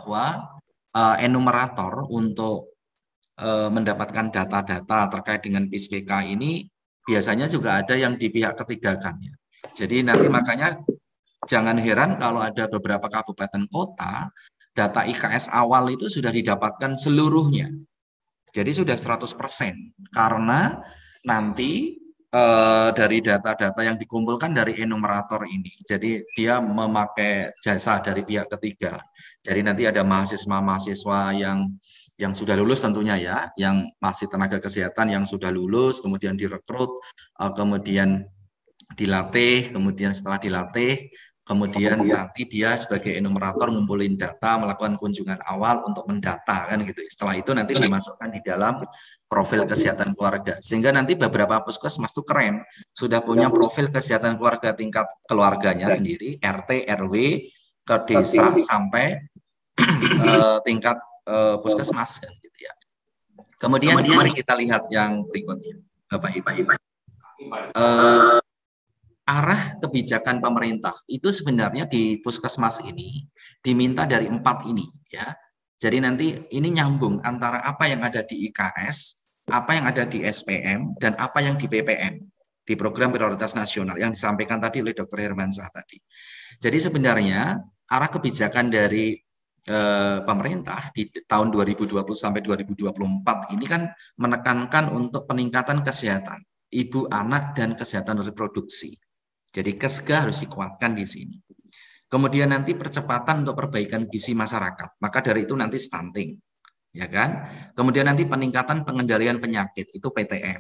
bahwa enumerator untuk mendapatkan data-data terkait dengan PISPK ini biasanya juga ada yang di pihak ketiga kan ya. Jadi nanti makanya jangan heran kalau ada beberapa kabupaten kota data IKS awal itu sudah didapatkan seluruhnya. Jadi sudah 100% karena nanti dari data-data yang dikumpulkan dari enumerator ini. Jadi dia memakai jasa dari pihak ketiga. Jadi nanti ada mahasiswa-mahasiswa yang sudah lulus tentunya ya, yang masih tenaga kesehatan yang sudah lulus, kemudian direkrut, kemudian dilatih, kemudian setelah dilatih, kemudian nanti dia sebagai enumerator ngumpulin data, melakukan kunjungan awal untuk mendata kan gitu. Setelah itu nanti dimasukkan di dalam profil kesehatan keluarga. Sehingga nanti beberapa puskesmas tuh keren, sudah punya profil kesehatan keluarga tingkat keluarganya sendiri, RT, RW, ke desa sampai tingkat puskesmas kan gitu ya. Kemudian mari kita lihat yang berikutnya, Bapak Ibu. Arah kebijakan pemerintah itu sebenarnya di puskesmas ini diminta dari 4 ini ya. Jadi nanti ini nyambung antara apa yang ada di IKS, apa yang ada di SPM, dan apa yang di PPN, di Program Prioritas Nasional yang disampaikan tadi oleh Dr. Hermansyah tadi. Jadi sebenarnya arah kebijakan dari pemerintah di tahun 2020 sampai 2024 ini kan menekankan untuk peningkatan kesehatan ibu, anak, dan kesehatan reproduksi. Jadi KESGA harus dikuatkan di sini. Kemudian nanti percepatan untuk perbaikan gizi masyarakat. Maka dari itu nanti stunting, ya kan? Kemudian nanti peningkatan pengendalian penyakit itu PTM.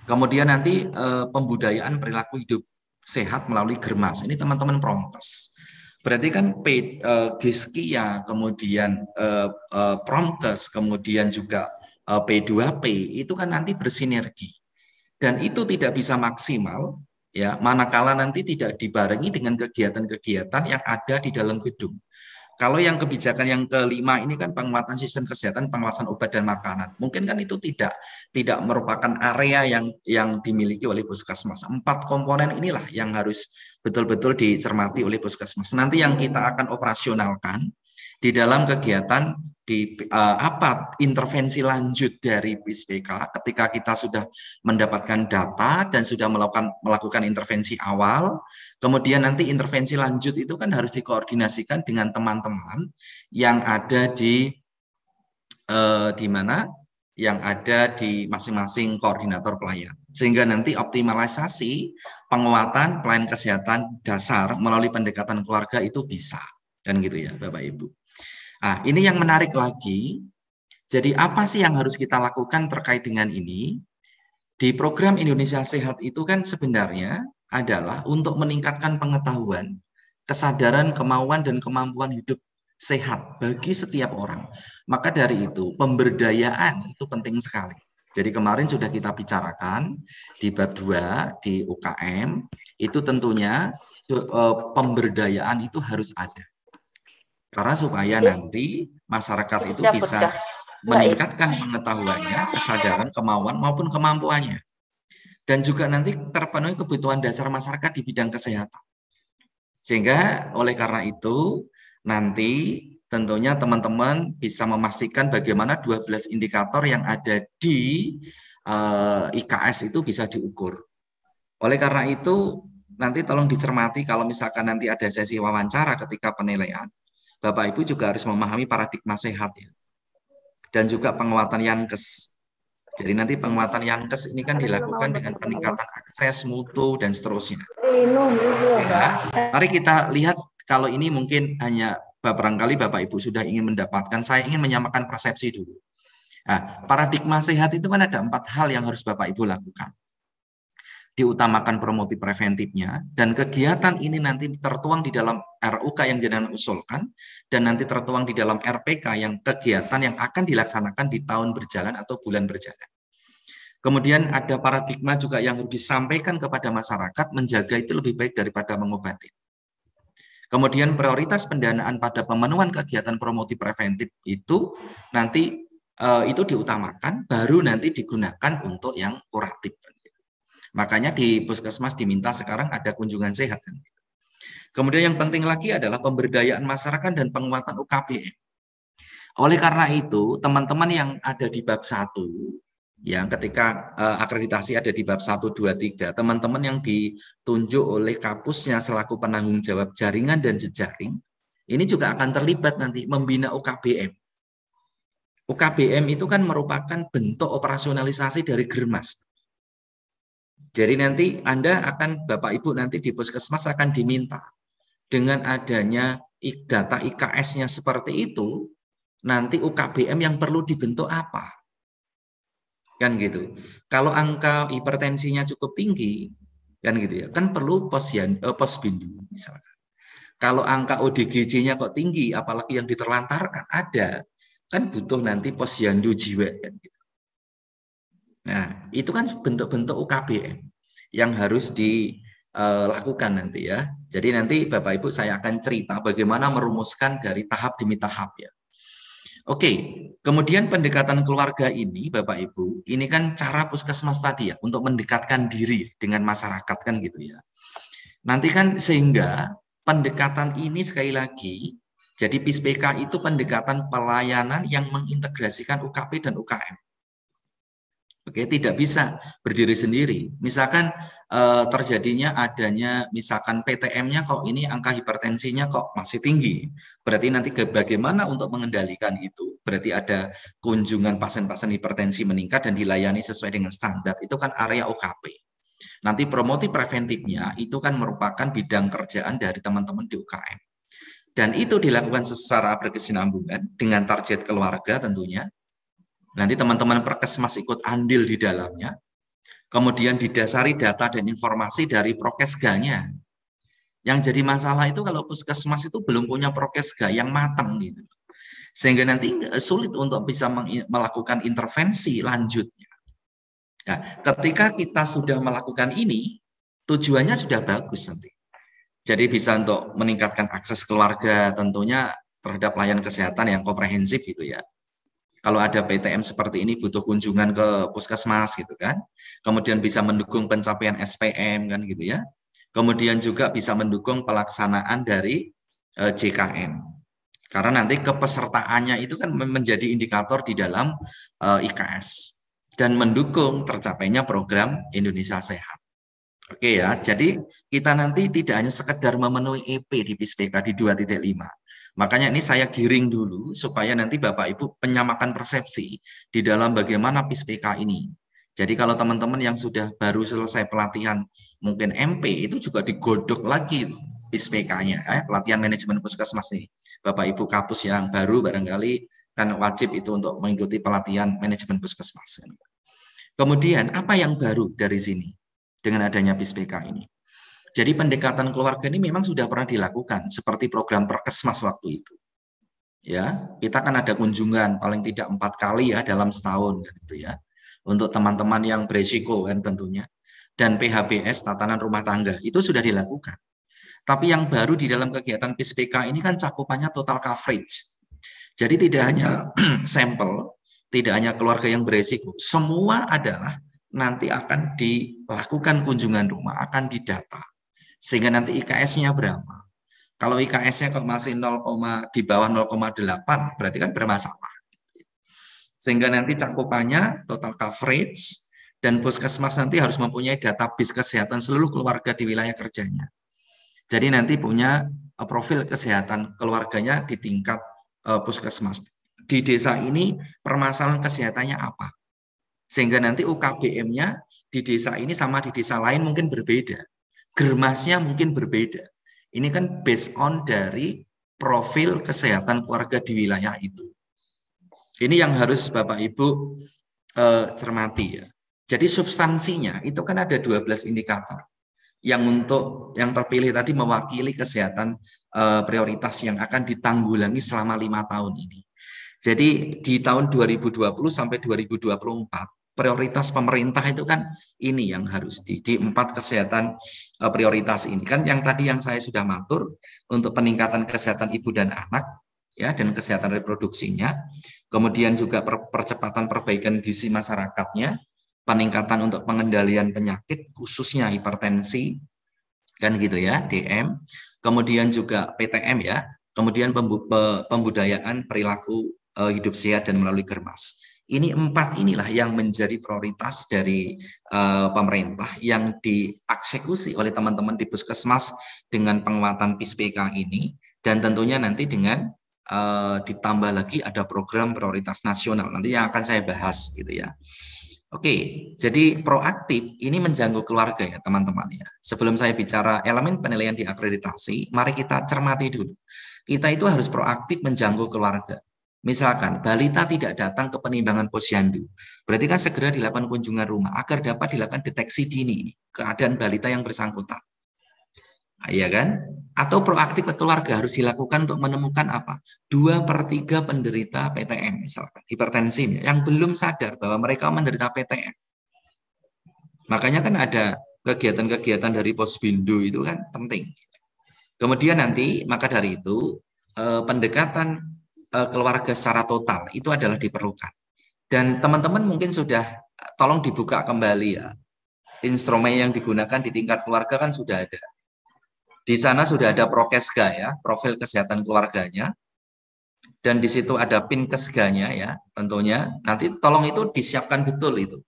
Kemudian nanti pembudayaan perilaku hidup sehat melalui Germas. Ini teman-teman Promkes. Berarti kan Giskia, kemudian Promkes, kemudian juga P2P itu kan nanti bersinergi. Dan itu tidak bisa maksimal ya manakala nanti tidak dibarengi dengan kegiatan-kegiatan yang ada di dalam gedung. Kalau yang kebijakan yang kelima ini kan penguatan sistem kesehatan, pengawasan obat dan makanan. Mungkin kan itu tidak merupakan area yang dimiliki oleh puskesmas. 4 komponen inilah yang harus betul-betul dicermati oleh puskesmas. Nanti yang kita akan operasionalkan di dalam kegiatan di apa intervensi lanjut dari PISPK ketika kita sudah mendapatkan data dan sudah melakukan intervensi awal, kemudian nanti intervensi lanjut itu kan harus dikoordinasikan dengan teman-teman yang ada di mana yang ada di masing-masing koordinator pelayan, sehingga nanti optimalisasi penguatan pelayanan kesehatan dasar melalui pendekatan keluarga itu bisa, kan gitu ya Bapak Ibu. Nah, ini yang menarik lagi. Jadi apa sih yang harus kita lakukan terkait dengan ini? Di program Indonesia Sehat itu kan sebenarnya adalah untuk meningkatkan pengetahuan, kesadaran, kemauan, dan kemampuan hidup sehat bagi setiap orang. Maka dari itu, pemberdayaan itu penting sekali. Jadi kemarin sudah kita bicarakan di bab 2, di UKM, itu tentunya pemberdayaan itu harus ada. Karena supaya nanti masyarakat itu bisa meningkatkan pengetahuannya, kesadaran, kemauan maupun kemampuannya. Dan juga nanti terpenuhi kebutuhan dasar masyarakat di bidang kesehatan. Sehingga oleh karena itu nanti tentunya teman-teman bisa memastikan bagaimana 12 indikator yang ada di IKS itu bisa diukur. Oleh karena itu nanti tolong dicermati kalau misalkan nanti ada sesi wawancara ketika penilaian. Bapak Ibu juga harus memahami paradigma sehat ya. Dan juga penguatan Yankes. Jadi nanti penguatan Yankes ini kan dilakukan dengan peningkatan akses, mutu, dan seterusnya. Ya, mari kita lihat kalau ini mungkin hanya barangkali Bapak Ibu sudah ingin mendapatkan, saya ingin menyamakan persepsi dulu. Nah, paradigma sehat itu kan ada 4 hal yang harus Bapak Ibu lakukan. Diutamakan promotif preventifnya, dan kegiatan ini nanti tertuang di dalam RUK yang jenengan usulkan, dan nanti tertuang di dalam RPK yang kegiatan yang akan dilaksanakan di tahun berjalan atau bulan berjalan. Kemudian ada paradigma juga yang harus disampaikan kepada masyarakat, menjaga itu lebih baik daripada mengobati. Kemudian prioritas pendanaan pada pemenuhan kegiatan promotif preventif itu nanti itu diutamakan, baru nanti digunakan untuk yang kuratif. Makanya di puskesmas diminta sekarang ada kunjungan sehat. Kemudian yang penting lagi adalah pemberdayaan masyarakat dan penguatan UKBM. Oleh karena itu, teman-teman yang ada di bab 1, yang ketika akreditasi ada di bab 1, 2, 3, teman-teman yang ditunjuk oleh kampusnya selaku penanggung jawab jaringan dan jejaring, ini juga akan terlibat nanti membina UKBM. UKBM itu kan merupakan bentuk operasionalisasi dari Germas. Jadi nanti Anda akan, Bapak Ibu nanti di Puskesmas akan diminta dengan adanya data IKS-nya seperti itu, nanti UKBM yang perlu dibentuk apa? Kan gitu. Kalau angka hipertensinya cukup tinggi, kan gitu ya, kan perlu posbindu misalkan. Kalau angka ODGJ-nya kok tinggi, apalagi yang diterlantarkan ada, kan butuh nanti posyandu jiwa. Kan gitu. Nah, itu kan bentuk-bentuk UKBM yang harus dilakukan nanti ya. Jadi nanti Bapak Ibu saya akan cerita bagaimana merumuskan dari tahap demi tahap ya. Oke, kemudian pendekatan keluarga ini Bapak Ibu, ini kan cara puskesmas tadi ya untuk mendekatkan diri dengan masyarakat kan gitu ya. Nanti kan sehingga pendekatan ini sekali lagi, jadi PISPK itu pendekatan pelayanan yang mengintegrasikan UKP dan UKM. Oke, tidak bisa berdiri sendiri. Misalkan terjadinya adanya, misalkan PTM-nya kok ini angka hipertensinya kok masih tinggi. Berarti nanti bagaimana untuk mengendalikan itu? Berarti ada kunjungan pasien-pasien hipertensi meningkat dan dilayani sesuai dengan standar. Itu kan area OKP. Nanti promotif preventifnya itu kan merupakan bidang kerjaan dari teman-teman di UKM. Dan itu dilakukan secara berkesinambungan dengan target keluarga tentunya. Nanti teman-teman Perkesmas ikut andil di dalamnya. Kemudian didasari data dan informasi dari Prokesganya. Yang jadi masalah itu kalau Puskesmas itu belum punya Prokesga yang matang gitu. Sehingga nanti sulit untuk bisa melakukan intervensi lanjutnya. Nah, ketika kita sudah melakukan ini, tujuannya sudah bagus nanti. Jadi bisa untuk meningkatkan akses keluarga tentunya terhadap layanan kesehatan yang komprehensif gitu ya. Kalau ada PTM seperti ini butuh kunjungan ke puskesmas gitu kan. Kemudian bisa mendukung pencapaian SPM kan gitu ya. Kemudian juga bisa mendukung pelaksanaan dari JKN. Karena nanti kepesertaannya itu kan menjadi indikator di dalam IKS dan mendukung tercapainya program Indonesia Sehat. Oke ya, jadi kita nanti tidak hanya sekedar memenuhi EP di PISPK di 2.5. Makanya ini saya giring dulu supaya nanti Bapak Ibu penyamakan persepsi di dalam bagaimana PISPK ini. Jadi kalau teman-teman yang sudah baru selesai pelatihan mungkin MP itu juga digodok lagi PISPK-nya, pelatihan manajemen puskesmas ini. Bapak Ibu kapus yang baru barangkali kan wajib itu untuk mengikuti pelatihan manajemen puskesmas. Kemudian apa yang baru dari sini? Dengan adanya PISPK ini. Jadi pendekatan keluarga ini memang sudah pernah dilakukan seperti program Perkesmas waktu itu. Ya, kita kan ada kunjungan paling tidak 4 kali ya dalam setahun gitu ya. Untuk teman-teman yang beresiko kan tentunya. Dan PHBS tatanan rumah tangga itu sudah dilakukan. Tapi yang baru di dalam kegiatan PISPK ini kan cakupannya total coverage. Jadi tidak hanya sampel, tidak hanya keluarga yang beresiko, semua adalah nanti akan dilakukan kunjungan rumah, akan didata. Sehingga nanti IKS-nya berapa. Kalau IKS-nya kalau masih 0, di bawah 0,8, berarti kan bermasalah. Sehingga nanti cakupannya total coverage, dan puskesmas nanti harus mempunyai database kesehatan seluruh keluarga di wilayah kerjanya. Jadi nanti punya profil kesehatan keluarganya di tingkat puskesmas. Di desa ini permasalahan kesehatannya apa? Sehingga nanti UKBM-nya di desa ini sama di desa lain mungkin berbeda. Germasnya mungkin berbeda. Ini kan based on dari profil kesehatan keluarga di wilayah itu. Ini yang harus Bapak Ibu cermati ya. Jadi substansinya itu kan ada 12 indikator. Yang terpilih tadi mewakili kesehatan prioritas yang akan ditanggulangi selama 5 tahun ini. Jadi di tahun 2020 sampai 2024 prioritas pemerintah itu kan ini yang harus di 4 kesehatan prioritas ini kan yang tadi yang saya sudah matur untuk peningkatan kesehatan ibu dan anak ya dan kesehatan reproduksinya, kemudian juga percepatan perbaikan gizi masyarakatnya, peningkatan untuk pengendalian penyakit khususnya hipertensi kan gitu ya DM, kemudian juga PTM ya, kemudian pembudayaan perilaku hidup sehat dan melalui Germas. Ini 4 inilah yang menjadi prioritas dari pemerintah yang dieksekusi oleh teman-teman di Puskesmas dengan penguatan PISPK ini, dan tentunya nanti dengan ditambah lagi ada program prioritas nasional nanti yang akan saya bahas gitu ya. Oke, jadi proaktif ini menjangkau keluarga ya teman-teman ya. Sebelum saya bicara elemen penilaian di akreditasi, mari kita cermati dulu. Kita itu harus proaktif menjangkau keluarga. Misalkan balita tidak datang ke penimbangan posyandu, berarti kan segera dilakukan kunjungan rumah agar dapat dilakukan deteksi dini keadaan balita yang bersangkutan. Iya kan? Atau proaktif ke keluarga harus dilakukan untuk menemukan apa? 2/3 penderita PTM misalkan, hipertensi yang belum sadar bahwa mereka menderita PTM. Makanya kan ada kegiatan-kegiatan dari Posbindu itu kan penting. Kemudian nanti maka dari itu pendekatan keluarga secara total itu adalah diperlukan. Dan teman-teman mungkin sudah tolong dibuka kembali ya. Instrumen yang digunakan di tingkat keluarga kan sudah ada. Di sana sudah ada prokesga ya, profil kesehatan keluarganya. Dan di situ ada pinkesganya ya, tentunya. Nanti tolong itu disiapkan betul itu.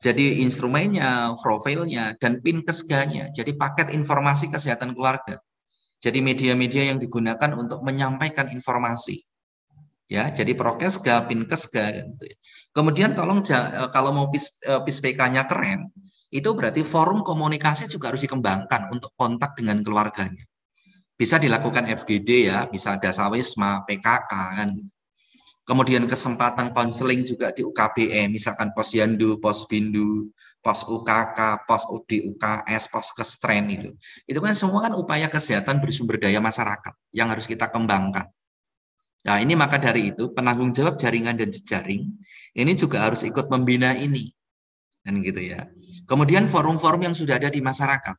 Jadi instrumennya, profilnya, dan pinkesganya. Jadi paket informasi kesehatan keluarga. Jadi media-media yang digunakan untuk menyampaikan informasi. Ya, jadi prokesga, pinkesga. Gitu. Kemudian tolong kalau mau PISPK-nya keren, itu berarti forum komunikasi juga harus dikembangkan untuk kontak dengan keluarganya. Bisa dilakukan FGD ya, bisa dasawisma, PKK kan. Kemudian kesempatan konseling juga di UKBM, misalkan Posyandu, Posbindu, Pos UKK, Pos UDUKS, Pos Kestren itu. Itu kan semua kan upaya kesehatan bersumber daya masyarakat yang harus kita kembangkan. Nah, ini maka dari itu penanggung jawab jaringan dan jejaring ini juga harus ikut membina ini. Dan gitu ya. Kemudian forum-forum yang sudah ada di masyarakat,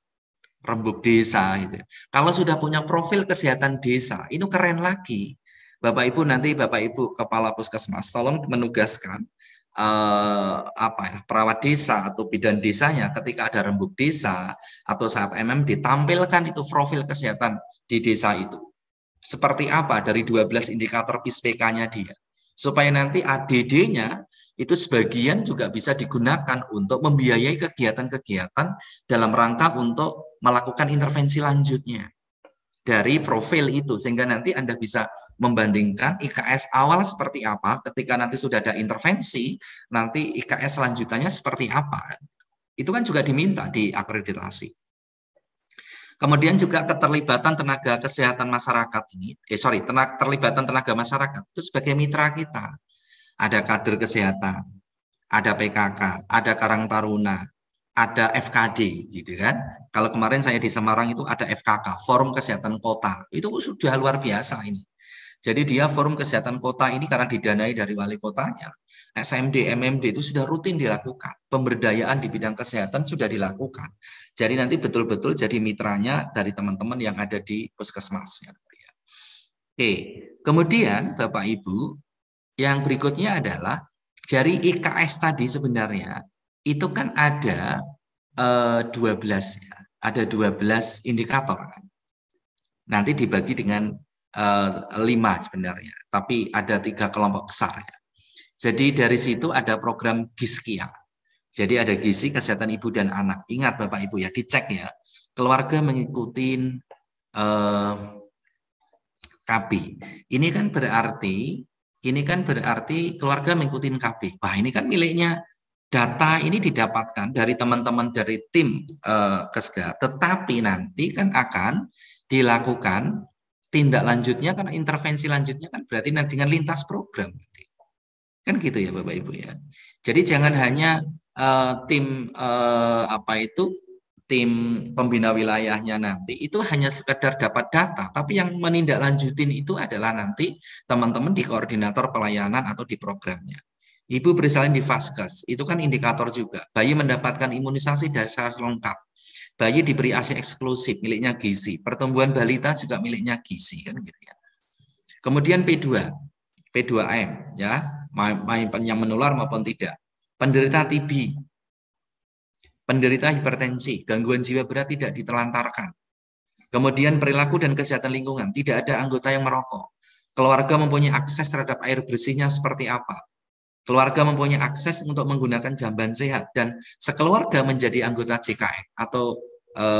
rembuk desa gitu. Kalau sudah punya profil kesehatan desa, itu keren lagi. Bapak Ibu nanti Bapak Ibu kepala puskesmas tolong menugaskan perawat desa atau bidan desanya ketika ada rembuk desa atau saat MM ditampilkan itu profil kesehatan di desa itu. Seperti apa dari 12 indikator PISPK-nya dia. Supaya nanti ADD-nya itu sebagian juga bisa digunakan untuk membiayai kegiatan-kegiatan dalam rangka untuk melakukan intervensi lanjutnya dari profil itu, sehingga nanti Anda bisa membandingkan IKS awal seperti apa, ketika nanti sudah ada intervensi, nanti IKS selanjutannya seperti apa. Itu kan juga diminta di akreditasi. Kemudian juga keterlibatan tenaga kesehatan masyarakat ini, terlibatan tenaga masyarakat itu sebagai mitra kita. Ada kader kesehatan, ada PKK, ada Karang Taruna, ada FKD, gitu kan. Kalau kemarin saya di Semarang itu ada FKK, Forum Kesehatan Kota, itu sudah luar biasa ini. Jadi dia Forum Kesehatan Kota ini karena didanai dari wali kotanya, SMD, MMD itu sudah rutin dilakukan, pemberdayaan di bidang kesehatan sudah dilakukan. Jadi nanti betul-betul jadi mitranya dari teman-teman yang ada di puskesmas. Oke, kemudian Bapak Ibu, yang berikutnya adalah dari IKS tadi sebenarnya itu kan ada 12 ya, ada 12 indikator kan. Nanti dibagi dengan 5 sebenarnya, tapi ada 3 kelompok besar ya. Jadi dari situ ada program Giskia. Jadi ada gizi kesehatan ibu dan anak. Ingat Bapak Ibu ya, dicek ya. Keluarga mengikuti KB. Ini kan berarti keluarga mengikuti KB. Wah, ini kan miliknya. Data ini didapatkan dari teman-teman dari tim Kesga, tetapi nanti kan akan dilakukan tindak lanjutnya, karena intervensi lanjutnya kan berarti dengan lintas program. Kan gitu ya Bapak Ibu ya. Jadi jangan hanya tim tim pembina wilayahnya nanti itu hanya sekedar dapat data, tapi yang menindaklanjutin itu adalah nanti teman-teman di koordinator pelayanan atau di programnya. Ibu bersalin di Vaskes, itu kan indikator juga. Bayi mendapatkan imunisasi dasar lengkap. Bayi diberi ASI eksklusif miliknya gizi. Pertumbuhan balita juga miliknya gizi kan gitu ya. Kemudian P2M ya, yang menular maupun tidak. Penderita TB, penderita hipertensi, gangguan jiwa berat tidak ditelantarkan. Kemudian perilaku dan kesehatan lingkungan, tidak ada anggota yang merokok. keluarga mempunyai akses terhadap air bersihnya seperti apa, keluarga mempunyai akses untuk menggunakan jamban sehat, dan sekeluarga menjadi anggota JKN atau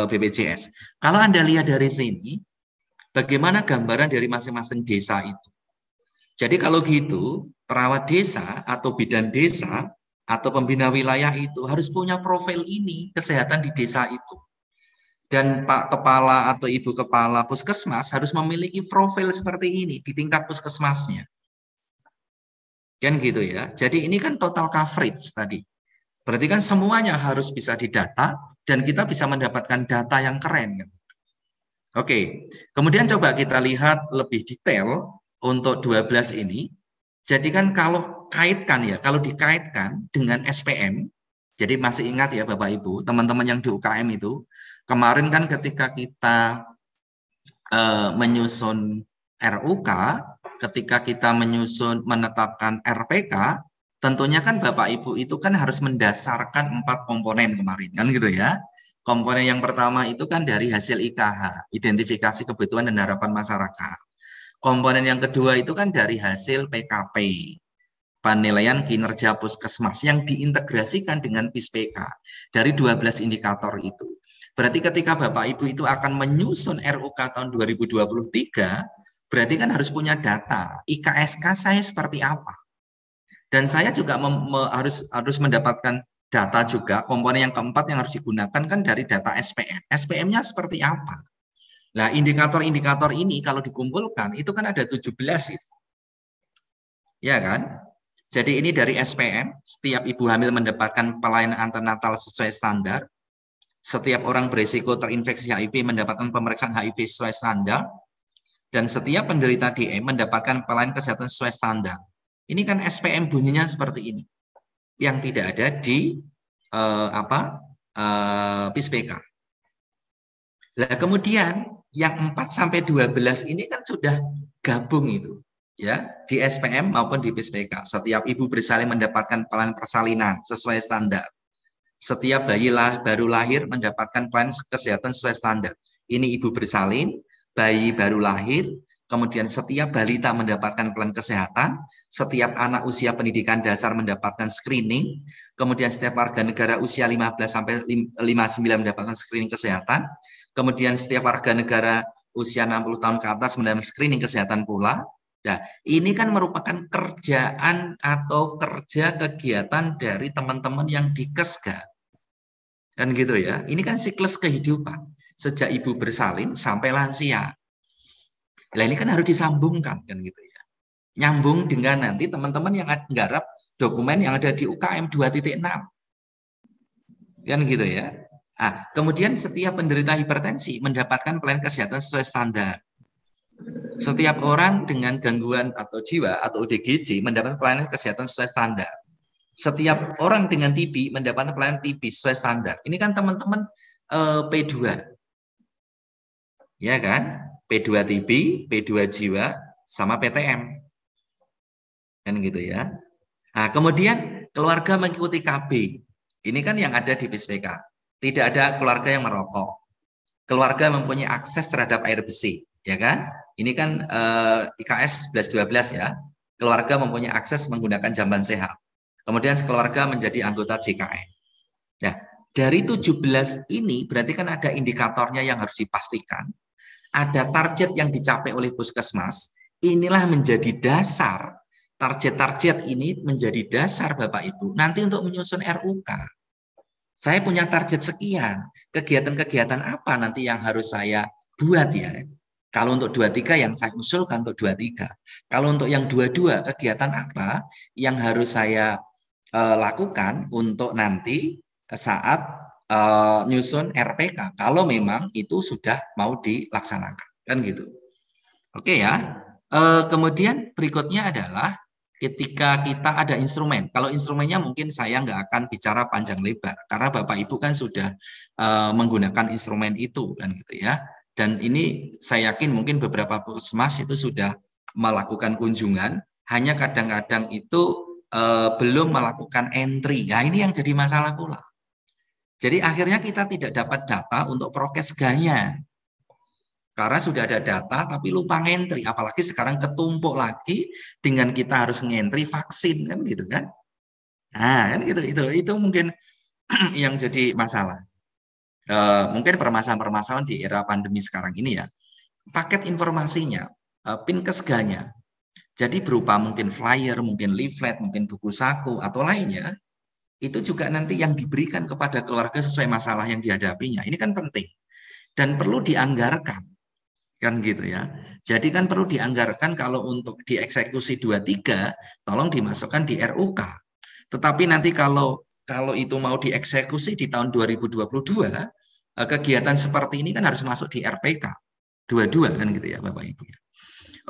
BPJS. Kalau Anda lihat dari sini, bagaimana gambaran dari masing-masing desa itu. Jadi kalau gitu, perawat desa atau bidan desa atau pembina wilayah itu harus punya profil ini, kesehatan di desa itu. Dan Pak Kepala atau Ibu Kepala Puskesmas harus memiliki profil seperti ini di tingkat puskesmasnya. Kan gitu ya. Jadi ini kan total coverage tadi. Berarti kan semuanya harus bisa didata dan kita bisa mendapatkan data yang keren. Oke, kemudian coba kita lihat lebih detail untuk 12 ini. Jadi kan kalau kaitkan ya, kalau dikaitkan dengan SPM, jadi masih ingat ya Bapak Ibu, teman-teman yang di UKM itu, kemarin kan ketika kita menyusun RUK, ketika kita menetapkan RPK, tentunya kan Bapak Ibu itu kan harus mendasarkan 4 komponen kemarin, kan gitu ya. Komponen yang pertama itu kan dari hasil IKH, identifikasi kebutuhan dan harapan masyarakat. Komponen yang kedua itu kan dari hasil PKP, penilaian kinerja puskesmas yang diintegrasikan dengan PISPK dari 12 indikator itu. Berarti ketika Bapak Ibu itu akan menyusun RUK tahun 2023, berarti kan harus punya data, IKSK saya seperti apa. Dan saya juga harus mendapatkan data juga, komponen yang keempat yang harus digunakan kan dari data SPM. SPM-nya seperti apa? Nah, indikator-indikator ini kalau dikumpulkan, itu kan ada 17 itu. Ya kan? Jadi ini dari SPM, setiap ibu hamil mendapatkan pelayanan antenatal sesuai standar, setiap orang berisiko terinfeksi HIV mendapatkan pemeriksaan HIV sesuai standar, dan setiap penderita DM mendapatkan pelayanan kesehatan sesuai standar. Ini kan SPM bunyinya seperti ini, yang tidak ada di PISPK. Nah, kemudian yang 4 sampai 12 ini kan sudah gabung itu, ya, di SPM maupun di PISPK. Setiap ibu bersalin mendapatkan pelayanan persalinan sesuai standar. Setiap bayi baru lahir mendapatkan pelayanan kesehatan sesuai standar. Ini ibu bersalin, bayi baru lahir, kemudian setiap balita mendapatkan pelayanan kesehatan, setiap anak usia pendidikan dasar mendapatkan screening, kemudian setiap warga negara usia 15 sampai 59 mendapatkan screening kesehatan, kemudian setiap warga negara usia 60 tahun ke atas mendapatkan screening kesehatan pula. Nah, ini kan merupakan kerjaan atau kerja kegiatan dari teman-teman yang di Kesga. Kan gitu ya. Ini kan siklus kehidupan. Sejak ibu bersalin sampai lansia. Nah, ini kan harus disambungkan kan gitu ya. Nyambung dengan nanti teman-teman yang nggarap dokumen yang ada di UKM 2.6. Kan gitu ya. Nah, kemudian setiap penderita hipertensi mendapatkan pelayanan kesehatan sesuai standar. Setiap orang dengan gangguan atau jiwa atau ODGJ mendapatkan pelayanan kesehatan sesuai standar. Setiap orang dengan TB mendapatkan pelayanan TB sesuai standar. Ini kan teman-teman P2. Ya kan? P2 TB, P2 jiwa, sama PTM. Kan gitu ya. Nah, kemudian keluarga mengikuti KB. Ini kan yang ada di PISPK. Tidak ada keluarga yang merokok. Keluarga mempunyai akses terhadap air bersih, ya kan? Ini kan IKS 11-12 ya. Keluarga mempunyai akses menggunakan jamban sehat. Kemudian sekeluarga menjadi anggota JKN. Nah, dari 17 ini berarti kan ada indikatornya yang harus dipastikan. Ada target yang dicapai oleh puskesmas. Inilah menjadi dasar. Target-target ini menjadi dasar Bapak Ibu nanti untuk menyusun RUK. Saya punya target sekian. Kegiatan-kegiatan apa nanti yang harus saya buat ya? Kalau untuk 23 yang saya usulkan untuk 23. Kalau untuk yang 22 kegiatan apa yang harus saya lakukan untuk nanti saat nyusun RPK kalau memang itu sudah mau dilaksanakan kan gitu. Oke ya. Kemudian berikutnya adalah ketika kita ada instrumen. Kalau instrumennya mungkin saya nggak akan bicara panjang lebar karena Bapak Ibu kan sudah menggunakan instrumen itu kan gitu ya. Dan ini saya yakin mungkin beberapa puskesmas itu sudah melakukan kunjungan, hanya kadang-kadang itu belum melakukan entry. Nah, ini yang jadi masalah pula. Jadi akhirnya kita tidak dapat data untuk prokesganya. Karena sudah ada data tapi lupa ngentri, apalagi sekarang ketumpuk lagi dengan kita harus ngentri vaksin kan gitu kan. Nah, kan gitu itu mungkin yang jadi masalah. Mungkin permasalahan-permasalahan di era pandemi sekarang ini ya. Paket informasinya, PIN kesganya. Jadi berupa mungkin flyer, mungkin leaflet, mungkin buku saku atau lainnya, itu juga nanti yang diberikan kepada keluarga sesuai masalah yang dihadapinya. Ini kan penting dan perlu dianggarkan. Kan gitu ya. Jadi kan perlu dianggarkan kalau untuk dieksekusi 23 tolong dimasukkan di RUK. Tetapi nanti kalau itu mau dieksekusi di tahun 2022, kegiatan seperti ini kan harus masuk di RPK. Dua-dua kan gitu ya Bapak Ibu.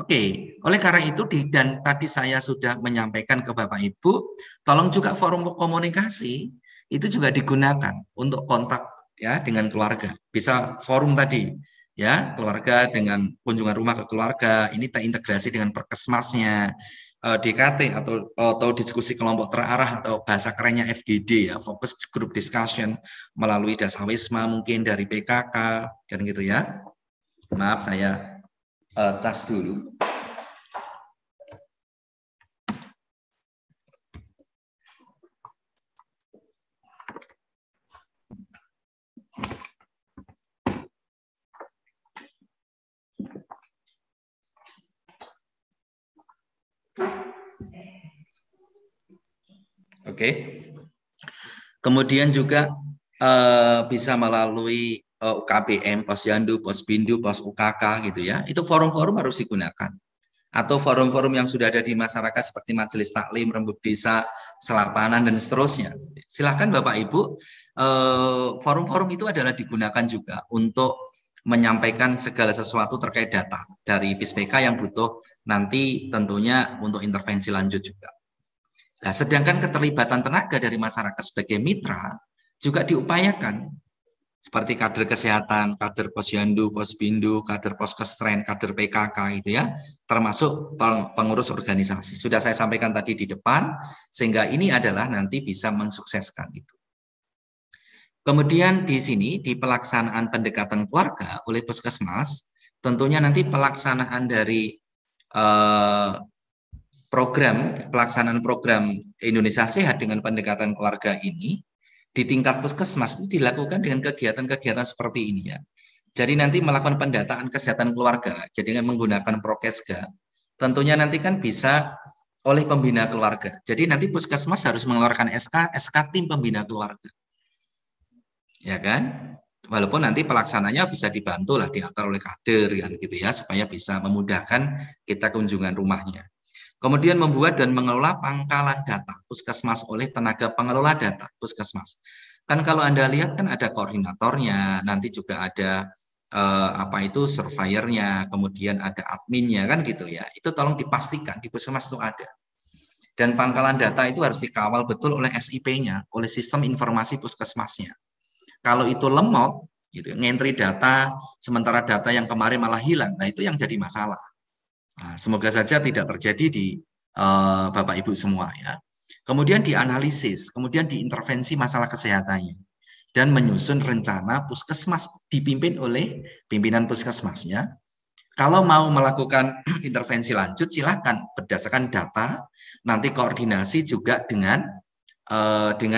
Oke, oleh karena itu dan tadi saya sudah menyampaikan ke Bapak Ibu, tolong juga forum komunikasi itu juga digunakan untuk kontak ya dengan keluarga. Bisa forum tadi ya, keluarga dengan kunjungan rumah ke keluarga, ini terintegrasi dengan perkesmasnya, DKT atau diskusi kelompok terarah atau bahasa kerennya FGD ya, fokus group discussion melalui dasawisma mungkin dari PKK kan gitu ya. Maaf saya cas dulu. Oke. Kemudian juga bisa melalui UKBM, Posyandu, Posbindu, Pos UKK gitu ya. Itu forum-forum harus digunakan. Atau forum-forum yang sudah ada di masyarakat seperti Majelis Taklim, Rembuk Desa, Selapanan dan seterusnya. Silakan Bapak Ibu, forum-forum itu adalah digunakan juga untuk menyampaikan segala sesuatu terkait data dari PISPK yang butuh nanti tentunya untuk intervensi lanjut juga. Nah, sedangkan keterlibatan tenaga dari masyarakat sebagai mitra juga diupayakan seperti kader kesehatan, kader posyandu, posbindu, kader poskestren, kader PKK itu ya, termasuk pengurus organisasi. Sudah saya sampaikan tadi di depan, sehingga ini adalah nanti bisa mensukseskan itu. Kemudian di sini di pelaksanaan pendekatan keluarga oleh puskesmas, tentunya nanti pelaksanaan dari pelaksanaan program Indonesia Sehat dengan pendekatan keluarga ini di tingkat puskesmas itu dilakukan dengan kegiatan-kegiatan seperti ini ya. Jadi nanti melakukan pendataan kesehatan keluarga, jadi dengan menggunakan Prokesga. Tentunya nanti kan bisa oleh pembina keluarga. Jadi nanti puskesmas harus mengeluarkan SK tim pembina keluarga. Ya kan? Walaupun nanti pelaksananya bisa dibantu lah diatur oleh kader kan gitu ya, supaya bisa memudahkan kita kunjungan rumahnya. Kemudian membuat dan mengelola pangkalan data puskesmas oleh tenaga pengelola data puskesmas. Kan kalau Anda lihat kan ada koordinatornya, nanti juga ada surveyornya, kemudian ada adminnya kan gitu ya. Itu tolong dipastikan di puskesmas itu ada. Dan pangkalan data itu harus dikawal betul oleh SIP-nya, oleh sistem informasi puskesmasnya. Kalau itu lemot, gitu, ngentri data, sementara data yang kemarin malah hilang, nah itu yang jadi masalah. Nah, semoga saja tidak terjadi di Bapak Ibu semua ya. Kemudian dianalisis, kemudian diintervensi masalah kesehatannya dan menyusun rencana puskesmas dipimpin oleh pimpinan puskesmasnya. Kalau mau melakukan intervensi lanjut silakan berdasarkan data, nanti koordinasi juga dengan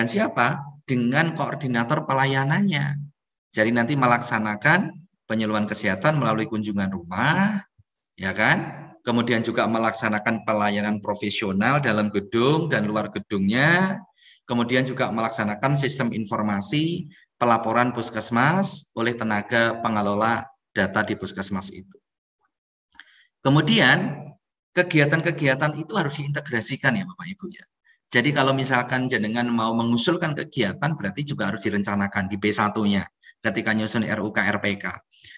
siapa? Dengan koordinator pelayanannya. Jadi nanti melaksanakan penyuluhan kesehatan melalui kunjungan rumah, ya kan? Kemudian juga melaksanakan pelayanan profesional dalam gedung dan luar gedungnya. Kemudian juga melaksanakan sistem informasi pelaporan puskesmas oleh tenaga pengelola data di puskesmas itu. Kemudian kegiatan-kegiatan itu harus diintegrasikan ya Bapak Ibu ya. Jadi kalau misalkan jenengan mau mengusulkan kegiatan berarti juga harus direncanakan di B1-nya ketika nyusun RUK RPK.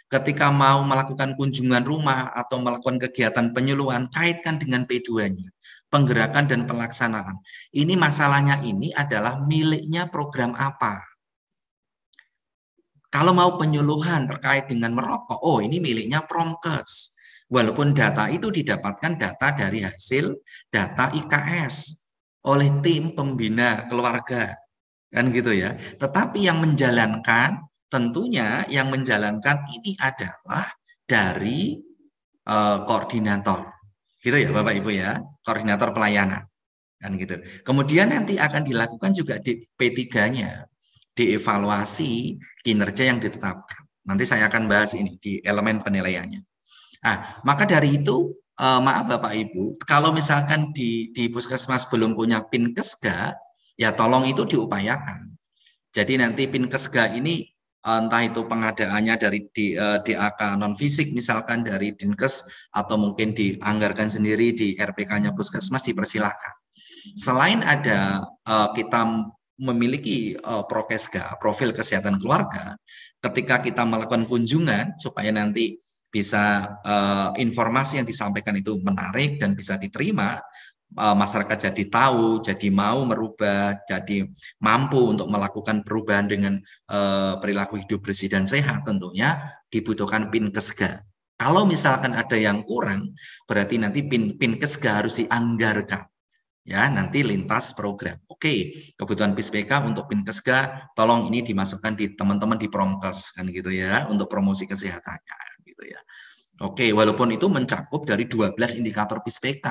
Ketika mau melakukan kunjungan rumah atau melakukan kegiatan penyuluhan, kaitkan dengan P2-nya, penggerakan dan pelaksanaan. Ini masalahnya ini adalah miliknya program apa. Kalau mau penyuluhan terkait dengan merokok, oh ini miliknya Promkes. Walaupun data itu didapatkan data dari hasil data IKS oleh tim pembina keluarga. Kan gitu ya. Tetapi yang menjalankan tentunya yang menjalankan ini adalah dari koordinator. Gitu ya Bapak Ibu ya, koordinator pelayanan. Kan gitu. Kemudian nanti akan dilakukan juga di P3-nya, dievaluasi kinerja yang ditetapkan. Nanti saya akan bahas ini di elemen penilaiannya. Maka dari itu, maaf Bapak Ibu, kalau misalkan di Puskesmas belum punya Pinkesga, ya tolong itu diupayakan. Jadi nanti Pinkesga ini entah itu pengadaannya dari DAK non fisik misalkan dari Dinkes atau mungkin dianggarkan sendiri di RPK-nya Puskesmas dipersilahkan. Selain ada kita memiliki Prokesga, profil kesehatan keluarga, ketika kita melakukan kunjungan supaya nanti bisa informasi yang disampaikan itu menarik dan bisa diterima, masyarakat jadi tahu, jadi mau merubah, jadi mampu untuk melakukan perubahan dengan perilaku hidup bersih dan sehat, tentunya dibutuhkan Pinkesga. Kalau misalkan ada yang kurang, berarti nanti Pinkesga harus dianggarkan. Ya, nanti lintas program. Oke, kebutuhan PISPK untuk Pinkesga, tolong ini dimasukkan di teman-teman di Promkes kan gitu ya, untuk promosi kesehatannya gitu ya. Oke, walaupun itu mencakup dari 12 indikator PISPK.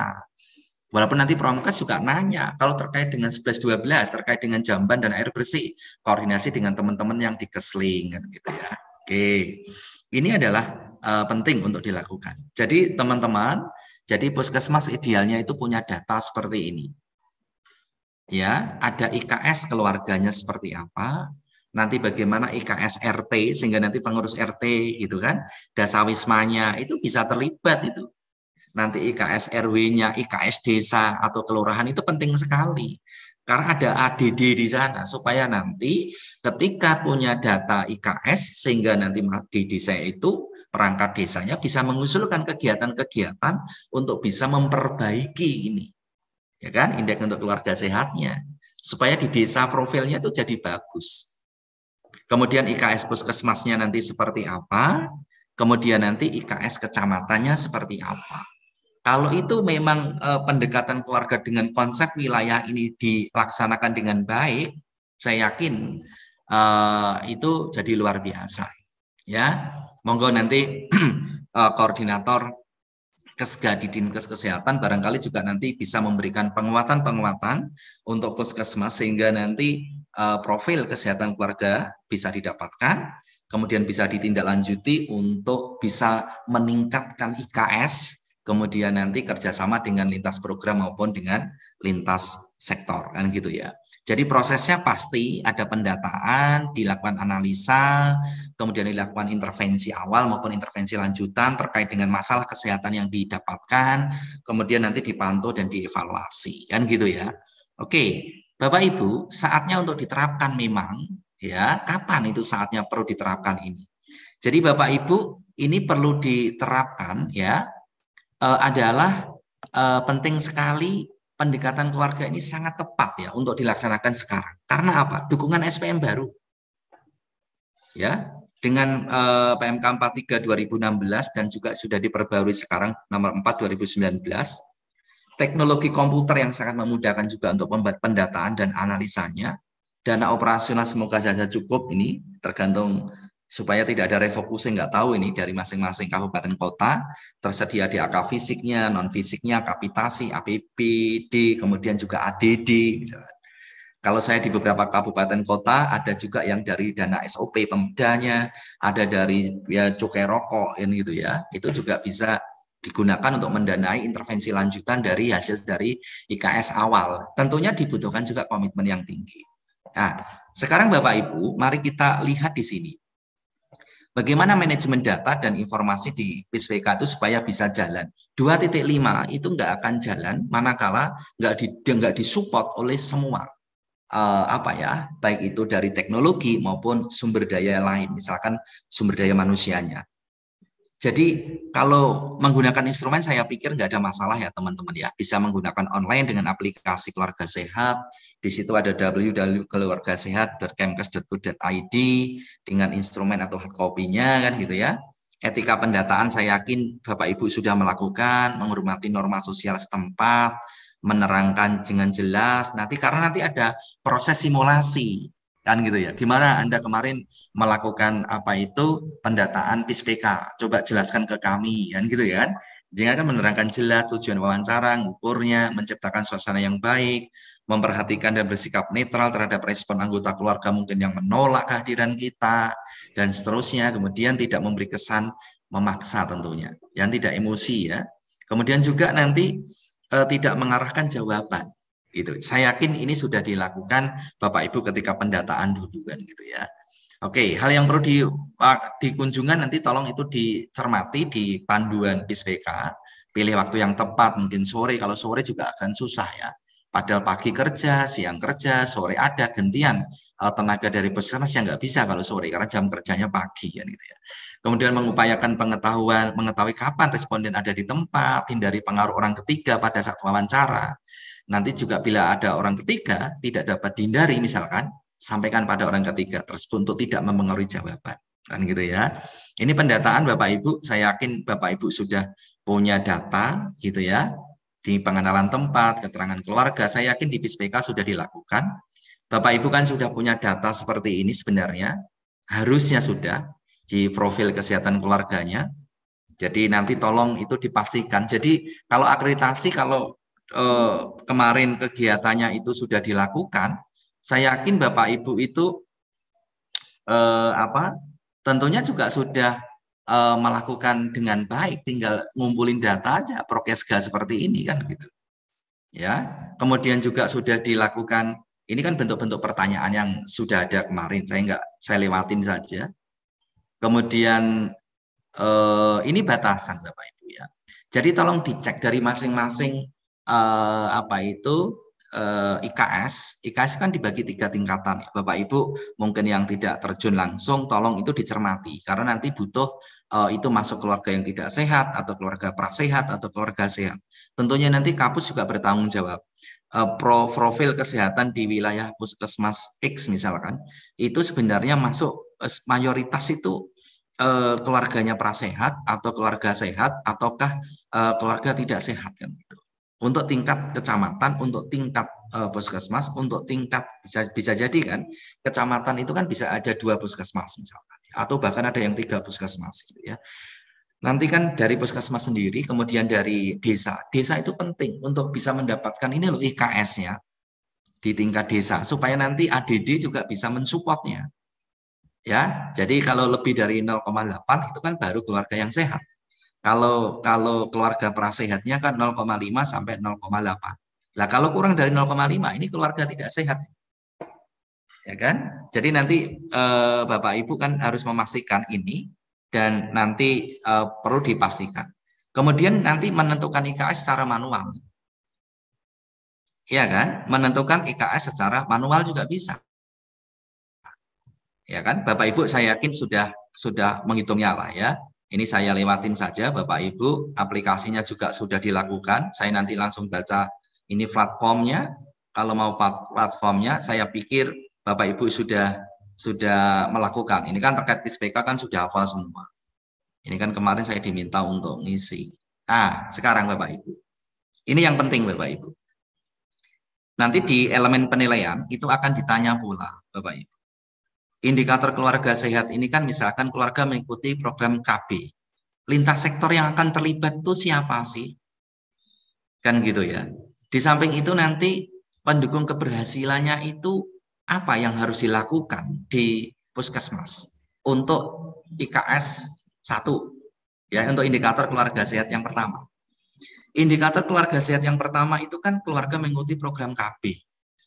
Walaupun nanti Promkes juga nanya, kalau terkait dengan 11-12, terkait dengan jamban dan air bersih, koordinasi dengan teman-teman yang di Kesling, kan gitu ya. Oke, ini adalah penting untuk dilakukan. Jadi teman-teman, jadi Puskesmas idealnya itu punya data seperti ini. Ya, ada IKS keluarganya seperti apa, nanti bagaimana IKS RT, sehingga nanti pengurus RT gitu kan, dasawismanya itu bisa terlibat itu. Nanti IKS RW-nya, IKS desa atau kelurahan itu penting sekali. Karena ada ADD di sana, supaya nanti ketika punya data IKS, sehingga nanti di desa itu, perangkat desanya bisa mengusulkan kegiatan-kegiatan untuk bisa memperbaiki ini. Ya kan, indeks untuk keluarga sehatnya. Supaya di desa profilnya itu jadi bagus. Kemudian IKS puskesmasnya nanti seperti apa, kemudian nanti IKS kecamatannya seperti apa. Kalau itu memang pendekatan keluarga dengan konsep wilayah ini dilaksanakan dengan baik, saya yakin itu jadi luar biasa. Ya, monggo nanti koordinator Kesga di Dinkes Kesehatan barangkali juga nanti bisa memberikan penguatan-penguatan untuk puskesmas sehingga nanti profil kesehatan keluarga bisa didapatkan, kemudian bisa ditindaklanjuti untuk bisa meningkatkan IKS, kemudian nanti kerjasama dengan lintas program maupun dengan lintas sektor, kan gitu ya. Jadi prosesnya pasti ada pendataan, dilakukan analisa, kemudian dilakukan intervensi awal maupun intervensi lanjutan terkait dengan masalah kesehatan yang didapatkan, kemudian nanti dipantau dan dievaluasi, kan gitu ya. Oke, Bapak Ibu, saatnya untuk diterapkan memang, ya, kapan itu saatnya perlu diterapkan ini? Jadi Bapak Ibu, ini perlu diterapkan ya, adalah penting sekali pendekatan keluarga ini sangat tepat ya untuk dilaksanakan sekarang. Karena apa? Dukungan SPM baru. Ya, dengan PMK 43 2016 dan juga sudah diperbarui sekarang nomor 4 2019. Teknologi komputer yang sangat memudahkan juga untuk membuat pendataan dan analisanya. Dana operasional semoga saja cukup ini, tergantung supaya tidak ada refocusing, nggak tahu ini dari masing-masing kabupaten kota, tersedia di AK fisiknya, non fisiknya, kapitasi, APBD, kemudian juga ADD. Kalau saya di beberapa kabupaten kota, ada juga yang dari dana SOP pemudanya, ada dari ya, cukai rokok, ini gitu ya, itu juga bisa digunakan untuk mendanai intervensi lanjutan dari hasil dari IKS awal. Tentunya dibutuhkan juga komitmen yang tinggi. Nah, sekarang Bapak Ibu, mari kita lihat di sini. Bagaimana manajemen data dan informasi di PISPK itu supaya bisa jalan. 2.5 itu nggak akan jalan manakala nggak disupport oleh semua. Baik itu dari teknologi maupun sumber daya lain, misalkan sumber daya manusianya. Jadi kalau menggunakan instrumen saya pikir nggak ada masalah ya teman-teman ya. Bisa menggunakan online dengan aplikasi Keluarga Sehat. Di situ ada www.keluargasehat.kemkes.go.id dengan instrumen atau hard copy-nya kan gitu ya. Etika pendataan saya yakin Bapak Ibu sudah melakukan, menghormati norma sosial setempat, menerangkan dengan jelas. Karena nanti ada proses simulasi. Kan gitu ya. Gimana Anda kemarin melakukan apa itu pendataan PISPK? Coba jelaskan ke kami, kan gitu ya kan. Jangan kan menerangkan jelas tujuan wawancara, ngukurnya, menciptakan suasana yang baik, memperhatikan dan bersikap netral terhadap respon anggota keluarga mungkin yang menolak kehadiran kita, dan seterusnya. Kemudian tidak memberi kesan memaksa tentunya, yang tidak emosi ya. Kemudian juga nanti tidak mengarahkan jawaban. Gitu. Saya yakin ini sudah dilakukan Bapak Ibu ketika pendataan dulu kan gitu ya. Oke, hal yang perlu di kunjungan nanti tolong itu dicermati di panduan PISPK. Pilih waktu yang tepat, mungkin sore. Kalau sore juga akan susah ya. Padahal pagi kerja, siang kerja, sore ada gantian tenaga dari puskesmas yang nggak bisa kalau sore karena jam kerjanya pagi kan gitu ya. Kemudian mengupayakan mengetahui kapan responden ada di tempat, hindari pengaruh orang ketiga pada saat wawancara. Nanti juga bila ada orang ketiga tidak dapat dihindari misalkan, sampaikan pada orang ketiga tersebut untuk tidak mempengaruhi jawaban. Kan gitu ya. Ini pendataan Bapak Ibu, saya yakin Bapak Ibu sudah punya data gitu ya. Di pengenalan tempat, keterangan keluarga, saya yakin di PISPK sudah dilakukan. Bapak Ibu kan sudah punya data seperti ini sebenarnya. Harusnya sudah di profil kesehatan keluarganya. Jadi nanti tolong itu dipastikan. Jadi kalau akreditasi, kalau kemarin kegiatannya itu sudah dilakukan, saya yakin Bapak Ibu itu tentunya juga sudah melakukan dengan baik, tinggal ngumpulin data aja prokesga seperti ini kan gitu. Ya, kemudian juga sudah dilakukan. Ini kan bentuk-bentuk pertanyaan yang sudah ada kemarin. Saya lewatin saja. Kemudian ini batasan Bapak Ibu ya. Jadi tolong dicek dari masing-masing IKS. IKS kan dibagi 3 tingkatan ya. Bapak Ibu mungkin yang tidak terjun langsung tolong itu dicermati karena nanti butuh itu masuk keluarga yang tidak sehat atau keluarga prasehat atau keluarga sehat. Tentunya nanti Kapus juga bertanggung jawab. Profil kesehatan di wilayah puskesmas X misalkan itu sebenarnya masuk mayoritas itu keluarganya prasehat atau keluarga sehat ataukah keluarga tidak sehat kan gitu. Untuk tingkat kecamatan, untuk tingkat puskesmas, untuk tingkat bisa jadi kan kecamatan itu kan bisa ada 2 puskesmas misalkan atau bahkan ada yang 3 puskesmas gitu ya. Nanti kan dari puskesmas sendiri, kemudian dari desa. Desa itu penting untuk bisa mendapatkan ini loh IKS-nya di tingkat desa supaya nanti ADD juga bisa mensupportnya. Ya, jadi kalau lebih dari 0,8 itu kan baru keluarga yang sehat. Kalau keluarga prasehatnya kan 0,5 sampai 0,8. Lah kalau kurang dari 0,5 ini keluarga tidak sehat. Ya kan? Jadi nanti Bapak Ibu kan harus memastikan ini dan nanti perlu dipastikan. Kemudian nanti menentukan IKS secara manual. Ya kan? Menentukan IKS secara manual juga bisa. Ya kan, Bapak Ibu saya yakin sudah menghitungnya lah ya. Ini saya lewatin saja Bapak Ibu, aplikasinya juga sudah dilakukan. Saya nanti langsung baca ini platformnya. Kalau mau platformnya, saya pikir Bapak Ibu sudah melakukan. Ini kan terkait PISPK kan sudah hafal semua. Ini kan kemarin saya diminta untuk ngisi. Nah, sekarang Bapak Ibu. Ini yang penting Bapak Ibu. Nanti di elemen penilaian itu akan ditanya pula Bapak Ibu. Indikator keluarga sehat ini kan misalkan keluarga mengikuti program KB. Lintas sektor yang akan terlibat itu siapa sih? Kan gitu ya. Di samping itu nanti pendukung keberhasilannya itu apa yang harus dilakukan di puskesmas untuk IKS 1 ya, untuk indikator keluarga sehat yang pertama. Indikator keluarga sehat yang pertama itu kan keluarga mengikuti program KB.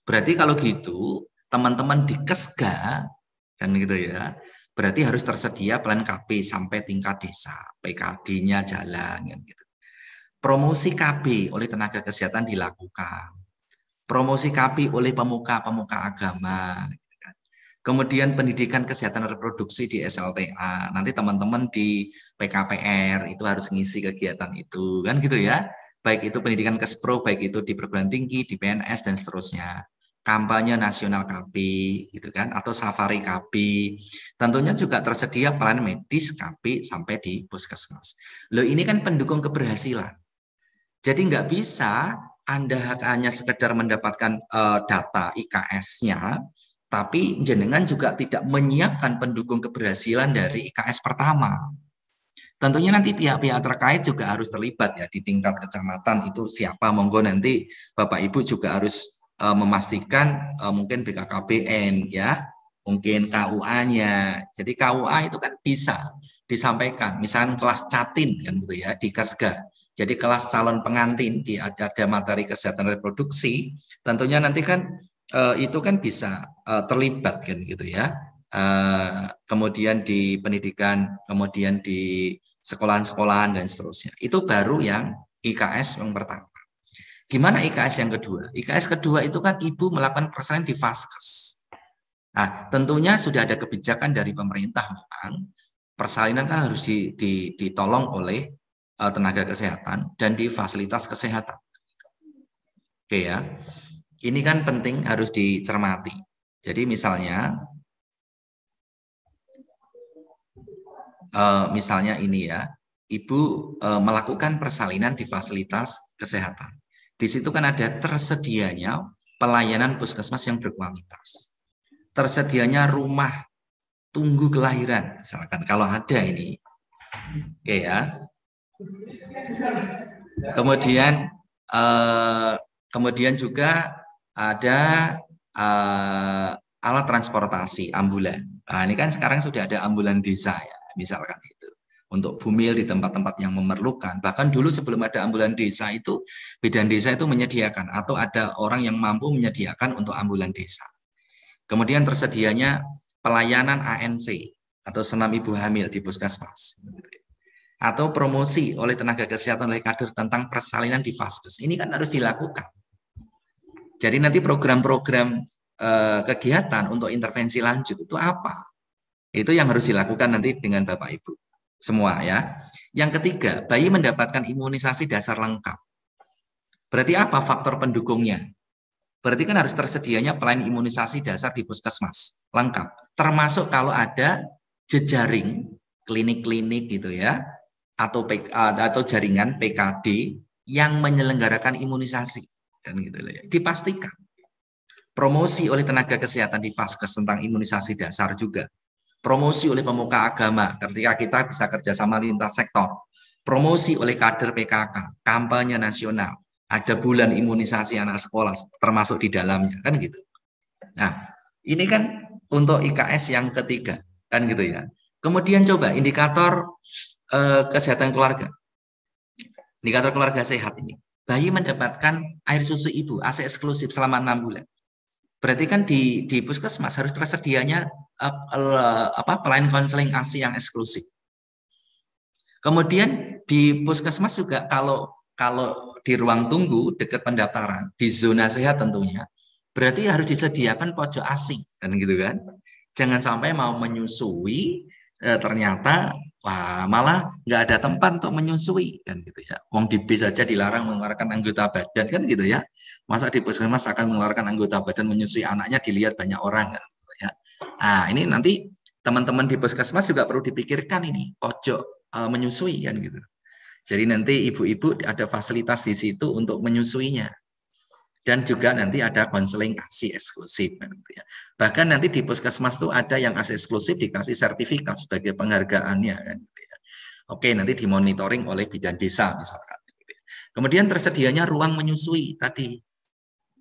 Berarti kalau gitu teman-teman di Kesga kan gitu ya. Berarti harus tersedia plan KP sampai tingkat desa, PKD-nya jalan kan gitu. Promosi KB oleh tenaga kesehatan dilakukan. Promosi KB oleh pemuka-pemuka agama gitu kan. Kemudian pendidikan kesehatan reproduksi di SLTA. Nanti teman-teman di PKPR itu harus ngisi kegiatan itu kan gitu ya. Baik itu pendidikan Kespro, baik itu di perguruan tinggi, di PNS dan seterusnya. Kampanye nasional KB gitu kan, atau safari KB. Tentunya juga tersedia plan medis KB sampai di puskesmas. Loh ini kan pendukung keberhasilan. Jadi nggak bisa Anda hanya sekedar mendapatkan data IKS-nya, Tapi jenengan juga tidak menyiapkan pendukung keberhasilan dari IKS pertama. Tentunya nanti pihak-pihak terkait juga harus terlibat ya di tingkat kecamatan itu siapa, monggo nanti Bapak Ibu juga harus memastikan mungkin BKKBN ya, mungkin KUA-nya. Jadi KUA itu kan bisa disampaikan, misalnya kelas catin kan gitu ya di Kesga. Jadi kelas calon pengantin di ada materi kesehatan reproduksi, tentunya nanti kan itu kan bisa terlibat kan gitu ya. Kemudian di pendidikan, kemudian di sekolahan-sekolahan dan seterusnya. Itu baru yang IKS yang pertama. Gimana IKS yang kedua? IKS kedua itu kan ibu melakukan persalinan di Vaskes. Nah, tentunya sudah ada kebijakan dari pemerintah memang persalinan kan harus ditolong oleh tenaga kesehatan dan di fasilitas kesehatan. Oke ya. Ini kan penting harus dicermati. Jadi misalnya ini ya, ibu melakukan persalinan di fasilitas kesehatan. Di situ kan ada tersedianya pelayanan puskesmas yang berkualitas. Tersedianya rumah tunggu kelahiran, misalkan kalau ada ini. Oke ya. Kemudian juga ada alat transportasi ambulan. Nah, ini kan sekarang sudah ada ambulan desa ya, misalkan itu. Untuk bumil di tempat-tempat yang memerlukan. Bahkan dulu sebelum ada ambulan desa itu, bidan desa itu menyediakan atau ada orang yang mampu menyediakan untuk ambulan desa. Kemudian tersedianya pelayanan ANC atau senam ibu hamil di puskesmas. Atau promosi oleh tenaga kesehatan oleh kader tentang persalinan di Vaskes. Ini kan harus dilakukan. Jadi nanti program-program kegiatan untuk intervensi lanjut itu apa? Itu yang harus dilakukan nanti dengan Bapak Ibu semua ya. Yang ketiga, bayi mendapatkan imunisasi dasar lengkap. Berarti apa faktor pendukungnya? Berarti kan harus tersedianya pelayanan imunisasi dasar di puskesmas lengkap. Termasuk kalau ada jejaring klinik-klinik gitu ya, atau jaringan PKD yang menyelenggarakan imunisasi kan gitu ya. Dipastikan promosi oleh tenaga kesehatan di Vaskes tentang imunisasi dasar juga, promosi oleh pemuka agama ketika kita bisa kerjasama lintas sektor, promosi oleh kader PKK, kampanye nasional, ada bulan imunisasi anak sekolah termasuk di dalamnya kan gitu. Nah ini kan untuk IKS yang ketiga kan gitu ya. Kemudian coba indikator kesehatan keluarga. Indikator keluarga sehat ini. Bayi mendapatkan air susu ibu ASI eksklusif selama 6 bulan. Berarti kan di puskesmas harus tersedianya pelayanan konseling ASI yang eksklusif. Kemudian di puskesmas juga kalau di ruang tunggu dekat pendaftaran di zona sehat tentunya, berarti harus disediakan pojok ASI kan gitu kan. Jangan sampai mau menyusui ternyata wah, malah nggak ada tempat untuk menyusui kan gitu ya. Wong di bis saja dilarang mengeluarkan anggota badan kan gitu ya. Masa di puskesmas akan mengeluarkan anggota badan menyusui anaknya dilihat banyak orang kan gitu ya. Nah, ini nanti teman-teman di puskesmas juga perlu dipikirkan ini pojok menyusui kan gitu. Jadi nanti ibu-ibu ada fasilitas di situ untuk menyusuinya. Dan juga nanti ada konseling ASI eksklusif. Gitu ya. Bahkan nanti di puskesmas itu ada yang ASI eksklusif dikasih sertifikat sebagai penghargaannya. Kan, gitu ya. Oke, nanti dimonitoring oleh bidan desa misalkan. Gitu ya. Kemudian tersedianya ruang menyusui tadi,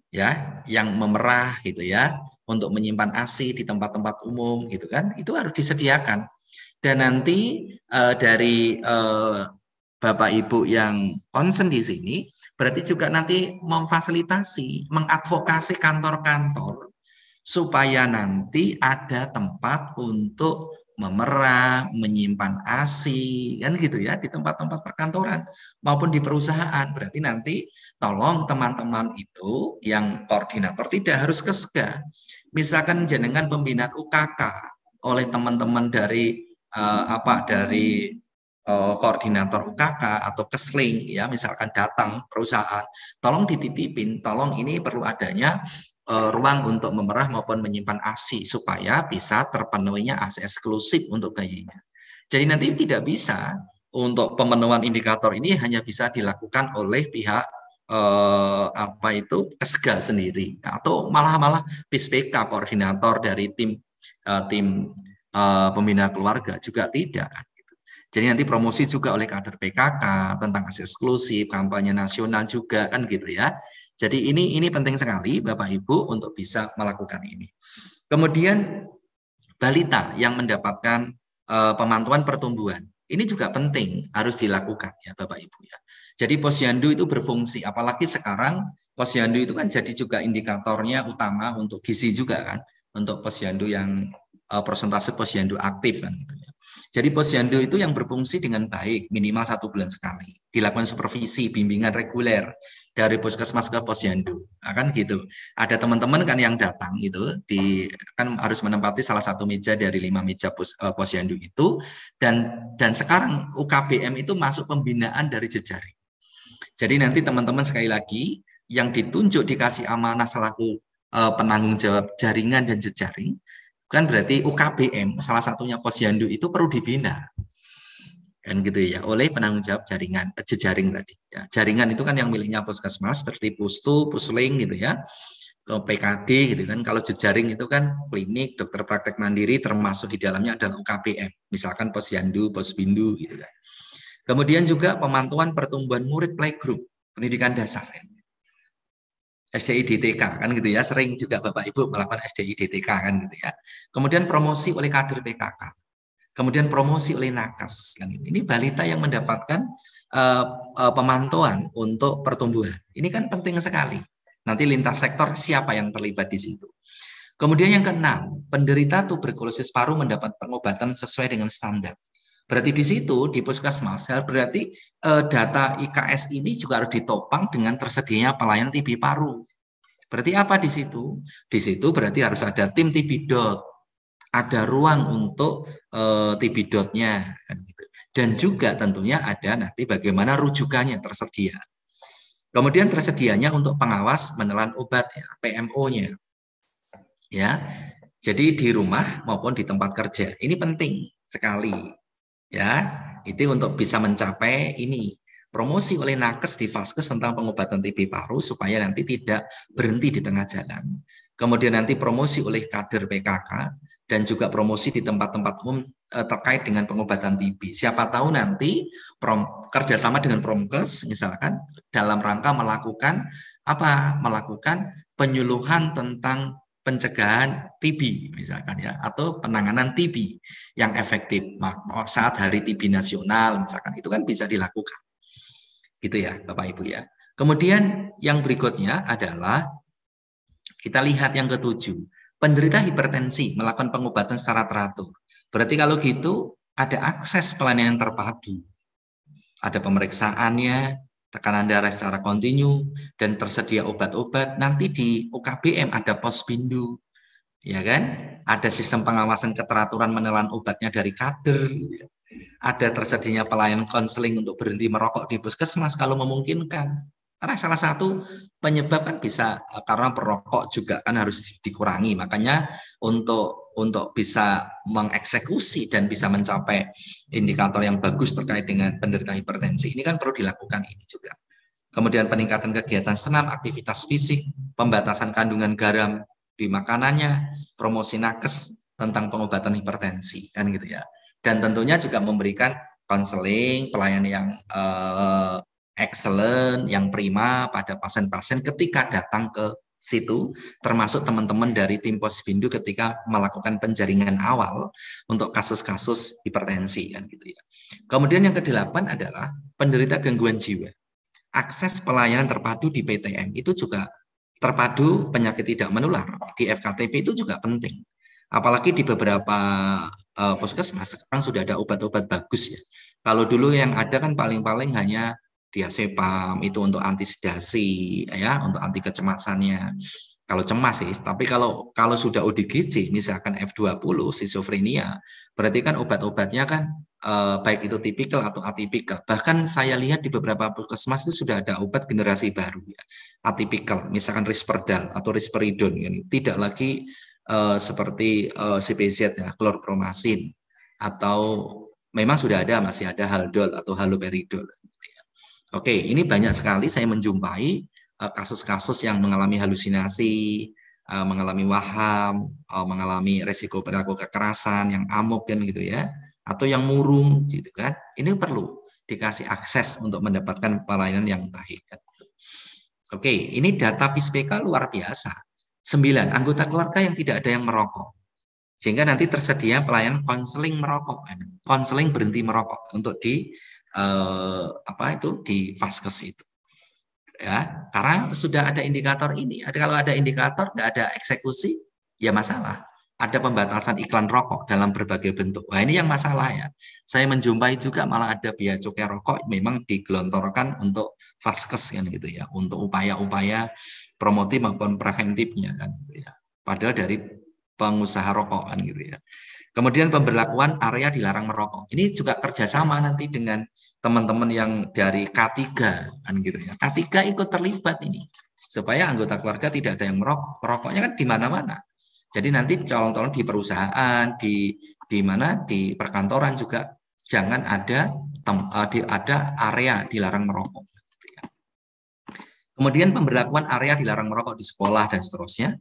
ya, yang memerah gitu ya, untuk menyimpan ASI di tempat-tempat umum gitu kan, itu harus disediakan. Dan nanti dari Bapak Ibu yang concern di sini, berarti juga nanti memfasilitasi, mengadvokasi kantor-kantor supaya nanti ada tempat untuk memerah, menyimpan ASI, kan gitu ya, di tempat-tempat perkantoran maupun di perusahaan. Berarti nanti tolong teman-teman itu yang koordinator tidak harus ke SGA. Misalkan jenengan pembinaan UKK oleh teman-teman dari koordinator UKK atau kesling ya, misalkan datang perusahaan, tolong dititipin, tolong ini perlu adanya ruang untuk memerah maupun menyimpan ASI supaya bisa terpenuhinya ASI eksklusif untuk bayinya. Jadi nanti tidak bisa untuk pemenuhan indikator ini hanya bisa dilakukan oleh pihak apa itu Kesga sendiri atau malah PISPK koordinator dari tim pembina keluarga juga tidak. Jadi nanti promosi juga oleh kader PKK tentang akses eksklusif, kampanye nasional juga kan gitu ya. Jadi ini penting sekali Bapak Ibu untuk bisa melakukan ini. Kemudian balita yang mendapatkan pemantauan pertumbuhan. Ini juga penting harus dilakukan ya Bapak Ibu ya. Jadi posyandu itu berfungsi, apalagi sekarang posyandu itu kan jadi juga indikatornya utama untuk gizi juga kan, untuk posyandu yang persentase posyandu aktif kan gitu ya. Jadi posyandu itu yang berfungsi dengan baik minimal 1 bulan sekali, dilakukan supervisi, bimbingan reguler dari puskesmas ke posyandu, kan gitu. Ada teman-teman kan yang datang gitu, kan harus menempati salah satu meja dari 5 meja posyandu itu, dan sekarang UKBM itu masuk pembinaan dari jejaring. Jadi nanti teman-teman sekali lagi yang ditunjuk dikasih amanah selaku penanggung jawab jaringan dan jejaring, kan berarti UKBM salah satunya posyandu itu perlu dibina kan gitu ya oleh penanggung jawab jaringan jejaring tadi ya. Jaringan itu kan yang miliknya puskesmas seperti Pustu, Pusling gitu ya, PKD gitu kan. Kalau jejaring itu kan klinik, dokter praktek mandiri, termasuk di dalamnya adalah UKBM, misalkan posyandu, posbindu gitu kan. Kemudian juga pemantauan pertumbuhan murid playgroup pendidikan dasar ya. SDI DTK kan gitu ya, sering juga Bapak Ibu melakukan SDI DTK kan gitu ya. Kemudian promosi oleh kader PKK, kemudian promosi oleh nakes kan gitu. Ini balita yang mendapatkan pemantauan untuk pertumbuhan. Ini kan penting sekali. Nanti lintas sektor siapa yang terlibat di situ. Kemudian yang keenam, penderita tuberkulosis paru mendapat pengobatan sesuai dengan standar. Berarti di situ di puskesmas berarti data IKS ini juga harus ditopang dengan tersedianya pelayanan TB paru. Berarti apa di situ? Di situ berarti harus ada tim TB dot, ada ruang untuk TB dot-nya kan gitu. Dan juga tentunya ada nanti bagaimana rujukannya tersedia. Kemudian tersedianya untuk pengawas menelan obat ya, PMO-nya. Ya. Jadi di rumah maupun di tempat kerja. Ini penting sekali. Ya, itu untuk bisa mencapai ini promosi oleh nakes di Vaskes tentang pengobatan TB paru supaya nanti tidak berhenti di tengah jalan. Kemudian nanti promosi oleh kader PKK dan juga promosi di tempat-tempat umum terkait dengan pengobatan TB. Siapa tahu nanti kerjasama dengan Promkes misalkan dalam rangka melakukan apa? Melakukan penyuluhan tentang pencegahan TB misalkan ya, atau penanganan TB yang efektif saat hari TB nasional misalkan, itu kan bisa dilakukan gitu ya Bapak Ibu ya. Kemudian yang berikutnya adalah kita lihat yang ketujuh, penderita hipertensi melakukan pengobatan secara teratur. Berarti kalau gitu ada akses pelayanan terpadu, ada pemeriksaannya, tekanan darah secara kontinu, dan tersedia obat-obat. Nanti di UKBM ada posbindu, ya kan? Ada sistem pengawasan keteraturan menelan obatnya dari kader, gitu ya. Ada tersedianya pelayanan konseling untuk berhenti merokok di puskesmas kalau memungkinkan. Karena salah satu penyebab kan bisa karena perokok juga kan harus dikurangi. Makanya untuk bisa mengeksekusi dan bisa mencapai indikator yang bagus terkait dengan penderita hipertensi, ini kan perlu dilakukan ini juga. Kemudian peningkatan kegiatan senam, aktivitas fisik, pembatasan kandungan garam di makanannya, promosi nakes tentang pengobatan hipertensi, kan gitu ya. Dan tentunya juga memberikan konseling, pelayanan yang excellent, yang prima pada pasien-pasien ketika datang ke situ, termasuk teman-teman dari tim Posbindu ketika melakukan penjaringan awal untuk kasus-kasus hipertensi, kan gitu ya. Kemudian yang kedelapan adalah penderita gangguan jiwa. Akses pelayanan terpadu di PTM itu juga terpadu penyakit tidak menular di FKTP itu juga penting. Apalagi di beberapa puskesmas sekarang sudah ada obat-obat bagus ya. Kalau dulu yang ada kan paling-paling hanya diazepam itu untuk anti sedasi ya, untuk anti kecemasannya. Kalau cemas sih, tapi kalau sudah ODGJ misalkan F20 schizophrenia, berarti kan obat-obatnya kan baik itu tipikal atau atipikal. Bahkan saya lihat di beberapa puskesmas itu sudah ada obat generasi baru ya, atipikal, misalkan Risperdal atau Risperidon, ya. Tidak lagi seperti CPZ ya, klorpromazin, atau memang sudah ada masih ada Haldol atau haloperidol. Oke, ini banyak sekali saya menjumpai kasus-kasus yang mengalami halusinasi, mengalami waham, mengalami resiko perilaku kekerasan, yang amok kan gitu ya, atau yang murung gitu kan. Ini perlu dikasih akses untuk mendapatkan pelayanan yang baik. Oke, ini data PISPK luar biasa. 9 anggota keluarga yang tidak ada yang merokok. Sehingga nanti tersedia pelayanan konseling merokok, konseling berhenti merokok untuk di di vaskes itu. Ya, karena sudah ada indikator ini. Kalau ada indikator nggak ada eksekusi, ya masalah. Ada pembatasan iklan rokok dalam berbagai bentuk. Nah, ini yang masalah ya. Saya menjumpai juga malah ada bea cukai rokok memang digelontorkan untuk vaskes kan gitu ya, untuk upaya-upaya promotif maupun preventifnya kan gitu ya. Padahal dari pengusaha rokok kan gitu ya. Kemudian pemberlakuan area dilarang merokok. Ini juga kerjasama nanti dengan teman-teman yang dari K3 kan gitu ya. K3 ikut terlibat ini supaya anggota keluarga tidak ada yang merokok. Merokoknya kan di mana-mana. Jadi nanti calon-calon di perusahaan, di mana di perkantoran juga jangan ada area dilarang merokok. Kemudian pemberlakuan area dilarang merokok di sekolah dan seterusnya.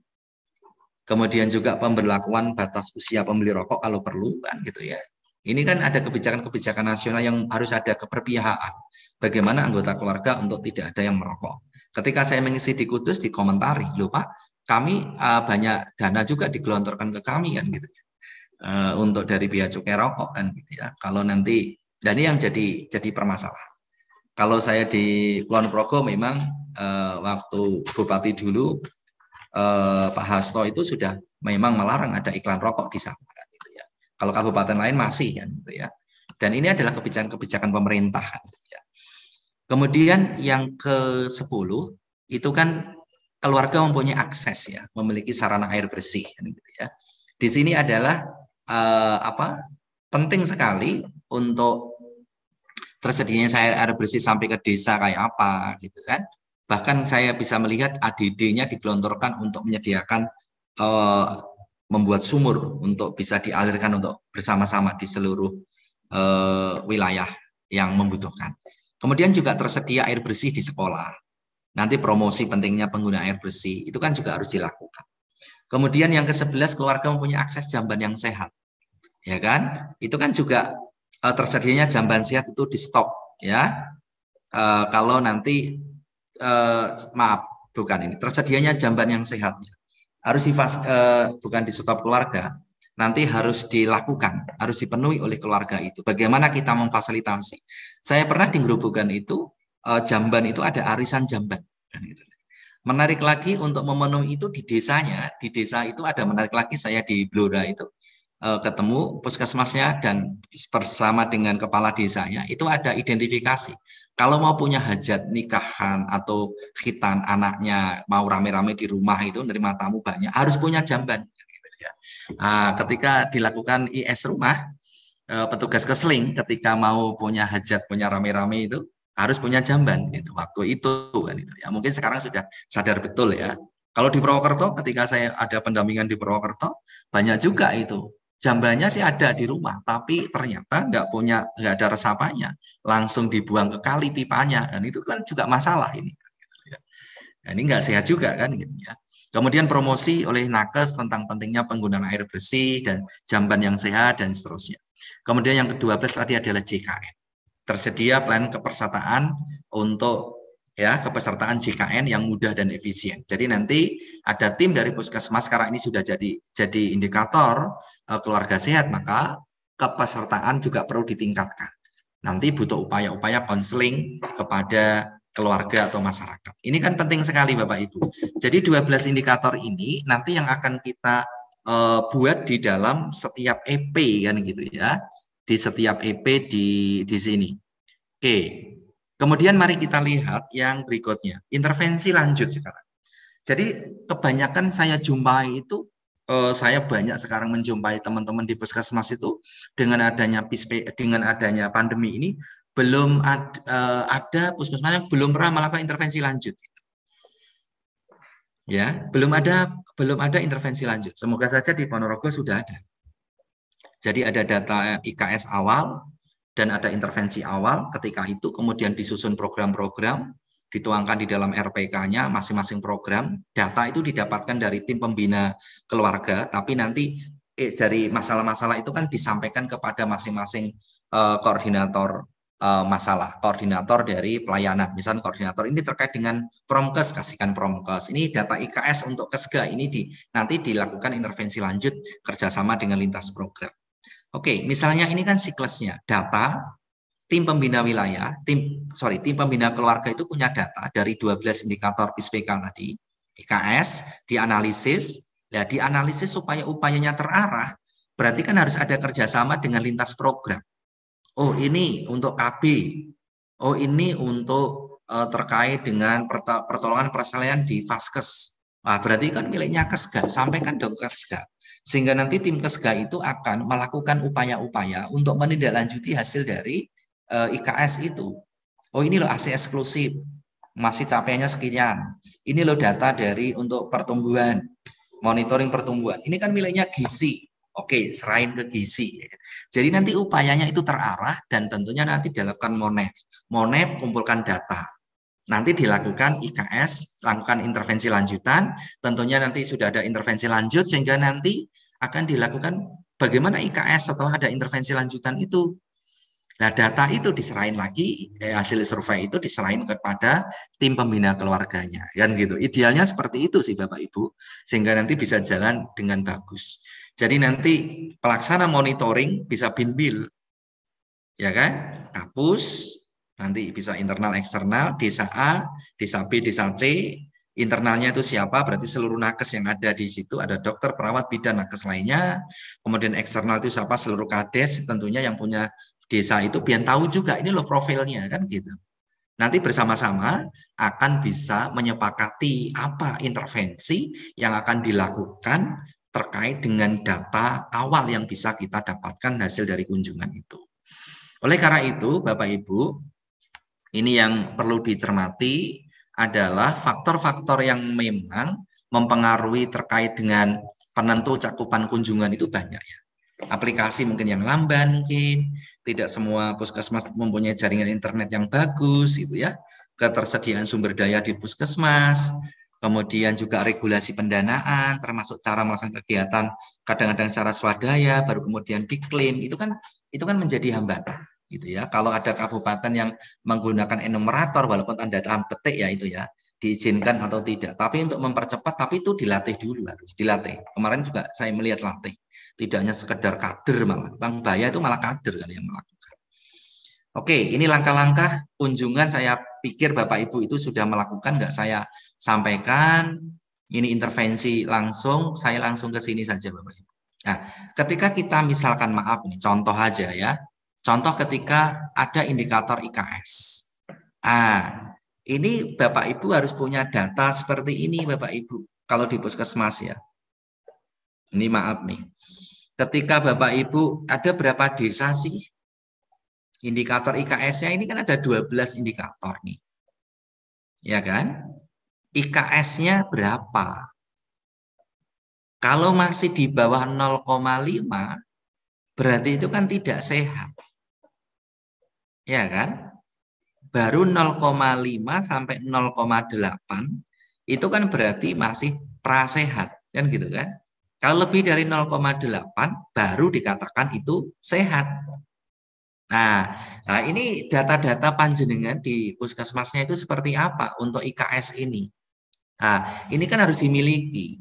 Kemudian juga pemberlakuan batas usia pembeli rokok kalau perlu kan gitu ya. Ini kan ada kebijakan-kebijakan nasional yang harus ada keberpihakan. Bagaimana anggota keluarga untuk tidak ada yang merokok. Ketika saya mengisi di Kudus dikomentari, loh Pak, kami banyak dana juga digelontorkan ke kami kan gitu ya. Untuk dari bea cukai rokok kan gitu ya. Kalau nanti dan ini yang jadi permasalahan. Kalau saya di Kulon Progo memang waktu Bupati dulu Pak Hasto itu sudah memang melarang ada iklan rokok di sana gitu ya. Kalau kabupaten lain masih kan gitu ya. Dan ini adalah kebijakan-kebijakan pemerintah gitu ya. Kemudian yang ke-10 itu kan keluarga mempunyai akses ya, memiliki sarana air bersih kan gitu ya. Di sini adalah penting sekali untuk tersedianya air bersih sampai ke desa kayak apa gitu kan. Bahkan saya bisa melihat ADD-nya digelontorkan untuk menyediakan membuat sumur untuk bisa dialirkan untuk bersama-sama di seluruh wilayah yang membutuhkan. Kemudian juga tersedia air bersih di sekolah. Nanti promosi pentingnya pengguna air bersih itu kan juga harus dilakukan. Kemudian yang ke-11 keluarga mempunyai akses jamban yang sehat. Ya kan? Itu kan juga tersedianya jamban sehat itu di stok ya. Kalau nanti bukan ini tersedianya jamban yang sehat harus bukan di stop keluarga, nanti harus dilakukan, harus dipenuhi oleh keluarga itu. Bagaimana kita memfasilitasi? Saya pernah di Grobogan itu jamban itu ada arisan jamban. Menarik lagi untuk memenuhi itu di desanya, di desa itu ada menarik lagi saya di Blora itu ketemu puskesmasnya dan bersama dengan kepala desanya itu ada identifikasi. Kalau mau punya hajat nikahan atau khitan anaknya mau rame-rame di rumah itu menerima tamu banyak harus punya jamban. Ketika dilakukan IS rumah, petugas keseling ketika mau punya hajat punya rame-rame itu harus punya jamban gitu waktu itu kan itu ya mungkin sekarang sudah sadar betul ya. Kalau di Purwokerto ketika saya ada pendampingan di Purwokerto banyak juga itu jambannya sih ada di rumah tapi ternyata nggak ada resapannya langsung dibuang ke kali pipanya dan itu kan juga masalah ini. Nah, ini nggak sehat juga kan gitu ya. Kemudian promosi oleh nakes tentang pentingnya penggunaan air bersih dan jamban yang sehat dan seterusnya. Kemudian yang ke-12 tadi adalah JKN. Tersedia plan kepesertaan untuk kepesertaan JKN yang mudah dan efisien. Jadi nanti ada tim dari Puskesmas sekarang ini sudah jadi indikator keluarga sehat, maka kepesertaan juga perlu ditingkatkan. Nanti butuh upaya-upaya konseling kepada keluarga atau masyarakat. Ini kan penting sekali Bapak Ibu. Jadi 12 indikator ini nanti yang akan kita buat di dalam setiap EP kan gitu ya. Di setiap EP di sini. Oke. Kemudian mari kita lihat yang berikutnya, intervensi lanjut sekarang. Jadi kebanyakan saya jumpai itu saya banyak sekarang menjumpai teman-teman di puskesmas itu dengan adanya pandemi ini belum ada puskesmas yang belum pernah melakukan intervensi lanjut. Ya, belum ada intervensi lanjut. Semoga saja di Ponorogo sudah ada. Jadi ada data IKS awal, dan ada intervensi awal ketika itu, kemudian disusun program-program, dituangkan di dalam RPK-nya masing-masing program, data itu didapatkan dari tim pembina keluarga, tapi nanti dari masalah-masalah itu kan disampaikan kepada masing-masing koordinator masalah, koordinator dari pelayanan, misalnya koordinator ini terkait dengan promkes, kasihkan promkes, ini data IKS untuk kesga, ini nanti dilakukan intervensi lanjut kerjasama dengan lintas program. Oke, misalnya ini kan siklusnya, data, tim pembina wilayah, tim pembina keluarga itu punya data dari 12 indikator PISPK tadi, IKS, dianalisis, ya dianalisis supaya upayanya terarah, berarti kan harus ada kerjasama dengan lintas program. Oh ini untuk KB, oh ini untuk terkait dengan pertolongan persalinan di Vaskes. Nah, berarti kan miliknya Kesga, sampaikan dong ke Kesga. Sehingga nanti tim Kesga itu akan melakukan upaya-upaya untuk menindaklanjuti hasil dari IKS itu. Oh ini loh AC eksklusif, masih capaiannya sekian. Ini loh data dari untuk pertumbuhan, monitoring pertumbuhan. Ini kan miliknya gizi. Oke, serahin ke gizi. Jadi nanti upayanya itu terarah dan tentunya nanti dilakukan MONEP. MONEP kumpulkan data. Nanti dilakukan IKS, lakukan intervensi lanjutan. Tentunya nanti sudah ada intervensi lanjut sehingga nanti akan dilakukan bagaimana IKS setelah ada intervensi lanjutan itu. Nah, data itu diserahin lagi, hasil survei itu diserahin kepada tim pembina keluarganya, kan gitu. Idealnya seperti itu sih Bapak Ibu, sehingga nanti bisa jalan dengan bagus. Jadi nanti pelaksana monitoring bisa binbil, ya kan? Kapus, nanti bisa internal eksternal, desa A, desa B, desa C, internalnya itu siapa, berarti seluruh nakes yang ada di situ, ada dokter, perawat, bidan, nakes lainnya, kemudian eksternal itu siapa, seluruh kades, tentunya yang punya desa itu biar tahu juga ini loh profilnya kan gitu. Nanti bersama-sama akan bisa menyepakati apa intervensi yang akan dilakukan terkait dengan data awal yang bisa kita dapatkan hasil dari kunjungan itu. Oleh karena itu, Bapak Ibu, ini yang perlu dicermati adalah faktor-faktor yang memang mempengaruhi terkait dengan penentu cakupan kunjungan itu banyak ya. Aplikasi mungkin yang lamban mungkin, tidak semua puskesmas mempunyai jaringan internet yang bagus gitu ya, ketersediaan sumber daya di puskesmas, kemudian juga regulasi pendanaan, termasuk cara melaksanakan kegiatan kadang-kadang secara swadaya, baru kemudian diklaim, itu kan menjadi hambatan gitu ya. Kalau ada kabupaten yang menggunakan enumerator walaupun tanda tangan petik ya itu ya, diizinkan atau tidak. Tapi untuk mempercepat, tapi itu dilatih dulu, harus dilatih. Kemarin juga saya melihat latih. Tidak hanya sekedar kader malah. Bang Baya itu malah kader kan yang melakukan. Oke, ini langkah-langkah kunjungan saya pikir Bapak Ibu itu sudah melakukan, nggak saya sampaikan. Ini intervensi langsung, saya langsung ke sini saja Bapak Ibu. Nah, ketika kita misalkan maaf nih, contoh aja ya. Contoh ketika ada indikator IKS. Ini Bapak Ibu harus punya data seperti ini Bapak Ibu. Kalau di puskesmas ya. Ini maaf nih. Ketika Bapak Ibu ada berapa desa sih? Indikator IKS-nya ini kan ada 12 indikator nih. Ya kan? IKS-nya berapa? Kalau masih di bawah 0,5 berarti itu kan tidak sehat. Ya kan? Baru 0,5 sampai 0,8 itu kan berarti masih prasehat, kan gitu kan? Kalau lebih dari 0,8 baru dikatakan itu sehat. Nah, ini data-data panjenengan di puskesmasnya itu seperti apa untuk IKS ini? Nah, ini kan harus dimiliki.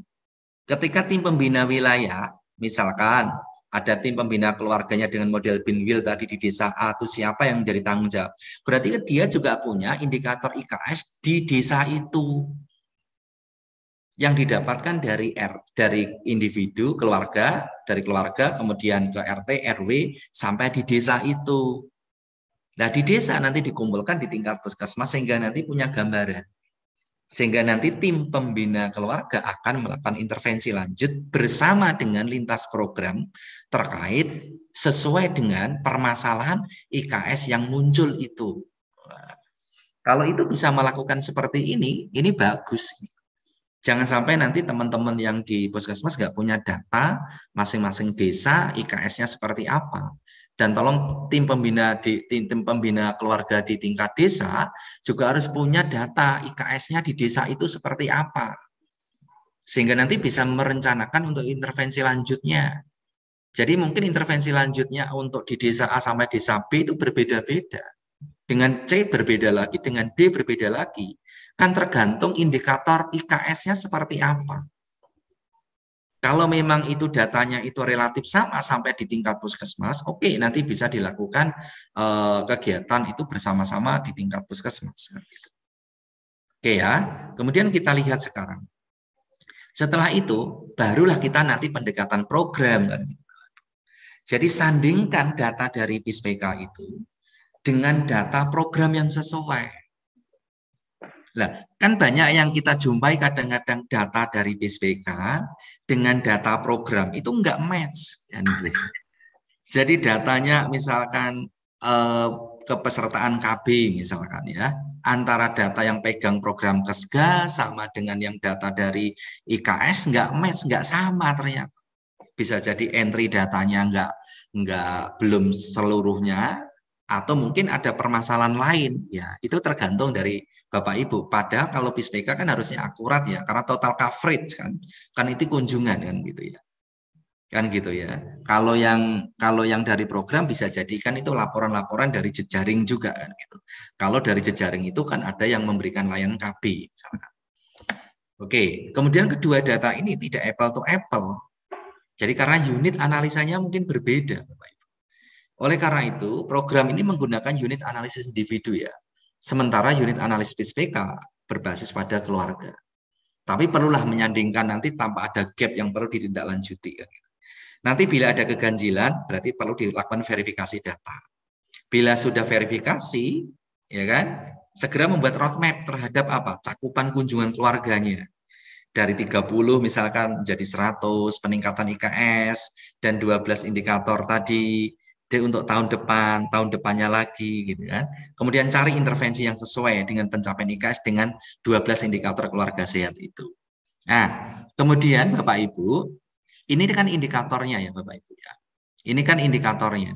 Ketika tim pembina wilayah, misalkan ada tim pembina keluarganya dengan model Binwil tadi di desa A itu siapa yang menjadi tanggung jawab. Berarti dia juga punya indikator IKS di desa itu yang didapatkan dari individu, keluarga, dari keluarga, kemudian ke RT, RW, sampai di desa itu. Nah, di desa nanti dikumpulkan di tingkat puskesmas sehingga nanti punya gambaran. Sehingga nanti tim pembina keluarga akan melakukan intervensi lanjut bersama dengan lintas program terkait sesuai dengan permasalahan IKS yang muncul itu. Kalau itu bisa melakukan seperti ini bagus. Jangan sampai nanti teman-teman yang di puskesmas nggak punya data masing-masing desa IKS-nya seperti apa. Dan tolong tim pembina keluarga di tingkat desa juga harus punya data IKS-nya di desa itu seperti apa. Sehingga nanti bisa merencanakan untuk intervensi lanjutnya. Jadi mungkin intervensi lanjutnya untuk di desa A sampai desa B itu berbeda-beda. Dengan C berbeda lagi, dengan D berbeda lagi. Kan tergantung indikator IKS-nya seperti apa. Kalau memang itu datanya itu relatif sama sampai di tingkat puskesmas, oke, nanti bisa dilakukan kegiatan itu bersama-sama di tingkat puskesmas. Oke ya, kemudian kita lihat sekarang. Setelah itu, barulah kita nanti pendekatan program. Kan? Jadi sandingkan data dari PISPK itu dengan data program yang sesuai. Nah, kan banyak yang kita jumpai kadang-kadang data dari PISPK dengan data program itu enggak match. Jadi datanya misalkan kepesertaan KB misalkan ya, antara data yang pegang program Kesga sama dengan yang data dari IKS enggak match, enggak sama ternyata. Bisa jadi entry datanya belum seluruhnya, atau mungkin ada permasalahan lain, ya itu tergantung dari Bapak Ibu. Padahal kalau PISPK kan harusnya akurat ya, karena total coverage kan itu kunjungan kan gitu ya. Kalau yang dari program bisa jadikan itu laporan-laporan dari jejaring juga kan gitu. Kalau dari jejaring itu kan ada yang memberikan layanan KB misalkan. Oke, kemudian kedua data ini tidak apple to apple. Jadi karena unit analisanya mungkin berbeda Bapak Ibu. Oleh karena itu, program ini menggunakan unit analisis individu ya. Sementara unit analisis PISPK berbasis pada keluarga. Tapi perlulah menyandingkan nanti tanpa ada gap yang perlu ditindaklanjuti. Nanti bila ada keganjilan, berarti perlu dilakukan verifikasi data. Bila sudah verifikasi, ya kan, segera membuat roadmap terhadap apa? Cakupan kunjungan keluarganya. Dari 30 misalkan menjadi 100, peningkatan IKS, dan 12 indikator tadi, untuk tahun depannya lagi gitu kan. Kemudian cari intervensi yang sesuai dengan pencapaian IKS dengan 12 indikator keluarga sehat itu. Nah, kemudian Bapak Ibu, ini kan indikatornya ya Bapak Ibu ya. Ini kan indikatornya.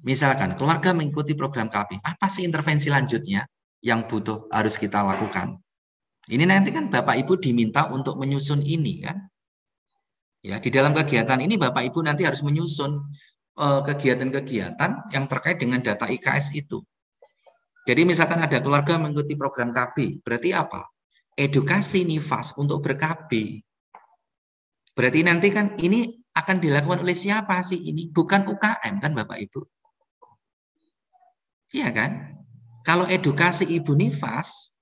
Misalkan keluarga mengikuti program KB, apa sih intervensi lanjutnya yang harus kita lakukan? Ini nanti kan Bapak Ibu diminta untuk menyusun ini kan. Ya, di dalam kegiatan ini Bapak Ibu nanti harus menyusun kegiatan-kegiatan yang terkait dengan data IKS itu. Jadi misalkan ada keluarga mengikuti program KB, berarti apa? Edukasi NIFAS untuk ber-KB. Berarti nanti kan ini akan dilakukan oleh siapa sih ini? Bukan UKM kan Bapak Ibu? Iya kan? Kalau edukasi Ibu NIFAS,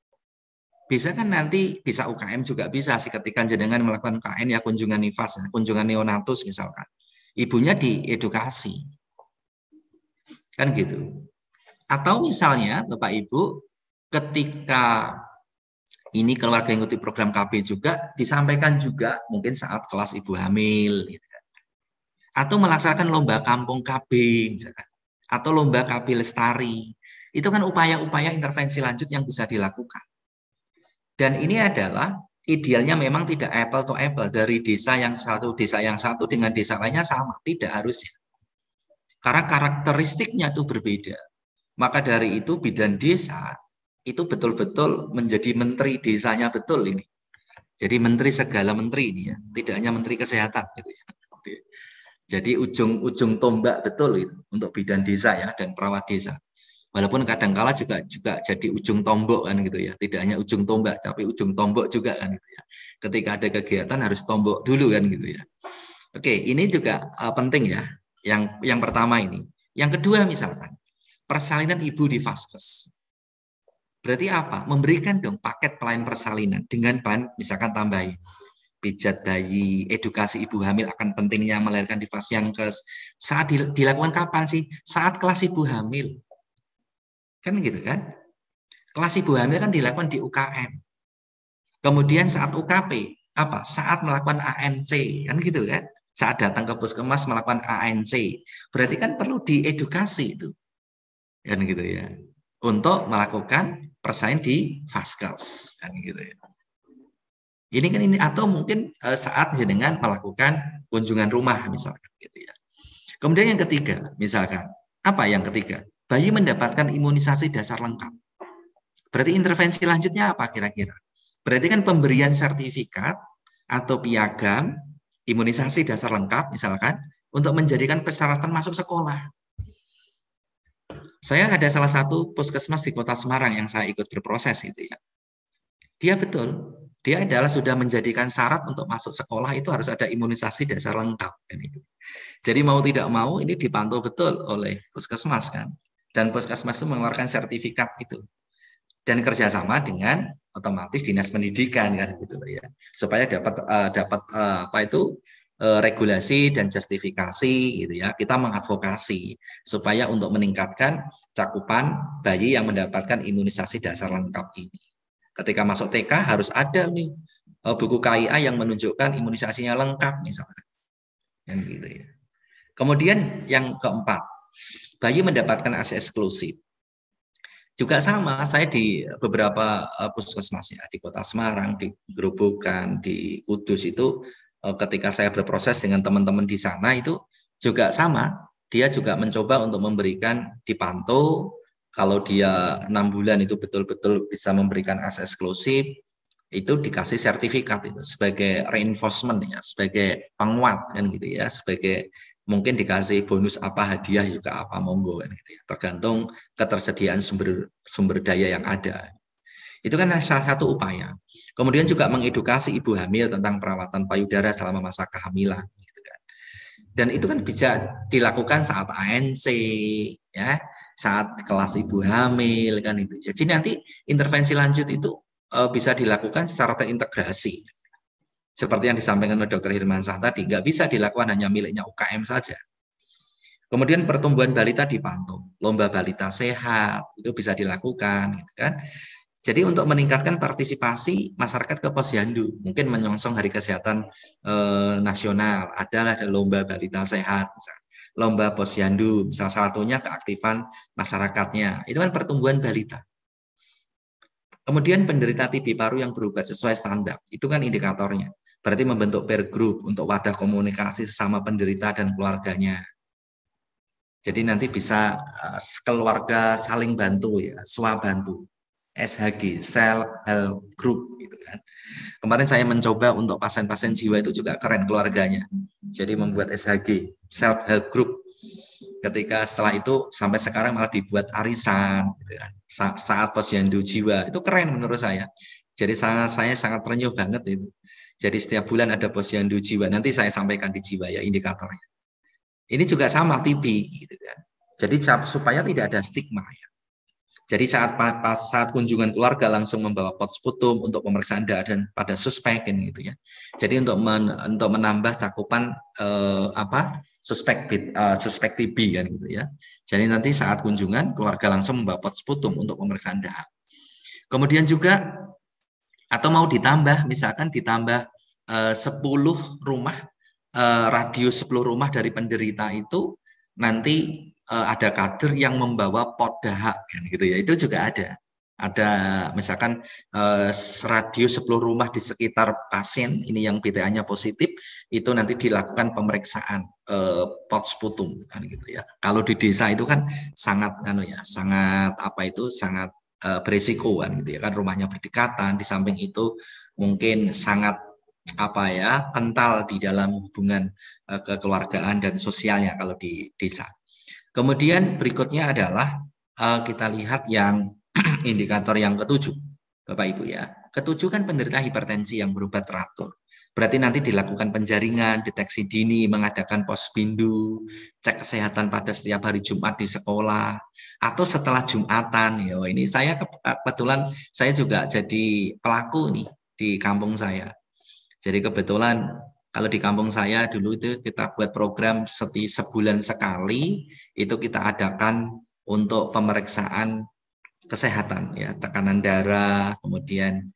bisa kan nanti bisa UKM juga bisa sih ketika jenengan melakukan KN ya kunjungan NIFAS, kunjungan neonatus misalkan. Ibunya diedukasi. Kan gitu. Atau misalnya Bapak Ibu ketika ini keluarga yang ikuti program KB juga disampaikan juga mungkin saat kelas ibu hamil gitu kan. Atau melaksanakan lomba kampung KB misalkan. Atau lomba KB lestari. Itu kan upaya-upaya intervensi lanjut yang bisa dilakukan. Dan ini adalah idealnya memang tidak apple to apple dari desa yang satu dengan desa lainnya sama, tidak harusnya. Karena karakteristiknya itu berbeda. Maka dari itu bidan desa itu betul-betul menjadi menteri desanya betul ini. Jadi menteri segala menteri ini ya, tidak hanya menteri kesehatan gitu ya. Jadi ujung tombak betul itu untuk bidan desa ya dan perawat desa. Walaupun kadang-kala juga jadi ujung tombok kan gitu ya. Tidak hanya ujung tombak, tapi ujung tombok juga kan gitu ya. Ketika ada kegiatan harus tombok dulu kan gitu ya. Oke, ini juga penting ya. Yang pertama ini. Yang kedua misalkan persalinan ibu di Vaskes. Berarti apa? Memberikan dong paket pelayanan persalinan dengan bahan misalkan tambahin pijat bayi, edukasi ibu hamil akan pentingnya melahirkan di Vaskes. Saat dilakukan kapan sih? Saat kelas ibu hamil. Kan gitu kan? Kelas ibu hamil kan dilakukan di UKM. Kemudian saat UKP, apa? Saat melakukan ANC, kan gitu kan? Saat datang ke puskesmas melakukan ANC. Berarti kan perlu diedukasi itu. Kan gitu ya. Untuk melakukan persalinan di Vaskes, kan gitu ya. Ini kan ini atau mungkin saat dengan melakukan kunjungan rumah misalkan gitu ya. Kemudian yang ketiga, misalkan, apa yang ketiga? Bayi mendapatkan imunisasi dasar lengkap. Berarti intervensi lanjutnya apa kira-kira? Berarti kan pemberian sertifikat atau piagam imunisasi dasar lengkap misalkan untuk menjadikan persyaratan masuk sekolah. Saya ada salah satu puskesmas di Kota Semarang yang saya ikut berproses itu ya. Dia betul, dia adalah sudah menjadikan syarat untuk masuk sekolah itu harus ada imunisasi dasar lengkap kan itu. Jadi mau tidak mau ini dipantau betul oleh puskesmas kan. Dan puskesmas itu mengeluarkan sertifikat itu. Dan kerjasama dengan otomatis dinas pendidikan kan gitu ya. Supaya dapat apa itu regulasi dan justifikasi gitu ya. Kita mengadvokasi supaya untuk meningkatkan cakupan bayi yang mendapatkan imunisasi dasar lengkap ini. Ketika masuk TK harus ada nih buku KIA yang menunjukkan imunisasinya lengkap misalnya. Kan gitu ya. Kemudian yang keempat, bayi mendapatkan akses eksklusif. Juga sama, saya di beberapa puskesmas ya, di Kota Semarang, di Gerobokan, di Kudus itu ketika saya berproses dengan teman-teman di sana itu juga sama. Dia juga mencoba untuk memberikan dipantau, kalau dia 6 bulan itu betul-betul bisa memberikan akses eksklusif, itu dikasih sertifikat itu sebagai reinforcement ya, sebagai penguat kan gitu ya, sebagai mungkin dikasih bonus apa, hadiah juga apa, monggo kan gitu ya. Tergantung ketersediaan sumber daya yang ada. Itu kan salah satu upaya. Kemudian juga mengedukasi ibu hamil tentang perawatan payudara selama masa kehamilan gitu kan. Dan itu kan bisa dilakukan saat ANC ya, saat kelas ibu hamil kan itu. Jadi nanti intervensi lanjut itu bisa dilakukan secara terintegrasi. Seperti yang disampaikan oleh Dr. Hirmansyah tadi, nggak bisa dilakukan hanya miliknya UKM saja. Kemudian pertumbuhan balita dipantau, lomba balita sehat itu bisa dilakukan, gitu kan? Jadi untuk meningkatkan partisipasi masyarakat ke posyandu, mungkin menyongsong Hari Kesehatan Nasional, adalah lomba balita sehat, misalnya. Lomba posyandu, salah satunya keaktifan masyarakatnya, itu kan pertumbuhan balita. Kemudian penderita TB paru yang berobat sesuai standar, itu kan indikatornya. Berarti membentuk peer group untuk wadah komunikasi sesama penderita dan keluarganya. Jadi nanti bisa keluarga saling bantu ya, swabantu. SHG, Self Help Group gitu kan. Kemarin saya mencoba untuk pasien-pasien jiwa itu juga keren keluarganya. Jadi membuat SHG, Self Help Group. Ketika setelah itu sampai sekarang malah dibuat arisan gitu kan. Saat posyandu jiwa itu keren menurut saya. Jadi saya sangat terenyuh banget itu. Jadi setiap bulan ada posyandu jiwa. Nanti saya sampaikan di jiwa ya indikatornya. Ini juga sama TB gitu kan. Jadi supaya tidak ada stigma ya. Jadi saat kunjungan keluarga langsung membawa pot sputum untuk pemeriksaan darah dan pada suspek gitu ya. Jadi untuk menambah cakupan suspek TB kan gitu ya. Jadi nanti saat kunjungan keluarga langsung membawa pot sputum untuk pemeriksaan darah. Kemudian juga atau mau ditambah misalkan ditambah 10 rumah radius 10 rumah dari penderita itu nanti ada kader yang membawa pot dahak kan gitu ya, itu juga ada misalkan radius 10 rumah di sekitar pasien ini yang BTA-nya positif itu nanti dilakukan pemeriksaan pot sputum kan gitu ya. Kalau di desa itu kan sangat sangat berisiko kan gitu ya, kan rumahnya berdekatan, di samping itu mungkin sangat kental di dalam hubungan kekeluargaan dan sosialnya kalau di desa. Kemudian berikutnya adalah kita lihat yang indikator yang ketujuh, Bapak Ibu ya. Ketujuh kan penderita hipertensi yang berobat teratur. Berarti nanti dilakukan penjaringan, deteksi dini, mengadakan posbindu, cek kesehatan pada setiap hari Jumat di sekolah, atau setelah Jumatan. Ya, ini saya kebetulan saya juga jadi pelaku nih di kampung saya. Jadi kebetulan kalau di kampung saya dulu itu kita buat program sebulan sekali itu kita adakan untuk pemeriksaan kesehatan ya, tekanan darah, kemudian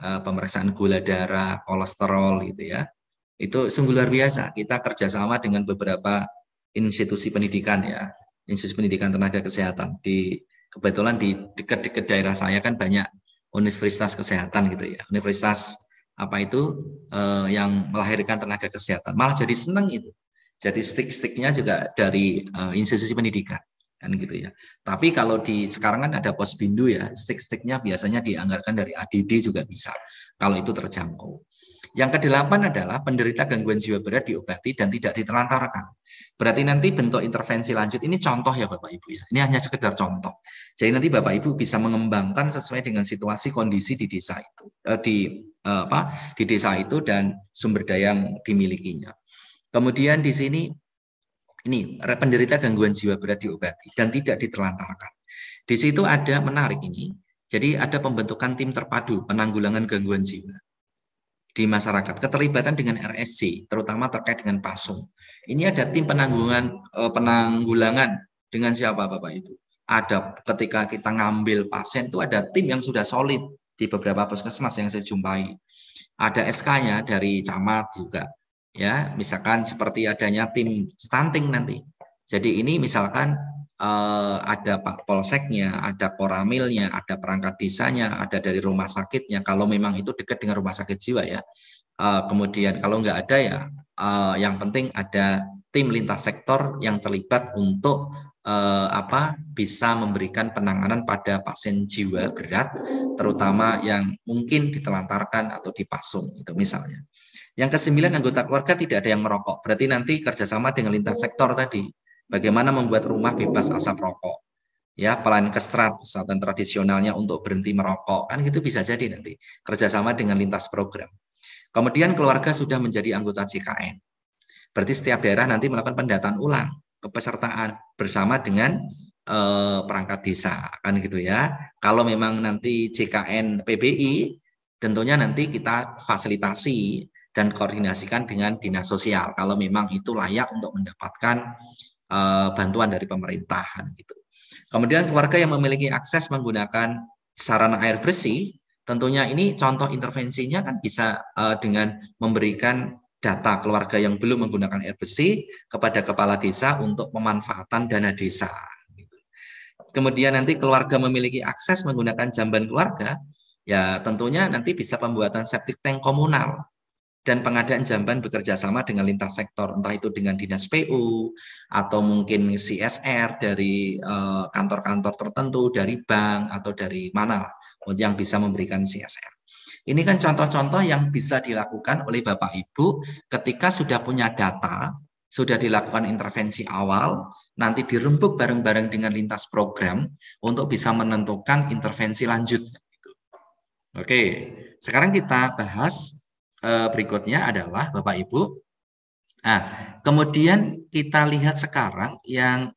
pemeriksaan gula darah, kolesterol gitu ya. Itu sungguh luar biasa. Kita kerjasama dengan beberapa institusi pendidikan ya, institusi pendidikan tenaga kesehatan. Kebetulan di dekat-dekat daerah saya kan banyak universitas kesehatan gitu ya, universitas apa itu yang melahirkan tenaga kesehatan. Malah jadi senang itu. Jadi stick-sticknya juga dari institusi pendidikan kan gitu ya. Tapi kalau di sekarang kan ada Posbindu ya, stick-sticknya biasanya dianggarkan dari ADD juga bisa kalau itu terjangkau. Yang kedelapan adalah penderita gangguan jiwa berat diobati dan tidak ditelantarkan. Berarti nanti bentuk intervensi lanjut ini contoh ya Bapak Ibu ya. Ini hanya sekedar contoh. Jadi nanti Bapak Ibu bisa mengembangkan sesuai dengan situasi kondisi di desa itu, di desa itu dan sumber daya yang dimilikinya. Kemudian di sini ini penderita gangguan jiwa berat diobati dan tidak ditelantarkan. Di situ ada menarik ini. Jadi ada pembentukan tim terpadu penanggulangan gangguan jiwa di masyarakat, keterlibatan dengan RSC, terutama terkait dengan PASUM. Ini ada tim penanggulangan dengan siapa Bapak Ibu? Ada ketika kita ngambil pasien itu ada tim yang sudah solid di beberapa puskesmas yang saya jumpai. Ada SK-nya dari camat juga, ya. Misalkan seperti adanya tim stunting nanti. Jadi ini misalkan ada Pak Polseknya, ada Koramilnya, ada perangkat desanya, ada dari rumah sakitnya. Kalau memang itu dekat dengan rumah sakit jiwa ya. Kemudian kalau nggak ada ya, yang penting ada tim lintas sektor yang terlibat untuk bisa memberikan penanganan pada pasien jiwa berat, terutama yang mungkin ditelantarkan atau dipasung itu misalnya. Yang ke-9, anggota keluarga tidak ada yang merokok. Berarti nanti kerjasama dengan lintas sektor tadi. Bagaimana membuat rumah bebas asap rokok, ya, pelan kestrat kesehatan tradisionalnya untuk berhenti merokok, kan gitu bisa jadi nanti kerjasama dengan lintas program. Kemudian keluarga sudah menjadi anggota JKN, berarti setiap daerah nanti melakukan pendataan ulang kepesertaan bersama dengan perangkat desa, kan gitu ya. Kalau memang nanti JKN PBI, tentunya nanti kita fasilitasi dan koordinasikan dengan dinas sosial kalau memang itu layak untuk mendapatkan bantuan dari pemerintahan gitu. Kemudian keluarga yang memiliki akses menggunakan sarana air bersih, tentunya ini contoh intervensinya kan bisa dengan memberikan data keluarga yang belum menggunakan air bersih kepada kepala desa untuk pemanfaatan dana desa. Kemudian nanti keluarga memiliki akses menggunakan jamban keluarga, ya tentunya nanti bisa pembuatan septic tank komunal dan pengadaan jamban bekerja sama dengan lintas sektor, entah itu dengan dinas PU atau mungkin CSR dari kantor-kantor tertentu, dari bank atau dari mana yang bisa memberikan CSR. Ini kan contoh-contoh yang bisa dilakukan oleh Bapak Ibu ketika sudah punya data, sudah dilakukan intervensi awal, nanti dirembuk bareng-bareng dengan lintas program untuk bisa menentukan intervensi lanjut. Oke, sekarang kita bahas berikutnya adalah Bapak Ibu. Nah, kemudian kita lihat sekarang yang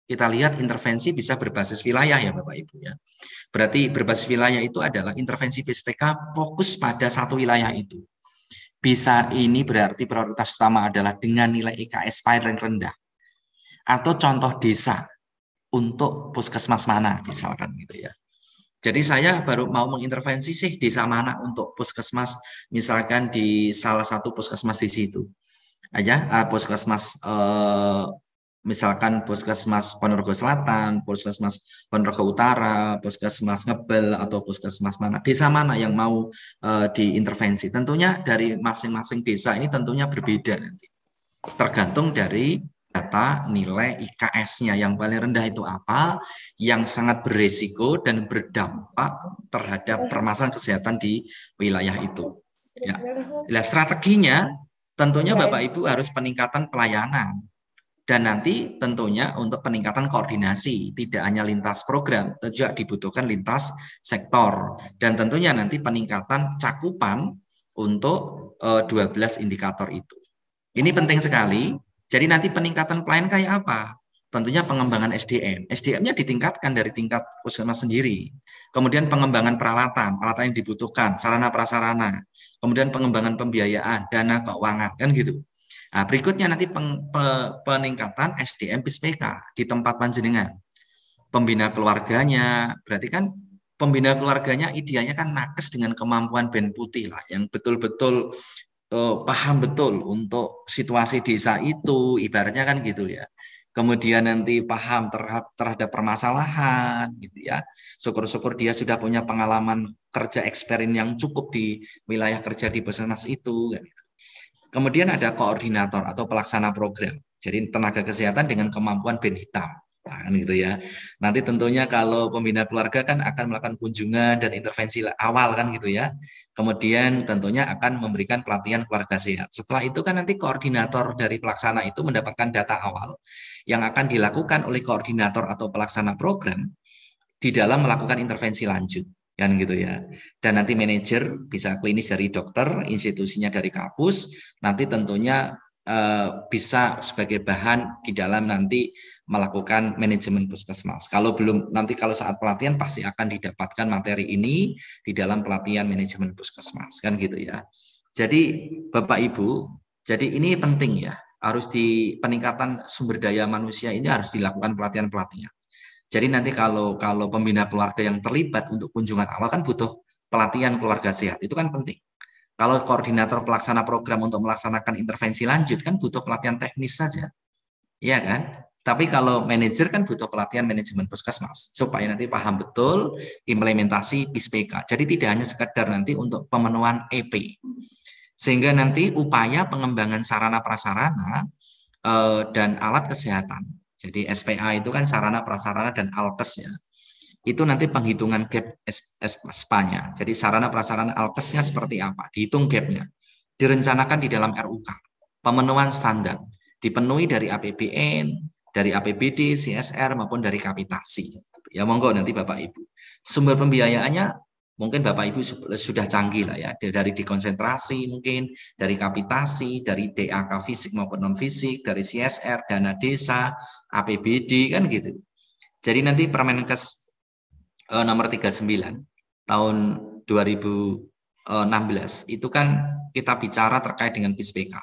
kita lihat intervensi bisa berbasis wilayah ya Bapak Ibu ya. Berarti berbasis wilayah itu adalah intervensi PSPK fokus pada satu wilayah itu. Bisa ini berarti prioritas utama adalah dengan nilai IKS paling rendah. Atau contoh desa untuk puskesmas mana misalkan gitu ya. Jadi saya baru mau mengintervensi sih desa mana untuk puskesmas, misalkan di salah satu puskesmas di situ. Aja puskesmas misalkan puskesmas Ponorogo Selatan, puskesmas Ponorogo Utara, puskesmas Ngebel atau puskesmas mana, desa mana yang mau diintervensi. Tentunya dari masing-masing desa ini tentunya berbeda nanti. Tergantung dari data nilai IKS-nya yang paling rendah itu apa, yang sangat beresiko dan berdampak terhadap permasalahan kesehatan di wilayah itu. Ya, nah, strateginya tentunya Bapak Ibu harus peningkatan pelayanan dan nanti tentunya untuk peningkatan koordinasi tidak hanya lintas program, juga dibutuhkan lintas sektor dan tentunya nanti peningkatan cakupan untuk 12 indikator itu. Ini penting sekali. Jadi nanti peningkatan pelayanan kayak apa? Tentunya pengembangan SDM. SDM-nya ditingkatkan dari tingkat puskesmas sendiri. Kemudian pengembangan peralatan, peralatan yang dibutuhkan, sarana prasarana. Kemudian pengembangan pembiayaan, dana keuangan, kan gitu. Nah, berikutnya nanti peningkatan SDM PSPK di tempat panjenengan. Pembina keluarganya, berarti kan pembina keluarganya idealnya kan nakes dengan kemampuan Ben Putih lah, yang betul-betul paham betul untuk situasi desa itu, ibaratnya kan gitu ya. kemudian nanti paham terhadap permasalahan gitu ya. Syukur-syukur dia sudah punya pengalaman kerja experience yang cukup di wilayah kerja di puskesmas itu kan. Kemudian ada koordinator atau pelaksana program. Jadi tenaga kesehatan dengan kemampuan band hitam. Nah, kan gitu ya. Nanti tentunya kalau pembina keluarga kan akan melakukan kunjungan dan intervensi awal kan gitu ya. Kemudian tentunya akan memberikan pelatihan keluarga sehat. Setelah itu kan nanti koordinator dari pelaksana itu mendapatkan data awal yang akan dilakukan oleh koordinator atau pelaksana program di dalam melakukan intervensi lanjut kan gitu ya. Dan nanti manajer bisa klinis dari dokter, institusinya dari kampus, nanti tentunya bisa sebagai bahan di dalam nanti melakukan manajemen puskesmas. Kalau belum nanti kalau saat pelatihan pasti akan didapatkan materi ini di dalam pelatihan manajemen puskesmas kan gitu ya. Jadi Bapak Ibu, jadi ini penting ya, harus di peningkatan sumber daya manusia ini harus dilakukan pelatihan-pelatihan. Jadi nanti kalau pembina keluarga yang terlibat untuk kunjungan awal kan butuh pelatihan keluarga sehat, itu kan penting. Kalau koordinator pelaksana program untuk melaksanakan intervensi lanjut kan butuh pelatihan teknis saja, iya kan? Tapi kalau manajer kan butuh pelatihan manajemen puskesmas supaya nanti paham betul implementasi PISPK. Jadi tidak hanya sekedar nanti untuk pemenuhan EP, sehingga nanti upaya pengembangan sarana prasarana dan alat kesehatan. Jadi SPA itu kan sarana prasarana dan alkes ya. Itu nanti penghitungan gap SPA-nya. Jadi sarana prasarana alkesnya seperti apa? Dihitung gapnya. Direncanakan di dalam RUK. Pemenuhan standar. Dipenuhi dari APBN, dari APBD, CSR maupun dari kapitasi. Ya monggo nanti Bapak Ibu. Sumber pembiayaannya mungkin Bapak Ibu sudah canggih lah ya, dari dikonsentrasi mungkin, dari kapitasi, dari DAK fisik maupun non fisik, dari CSR, dana desa, APBD kan gitu. Jadi nanti Permenkes nomor 39 tahun 2016 itu kan kita bicara terkait dengan PISPK.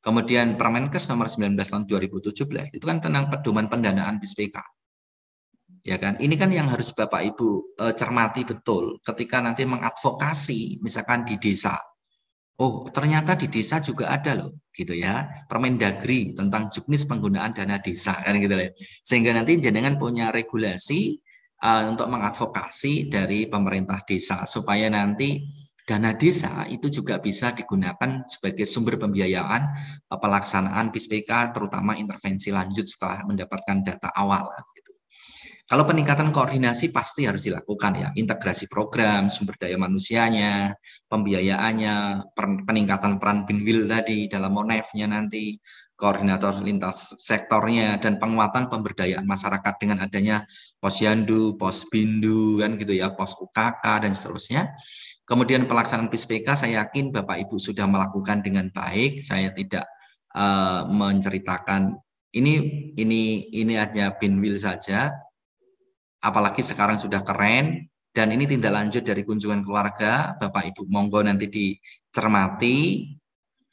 Kemudian Permenkes nomor 19 tahun 2017 itu kan tentang pedoman pendanaan PISPK. Ya kan, ini kan yang harus Bapak Ibu cermati betul ketika nanti mengadvokasi misalkan di desa. Oh, ternyata di desa juga ada loh, gitu ya. Permendagri tentang juknis penggunaan dana desa kan gitu loh. Sehingga nanti jenengan punya regulasi untuk mengadvokasi dari pemerintah desa supaya nanti dana desa itu juga bisa digunakan sebagai sumber pembiayaan pelaksanaan PISPK terutama intervensi lanjut setelah mendapatkan data awal gitu. Kalau peningkatan koordinasi pasti harus dilakukan ya, integrasi program, sumber daya manusianya, pembiayaannya, peningkatan peran Binwil tadi dalam Monef-nya nanti, koordinator lintas sektornya, dan penguatan pemberdayaan masyarakat dengan adanya Posyandu, Posbindu, kan gitu ya, Pos UKK, dan seterusnya. Kemudian pelaksanaan PISPK saya yakin Bapak Ibu sudah melakukan dengan baik, saya tidak menceritakan ini hanya Binwil saja, apalagi sekarang sudah keren, dan ini tindak lanjut dari kunjungan keluarga, Bapak Ibu monggo nanti dicermati.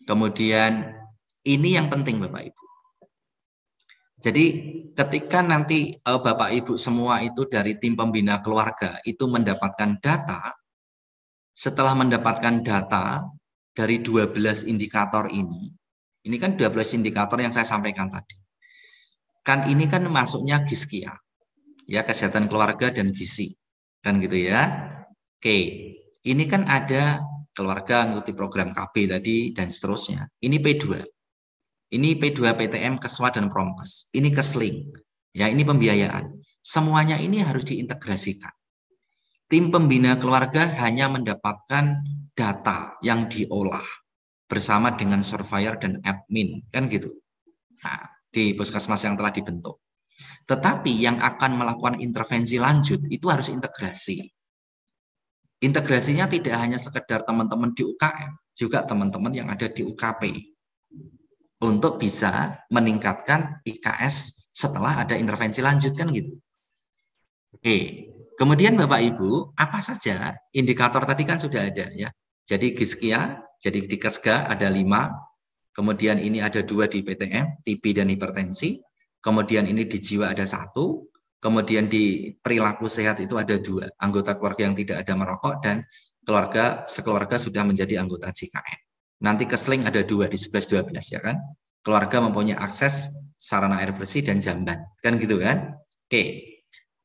Kemudian ini yang penting Bapak Ibu. Jadi ketika nanti Bapak Ibu semua itu dari tim pembina keluarga itu mendapatkan data, setelah mendapatkan data dari 12 indikator ini kan 12 indikator yang saya sampaikan tadi. Kan ini kan masuknya GISKIA, ya kesehatan keluarga dan gizi kan gitu ya. Oke, ini kan ada keluarga mengikuti program KB tadi dan seterusnya. Ini P2, ini P2 PTM Keswa dan Promkes, ini Kesling ya, ini pembiayaan. Semuanya ini harus diintegrasikan. Tim pembina keluarga hanya mendapatkan data yang diolah bersama dengan surveyor dan admin kan gitu. Nah, di puskesmas yang telah dibentuk. Tetapi yang akan melakukan intervensi lanjut itu harus integrasi. Integrasinya tidak hanya sekedar teman-teman di UKM, juga teman-teman yang ada di UKP. Untuk bisa meningkatkan IKS setelah ada intervensi lanjut kan gitu. Oke, kemudian Bapak Ibu, apa saja indikator tadi kan sudah ada ya. Jadi GISKIA, jadi di KESGA ada 5, kemudian ini ada 2 di PTM, TB dan hipertensi. Kemudian ini di jiwa ada 1, kemudian di perilaku sehat itu ada 2, anggota keluarga yang tidak ada merokok dan sekeluarga sudah menjadi anggota JKN. Nanti Kesling ada 2 di 11-12 ya kan. Keluarga mempunyai akses sarana air bersih dan jamban, kan gitu kan? Oke,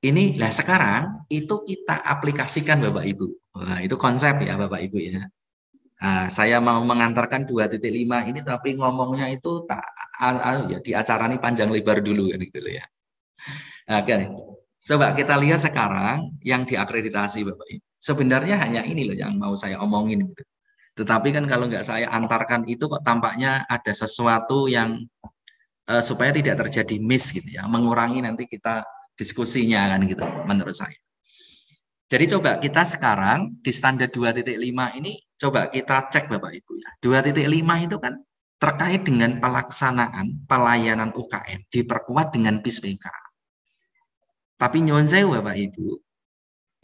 ini lah sekarang itu kita aplikasikan Bapak Ibu. Nah, itu konsep ya Bapak Ibu ya. Nah, saya mau mengantarkan 2.5 ini tapi ngomongnya itu tak ya di acara ini panjang lebar dulu kan gitu loh ya. Nah, oke. Coba kita lihat sekarang yang diakreditasi Bapak Ibu. Sebenarnya hanya ini loh yang mau saya omongin gitu. Tetapi kan kalau nggak saya antarkan itu kok tampaknya ada sesuatu yang supaya tidak terjadi miss gitu ya, mengurangi nanti kita diskusinya kan gitu menurut saya. Jadi coba kita sekarang di standar 2.5 ini coba kita cek Bapak Ibu ya. 2.5 itu kan terkait dengan pelaksanaan pelayanan UKM diperkuat dengan PISPK. Tapi nyuwun sewu Bapak Ibu,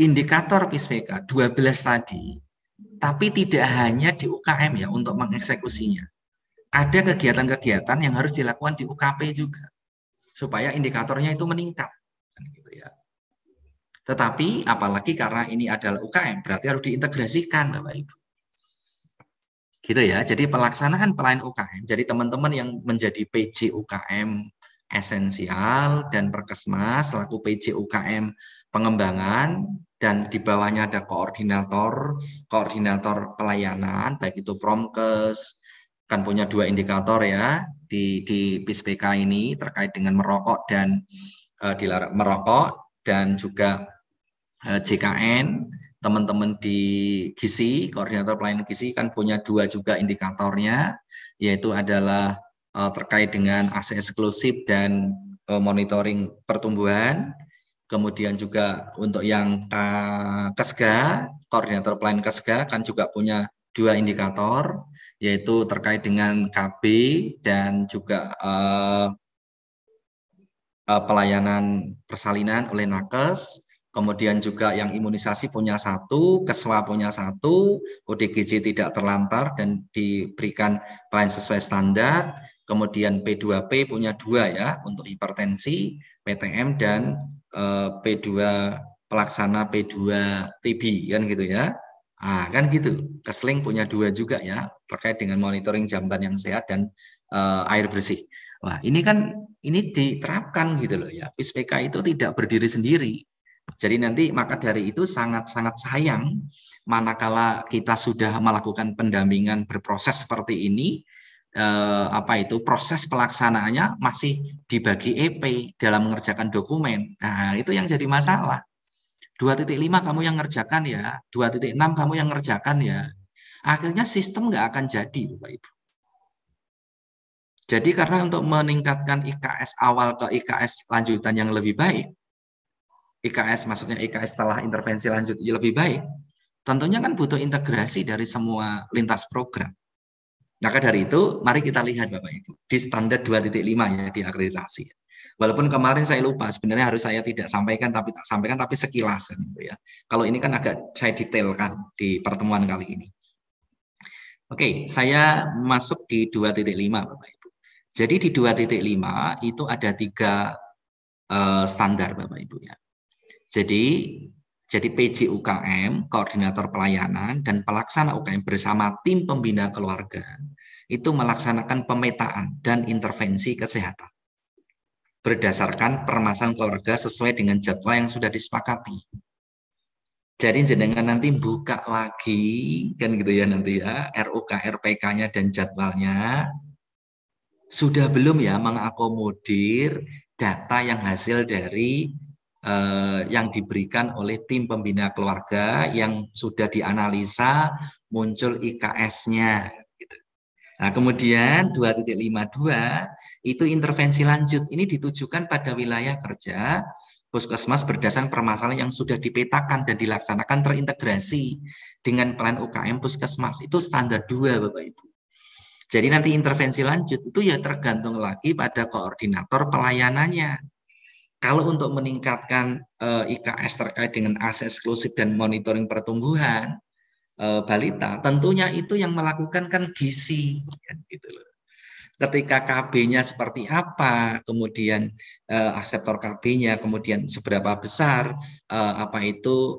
indikator PISPK 12 tadi, tapi tidak hanya di UKM ya untuk mengeksekusinya. Ada kegiatan-kegiatan yang harus dilakukan di UKP juga supaya indikatornya itu meningkat. Gitu ya. Tetapi apalagi karena ini adalah UKM, berarti harus diintegrasikan Bapak Ibu. Gitu ya. Jadi pelaksanaan pelayanan UKM, jadi teman-teman yang menjadi PJ UKM esensial dan Perkesmas selaku PJ UKM pengembangan dan di bawahnya ada koordinator pelayanan baik itu Promkes kan punya 2 indikator ya di PISPK ini terkait dengan merokok dan dilarang merokok dan juga JKN, teman-teman di GISI, koordinator pelayanan GISI kan punya 2 juga indikatornya, yaitu adalah terkait dengan AC eksklusif dan monitoring pertumbuhan. Kemudian juga untuk yang KESGA, koordinator pelayanan KESGA kan juga punya 2 indikator, yaitu terkait dengan KB dan juga pelayanan persalinan oleh Nakes. Kemudian juga yang imunisasi punya 1, Keswa punya 1, ODGJ tidak terlantar dan diberikan pelayanan sesuai standar. Kemudian P2P punya 2 ya untuk hipertensi, PTM dan P2 pelaksana P2 TB kan gitu ya. Ah kan gitu. Kesling punya 2 juga ya terkait dengan monitoring jamban yang sehat dan air bersih. Wah, ini kan ini diterapkan gitu loh ya. PISPK itu tidak berdiri sendiri. Jadi nanti maka dari itu sangat-sangat sayang manakala kita sudah melakukan pendampingan berproses seperti ini proses pelaksanaannya masih dibagi EP dalam mengerjakan dokumen. Nah, itu yang jadi masalah. 2.5 kamu yang ngerjakan ya, 2.6 kamu yang ngerjakan ya. Akhirnya sistem nggak akan jadi, Bapak Ibu. Jadi karena untuk meningkatkan IKS awal ke IKS lanjutan yang lebih baik, IKS maksudnya IKS setelah intervensi lanjut lebih baik, tentunya kan butuh integrasi dari semua lintas program. Maka dari itu, mari kita lihat Bapak Ibu, di standar 2.5 ya di akreditasi. Walaupun kemarin saya lupa, sebenarnya harus saya tidak sampaikan, tapi tak sampaikan, tapi sekilas gitu ya. Kalau ini kan agak saya detailkan di pertemuan kali ini. Oke, saya masuk di 2.5 Bapak Ibu. Jadi di 2.5 itu ada 3 standar Bapak Ibu ya. Jadi PJ UKM, koordinator pelayanan dan pelaksana UKM bersama tim pembina keluarga itu melaksanakan pemetaan dan intervensi kesehatan berdasarkan permasalahan keluarga sesuai dengan jadwal yang sudah disepakati. Jadi jenengan nanti buka lagi kan gitu ya nanti ya RUK RPK-nya dan jadwalnya sudah belum ya mengakomodir data yang hasil dari yang diberikan oleh tim pembina keluarga yang sudah dianalisa muncul IKS-nya. Gitu. Nah, kemudian 2.52 itu intervensi lanjut. Ini ditujukan pada wilayah kerja Puskesmas berdasarkan permasalahan yang sudah dipetakan dan dilaksanakan terintegrasi dengan plan UKM Puskesmas. Itu standar 2, Bapak Ibu. Jadi nanti intervensi lanjut itu ya tergantung lagi pada koordinator pelayanannya. Kalau untuk meningkatkan IKS terkait dengan AC eksklusif dan monitoring pertumbuhan balita, tentunya itu yang melakukan kan GISI, gitu loh. Ketika KB-nya seperti apa, kemudian akseptor KB-nya, kemudian seberapa besar,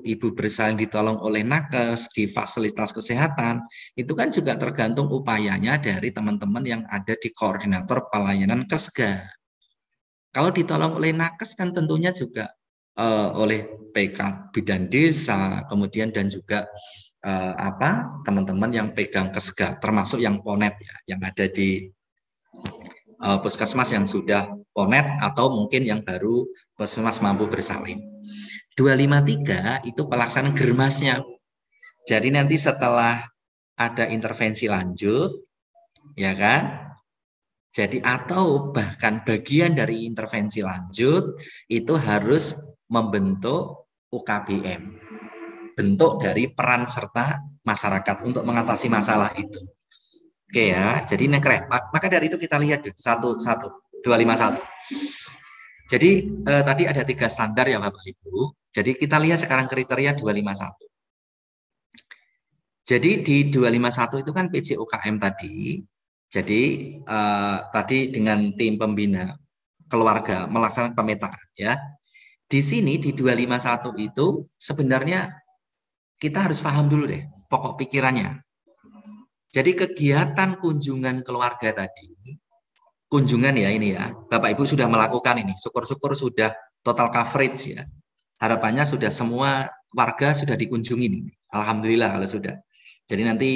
ibu bersalin ditolong oleh nakes di fasilitas kesehatan, itu kan juga tergantung upayanya dari teman-teman yang ada di koordinator pelayanan KESGA. Kalau ditolong oleh nakes kan tentunya juga oleh PK Bidan Desa, kemudian dan juga teman-teman yang pegang kesga, termasuk yang ponet ya, yang ada di puskesmas yang sudah ponet atau mungkin yang baru puskesmas mampu bersalin. 253 itu pelaksanaan germasnya. Jadi nanti setelah ada intervensi lanjut, ya kan? Jadi atau bahkan bagian dari intervensi lanjut itu harus membentuk UKBM. Bentuk dari peran serta masyarakat untuk mengatasi masalah itu. Oke ya, jadi ini keren. Maka dari itu kita lihat 251. Jadi tadi ada 3 standar ya Bapak Ibu. Jadi kita lihat sekarang kriteria 251. Jadi di 251 itu kan PJOKM tadi. Jadi tadi dengan tim pembina keluarga melaksanakan pemetaan ya. Di sini di 251 itu sebenarnya kita harus paham dulu deh pokok pikirannya. Jadi kegiatan kunjungan keluarga tadi, kunjungan ya ini ya, Bapak Ibu sudah melakukan ini, syukur-syukur sudah total coverage ya. Harapannya sudah semua warga sudah dikunjungi. Alhamdulillah kalau sudah. Jadi nanti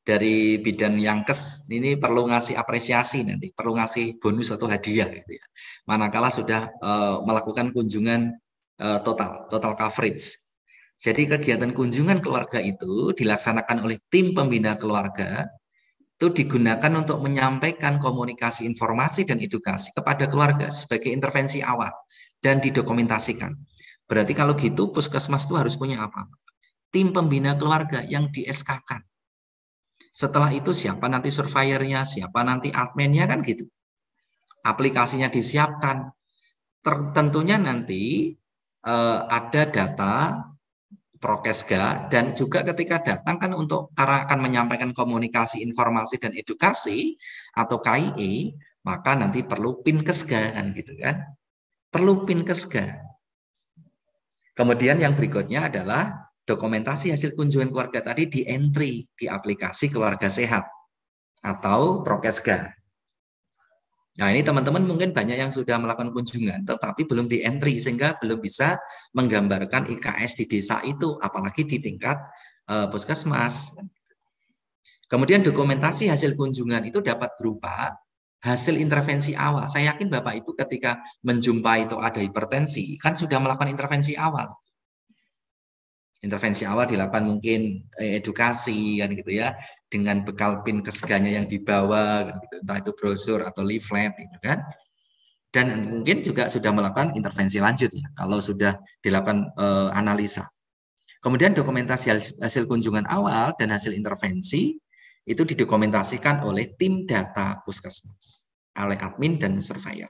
dari bidan Yankes ini perlu ngasih apresiasi nanti, perlu ngasih bonus atau hadiah gitu ya. Manakala sudah melakukan kunjungan total coverage. Jadi kegiatan kunjungan keluarga itu dilaksanakan oleh tim pembina keluarga itu digunakan untuk menyampaikan komunikasi informasi dan edukasi kepada keluarga sebagai intervensi awal dan didokumentasikan. Berarti kalau gitu puskesmas itu harus punya apa? Tim pembina keluarga yang di SK-kan. Setelah itu siapa nanti surveyornya, siapa nanti adminnya kan gitu. Aplikasinya disiapkan. Tentunya nanti ada data Prokesga dan juga ketika datang kan untuk karena akan menyampaikan komunikasi informasi dan edukasi atau KIE maka nanti perlu PIN Kesga kan gitu kan, perlu PIN Kesga. Kemudian yang berikutnya adalah dokumentasi hasil kunjungan keluarga tadi di entry di aplikasi Keluarga Sehat atau Prokesga. Nah ini teman-teman mungkin banyak yang sudah melakukan kunjungan tetapi belum di entry sehingga belum bisa menggambarkan IKS di desa itu apalagi di tingkat puskesmas. Kemudian dokumentasi hasil kunjungan itu dapat berupa hasil intervensi awal. Saya yakin Bapak Ibu ketika menjumpai itu ada hipertensi kan sudah melakukan intervensi awal. Intervensi awal dilakukan mungkin edukasi kan gitu ya dengan bekal PIN Kesganya yang dibawa kan gitu, entah itu brosur atau leaflet gitu kan. Dan mungkin juga sudah melakukan intervensi lanjut ya kalau sudah dilakukan analisa. Kemudian dokumentasi hasil kunjungan awal dan hasil intervensi itu didokumentasikan oleh tim data puskesmas, oleh admin dan surveyor.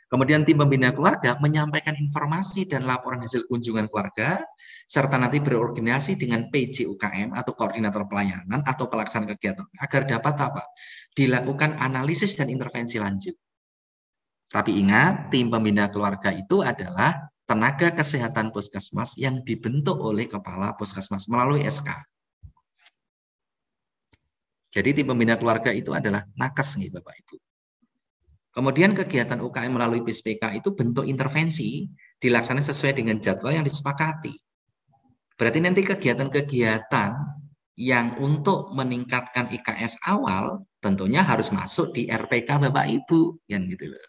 Kemudian tim pembina keluarga menyampaikan informasi dan laporan hasil kunjungan keluarga, serta nanti berkoordinasi dengan PJ UKM atau koordinator pelayanan atau pelaksana kegiatan agar dapat apa? Dilakukan analisis dan intervensi lanjut. Tapi ingat, tim pembina keluarga itu adalah tenaga kesehatan puskesmas yang dibentuk oleh kepala puskesmas melalui SK. Jadi tim pembina keluarga itu adalah nakes nih Bapak Ibu. Kemudian kegiatan UKM melalui PSPK itu bentuk intervensi dilaksanakan sesuai dengan jadwal yang disepakati. Berarti nanti kegiatan-kegiatan yang untuk meningkatkan IKS awal tentunya harus masuk di RPK Bapak Ibu, yang gitu loh.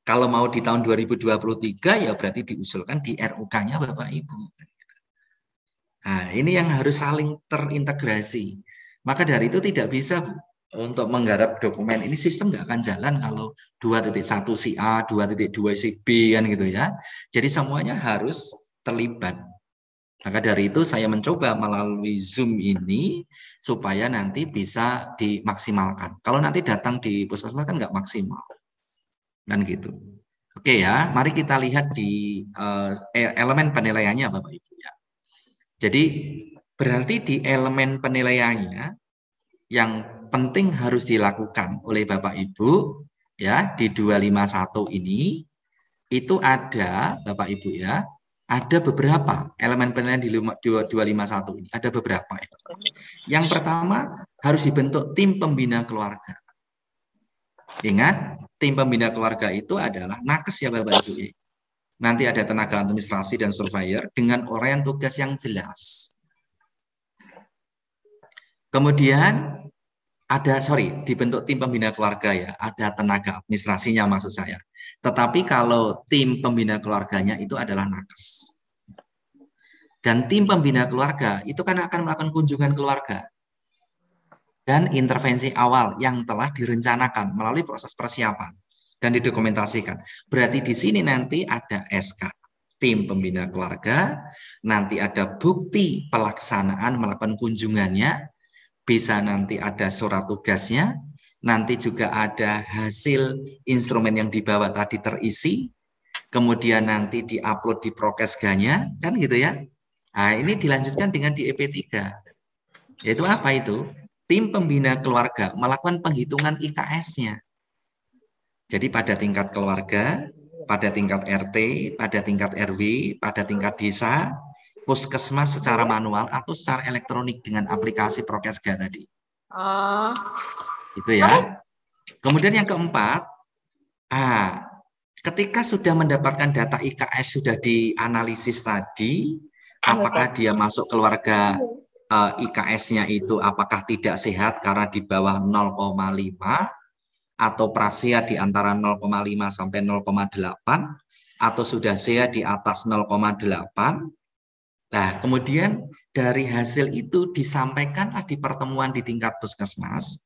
Kalau mau di tahun 2023 ya berarti diusulkan di RUK-nya Bapak Ibu. Nah, ini yang harus saling terintegrasi. Maka dari itu tidak bisa untuk menggarap dokumen ini sistem nggak akan jalan kalau 2.1 si A, 2.2 si B kan gitu ya. Jadi semuanya harus terlibat. Maka dari itu saya mencoba melalui Zoom ini supaya nanti bisa dimaksimalkan. Kalau nanti datang di puskesmas kan nggak maksimal. Kan gitu. Oke ya, mari kita lihat di elemen penilaiannya Bapak Ibu ya. Jadi berarti di elemen penilaiannya yang penting harus dilakukan oleh Bapak Ibu ya di 251 ini itu ada Bapak Ibu ya, ada beberapa elemen penilaian di 251 ini, ada beberapa. Yang pertama harus dibentuk tim pembina keluarga. Ingat, tim pembina keluarga itu adalah nakes ya Bapak Ibu. Nanti ada tenaga administrasi dan surveyor dengan uraian tugas yang jelas. Kemudian dibentuk tim pembina keluarga ya, ada tenaga administrasinya maksud saya. Tetapi kalau tim pembina keluarganya itu adalah nakes. Dan tim pembina keluarga itu kan akan melakukan kunjungan keluarga dan intervensi awal yang telah direncanakan melalui proses persiapan dan didokumentasikan. Berarti di sini nanti ada SK tim pembina keluarga, nanti ada bukti pelaksanaan melakukan kunjungannya, bisa nanti ada surat tugasnya, nanti juga ada hasil instrumen yang dibawa tadi terisi, kemudian nanti diupload di Prokesganya, kan gitu ya. Nah, ini dilanjutkan dengan di EP3. Yaitu apa itu? Tim pembina keluarga melakukan penghitungan IKS-nya. Jadi pada tingkat keluarga, pada tingkat RT, pada tingkat RW, pada tingkat desa, puskesmas secara manual atau secara elektronik dengan aplikasi Prokesga tadi. Itu ya. Kemudian yang keempat, ketika sudah mendapatkan data IKS sudah dianalisis tadi, apakah dia masuk keluarga IKS-nya itu apakah tidak sehat karena di bawah 0,5 atau prasia di antara 0,5 sampai 0,8 atau sudah sehat di atas 0,8. Nah, kemudian dari hasil itu disampaikanlah di pertemuan di tingkat puskesmas.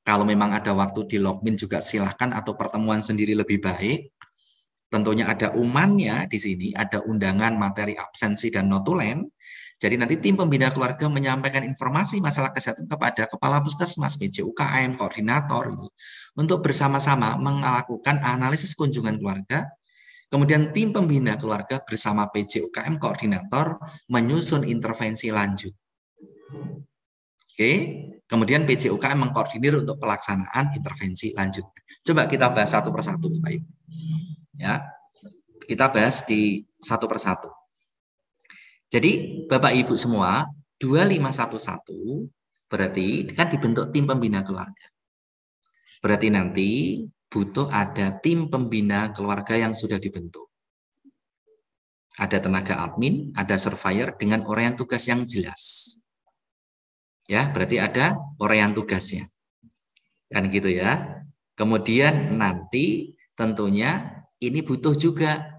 Kalau memang ada waktu di login juga silahkan atau pertemuan sendiri lebih baik. Tentunya ada umannya di sini, ada undangan materi absensi dan notulen. Jadi nanti tim pembina keluarga menyampaikan informasi masalah kesehatan kepada kepala puskesmas, PJUKM, koordinator itu, untuk bersama-sama melakukan analisis kunjungan keluarga. Kemudian tim pembina keluarga bersama PJUKM koordinator menyusun intervensi lanjut. Oke, kemudian PJUKM mengkoordinir untuk pelaksanaan intervensi lanjut. Coba kita bahas satu persatu, Bapak Ibu. Ya, kita bahas di satu persatu. Jadi Bapak Ibu semua 2511 berarti kan dibentuk tim pembina keluarga. Berarti nanti butuh ada tim pembina keluarga yang sudah dibentuk. Ada tenaga admin, ada surveyor dengan uraian tugas yang jelas. Ya, berarti ada uraian tugasnya. Kan gitu ya. Kemudian nanti tentunya ini butuh juga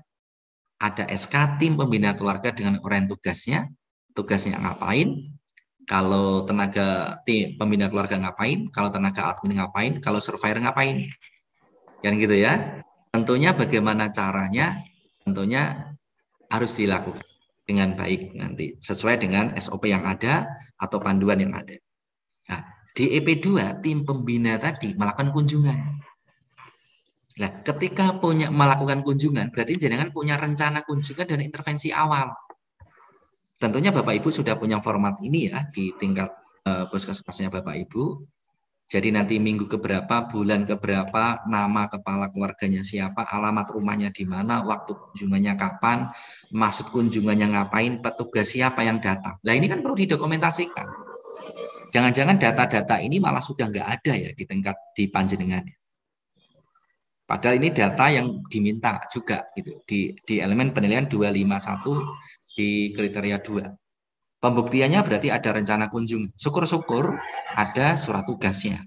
ada SK tim pembina keluarga dengan uraian tugasnya ngapain, kalau tenaga tim pembina keluarga ngapain, kalau tenaga admin ngapain, kalau surveyor ngapain. Kan gitu ya. Tentunya bagaimana caranya, tentunya harus dilakukan dengan baik nanti sesuai dengan SOP yang ada atau panduan yang ada. Nah, di EP2 tim pembina tadi melakukan kunjungan. Nah, ketika melakukan kunjungan, berarti jenengan punya rencana kunjungan dan intervensi awal. Tentunya Bapak Ibu sudah punya format ini ya di tingkat puskesmasnya Bapak Ibu. Jadi nanti minggu keberapa, bulan keberapa, nama kepala keluarganya siapa, alamat rumahnya di mana, waktu kunjungannya kapan, maksud kunjungannya ngapain, petugas siapa yang datang. Nah ini kan perlu didokumentasikan. Jangan-jangan data-data ini malah sudah nggak ada ya di tingkat di panjenengannya. Padahal ini data yang diminta juga gitu di elemen penilaian 251 di kriteria 2. Pembuktiannya berarti ada rencana kunjungan. Syukur-syukur ada surat tugasnya.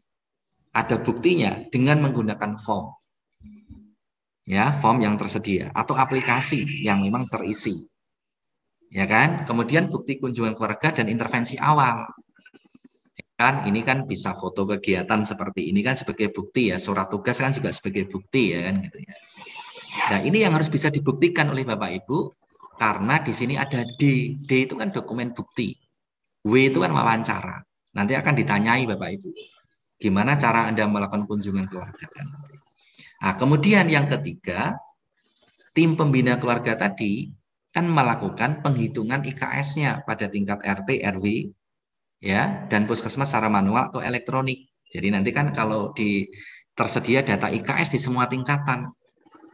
Ada buktinya dengan menggunakan form. Ya, form yang tersedia atau aplikasi yang memang terisi. Ya kan? Kemudian bukti kunjungan keluarga dan intervensi awal. Kan ini kan bisa foto kegiatan seperti ini kan sebagai bukti ya, surat tugas kan juga sebagai bukti ya kan gitu ya. Nah, ini yang harus bisa dibuktikan oleh Bapak Ibu karena di sini ada D. D itu kan dokumen bukti. W itu kan wawancara. Nanti akan ditanyai Bapak Ibu. Gimana cara Anda melakukan kunjungan keluarga kan? Nah, kemudian yang ketiga, tim pembina keluarga tadi kan melakukan penghitungan IKS-nya pada tingkat RT, RW, ya, dan puskesmas secara manual atau elektronik. Jadi nanti kan kalau tersedia data IKS di semua tingkatan.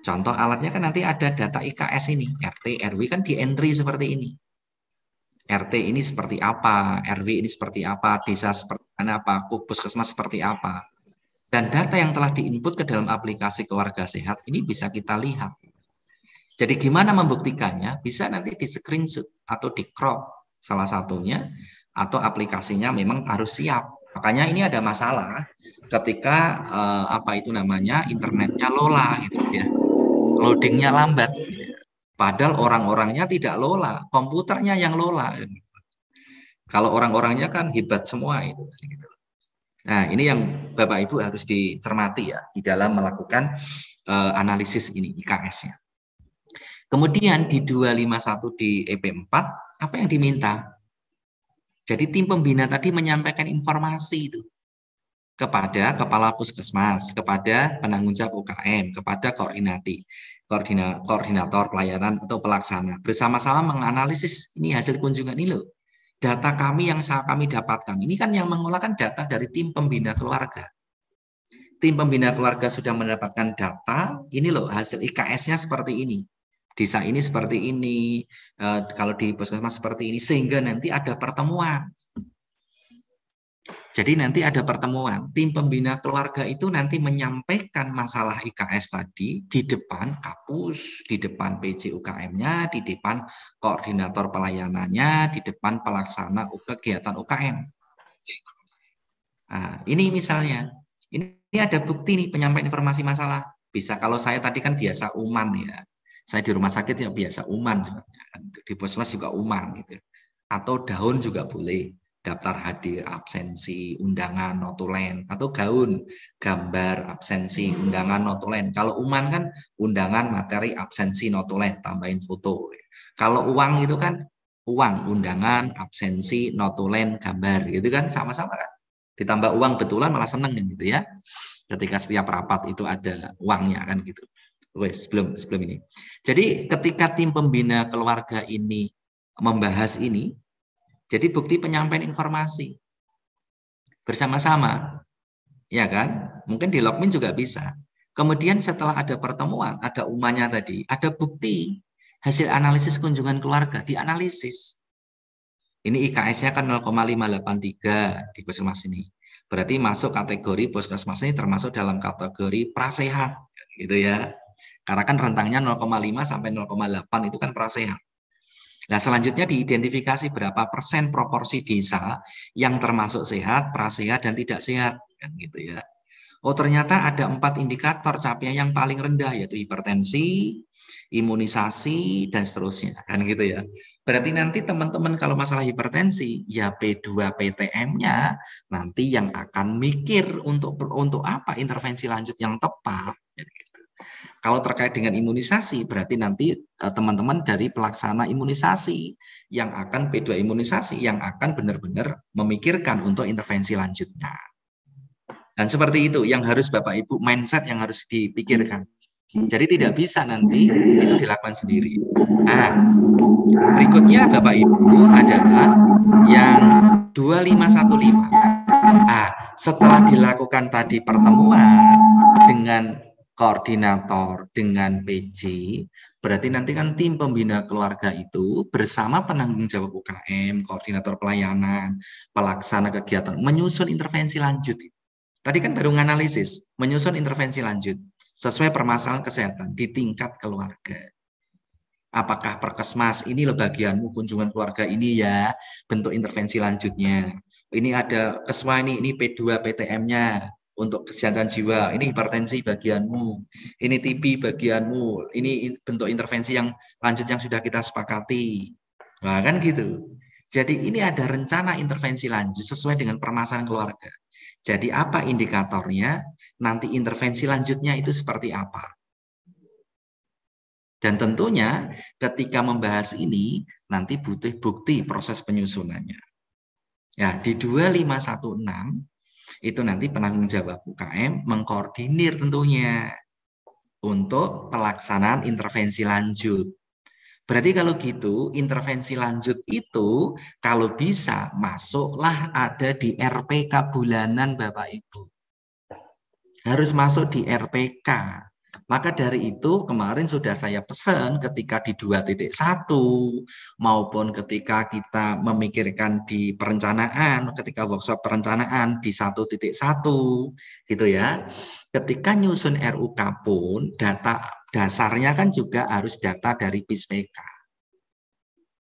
Contoh alatnya kan nanti ada data IKS ini, RT, RW kan di entry seperti ini. RT ini seperti apa, RW ini seperti apa, desa seperti apa, puskesmas seperti apa. Dan data yang telah diinput ke dalam aplikasi Keluarga Sehat ini bisa kita lihat. Jadi gimana membuktikannya? Bisa nanti di screenshot atau di crop salah satunya, atau aplikasinya memang harus siap. Makanya ini ada masalah ketika internetnya lola gitu ya, loadingnya lambat. Padahal orang-orangnya tidak lola, komputernya yang lola. Kalau orang-orangnya kan hebat semua itu. Nah, ini yang Bapak Ibu harus dicermati ya di dalam melakukan analisis ini IKS-nya. Kemudian di 251 di EP4 apa yang diminta? Jadi tim pembina tadi menyampaikan informasi itu kepada kepala puskesmas, kepada penanggung jawab UKM, kepada koordinator pelayanan atau pelaksana, bersama-sama menganalisis ini hasil kunjungan ini loh. Data kami yang kami dapatkan, ini kan yang mengolahkan data dari tim pembina keluarga. Tim pembina keluarga sudah mendapatkan data, ini loh hasil IKS-nya seperti ini. Desa ini seperti ini, kalau di puskesmas seperti ini, sehingga nanti ada pertemuan. Jadi nanti ada pertemuan, tim pembina keluarga itu nanti menyampaikan masalah IKS tadi di depan kapus, di depan PJ UKM-nya, di depan koordinator pelayanannya, di depan pelaksana kegiatan UKM. Nah, ini misalnya, ini ada bukti nih penyampaian informasi masalah. Bisa kalau saya tadi kan biasa uman ya, saya di rumah sakit ya biasa uman, di puskesmas juga uman gitu, atau daun juga boleh. Daftar hadir, absensi, undangan, notulen, atau gaun, gambar, absensi, undangan, notulen. Kalau uman kan undangan, materi, absensi, notulen, tambahin foto. Kalau uang itu kan uang, undangan, absensi, notulen, gambar, gitu kan sama-sama kan. Ditambah uang betulan malah seneng kan gitu ya. Ketika setiap rapat itu ada uangnya kan gitu. Wes, sebelum ini. Jadi ketika tim pembina keluarga ini membahas ini, jadi bukti penyampaian informasi bersama-sama, ya kan? Mungkin di logmin juga bisa. Kemudian setelah ada pertemuan, ada umanya tadi, ada bukti hasil analisis kunjungan keluarga, dianalisis. Ini IKS-nya kan 0,583 di puskesmas ini. Berarti masuk kategori puskesmas ini termasuk dalam kategori prasehat, gitu ya. Karena kan rentangnya 0,5 sampai 0,8 itu kan prasehat. Nah, selanjutnya diidentifikasi berapa persen proporsi desa yang termasuk sehat, prasehat, dan tidak sehat. Kan gitu ya. Oh, ternyata ada 4 indikator capaian yang paling rendah, yaitu hipertensi, imunisasi, dan seterusnya. Kan gitu ya. Berarti nanti teman-teman kalau masalah hipertensi, ya P2 PTM-nya nanti yang akan mikir untuk apa intervensi lanjut yang tepat. Kalau terkait dengan imunisasi, berarti nanti teman-teman dari pelaksana imunisasi yang akan P2 imunisasi yang akan benar-benar memikirkan untuk intervensi lanjutnya. Dan seperti itu yang harus Bapak Ibu, mindset yang harus dipikirkan. Jadi tidak bisa nanti itu dilakukan sendiri. Nah, berikutnya Bapak Ibu adalah yang 2515. Nah, setelah dilakukan tadi pertemuan dengan koordinator dengan PJ, berarti nanti kan tim pembina keluarga itu bersama penanggung jawab UKM, koordinator pelayanan, pelaksana kegiatan, menyusun intervensi lanjut. Tadi kan baru menganalisis, menyusun intervensi lanjut sesuai permasalahan kesehatan di tingkat keluarga. Apakah perkesmas ini loh bagianmu kunjungan keluarga ini ya, bentuk intervensi lanjutnya. Ini ada kesma ini P2 PTM-nya. Untuk kesehatan jiwa, ini hipertensi bagianmu, ini TB bagianmu, ini bentuk intervensi yang lanjut yang sudah kita sepakati. Nah, kan gitu. Jadi ini ada rencana intervensi lanjut sesuai dengan permasalahan keluarga. Jadi apa indikatornya? Nanti intervensi lanjutnya itu seperti apa? Dan tentunya ketika membahas ini nanti butuh bukti proses penyusunannya. Ya, di 2516 itu nanti penanggung jawab UKM mengkoordinir tentunya untuk pelaksanaan intervensi lanjut. Berarti kalau gitu intervensi lanjut itu kalau bisa masuklah ada di RPK bulanan Bapak Ibu. Harus masuk di RPK. Maka dari itu kemarin sudah saya pesan ketika di 2.1 maupun ketika kita memikirkan di perencanaan, ketika workshop perencanaan di 1.1 gitu ya. Ketika nyusun RUK pun data dasarnya kan juga harus data dari PISPK.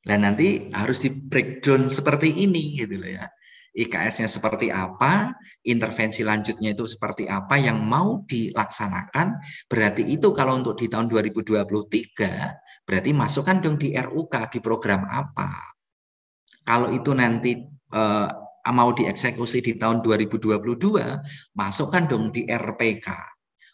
Dan nanti harus di breakdown seperti ini gitu loh ya. IKS-nya seperti apa, intervensi lanjutnya itu seperti apa yang mau dilaksanakan, berarti itu kalau untuk di tahun 2023, berarti masukkan dong di RUK, di program apa. Kalau itu nanti mau dieksekusi di tahun 2022, masukkan dong di RPK.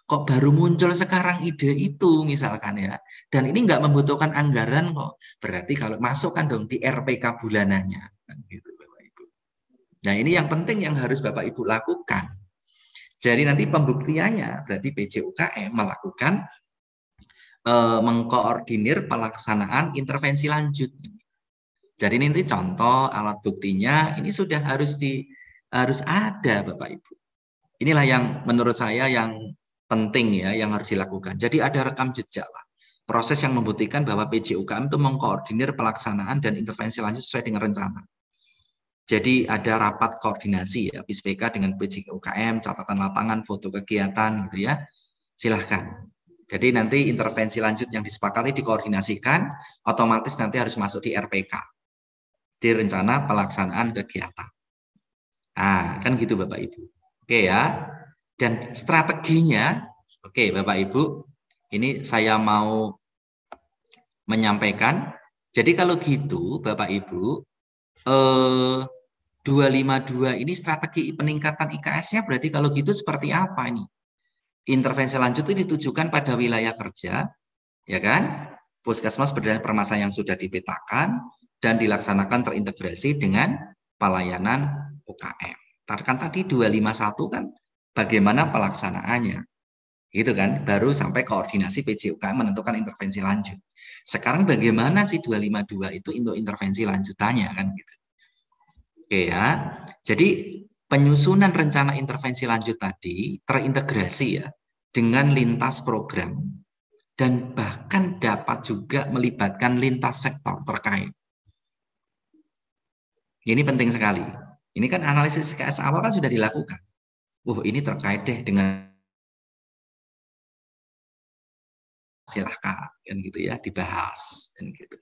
Kok baru muncul sekarang ide itu misalkan ya, dan ini nggak membutuhkan anggaran kok, berarti kalau masukkan dong di RPK bulanannya. Kan gitu. Nah, ini yang penting yang harus Bapak Ibu lakukan. Jadi nanti pembuktiannya berarti PJUKM melakukan mengkoordinir pelaksanaan intervensi lanjut. Jadi nanti contoh alat buktinya ini sudah harus ada Bapak Ibu. Inilah yang menurut saya yang penting ya yang harus dilakukan. Jadi ada rekam jejak lah. Proses yang membuktikan bahwa PJUKM itu mengkoordinir pelaksanaan dan intervensi lanjut sesuai dengan rencana. Jadi ada rapat koordinasi ya PISPK dengan PJUKM, catatan lapangan, foto kegiatan gitu ya. Silahkan. Jadi nanti intervensi lanjut yang disepakati dikoordinasikan, otomatis nanti harus masuk di RPK, di rencana pelaksanaan kegiatan. Nah, kan gitu Bapak Ibu. Oke ya. Dan strateginya, oke Bapak Ibu, ini saya mau menyampaikan. Jadi kalau gitu Bapak Ibu, 252 ini strategi peningkatan IKS-nya berarti kalau gitu seperti apa ini? Intervensi lanjut itu ditujukan pada wilayah kerja, ya kan? Puskesmas berdasarkan permasalahan yang sudah dipetakan dan dilaksanakan terintegrasi dengan pelayanan UKM. Kan tadi 251 kan bagaimana pelaksanaannya. Gitu kan? Baru sampai koordinasi PJUKM menentukan intervensi lanjut. Sekarang bagaimana sih 252 itu untuk intervensi lanjutannya kan gitu. Oke ya, jadi penyusunan rencana intervensi lanjut tadi terintegrasi ya dengan lintas program dan bahkan dapat juga melibatkan lintas sektor terkait. Ini penting sekali. Ini kan analisis IKS awal kan sudah dilakukan. Ini terkait deh dengan silahkan kan gitu ya dibahas kan gitu.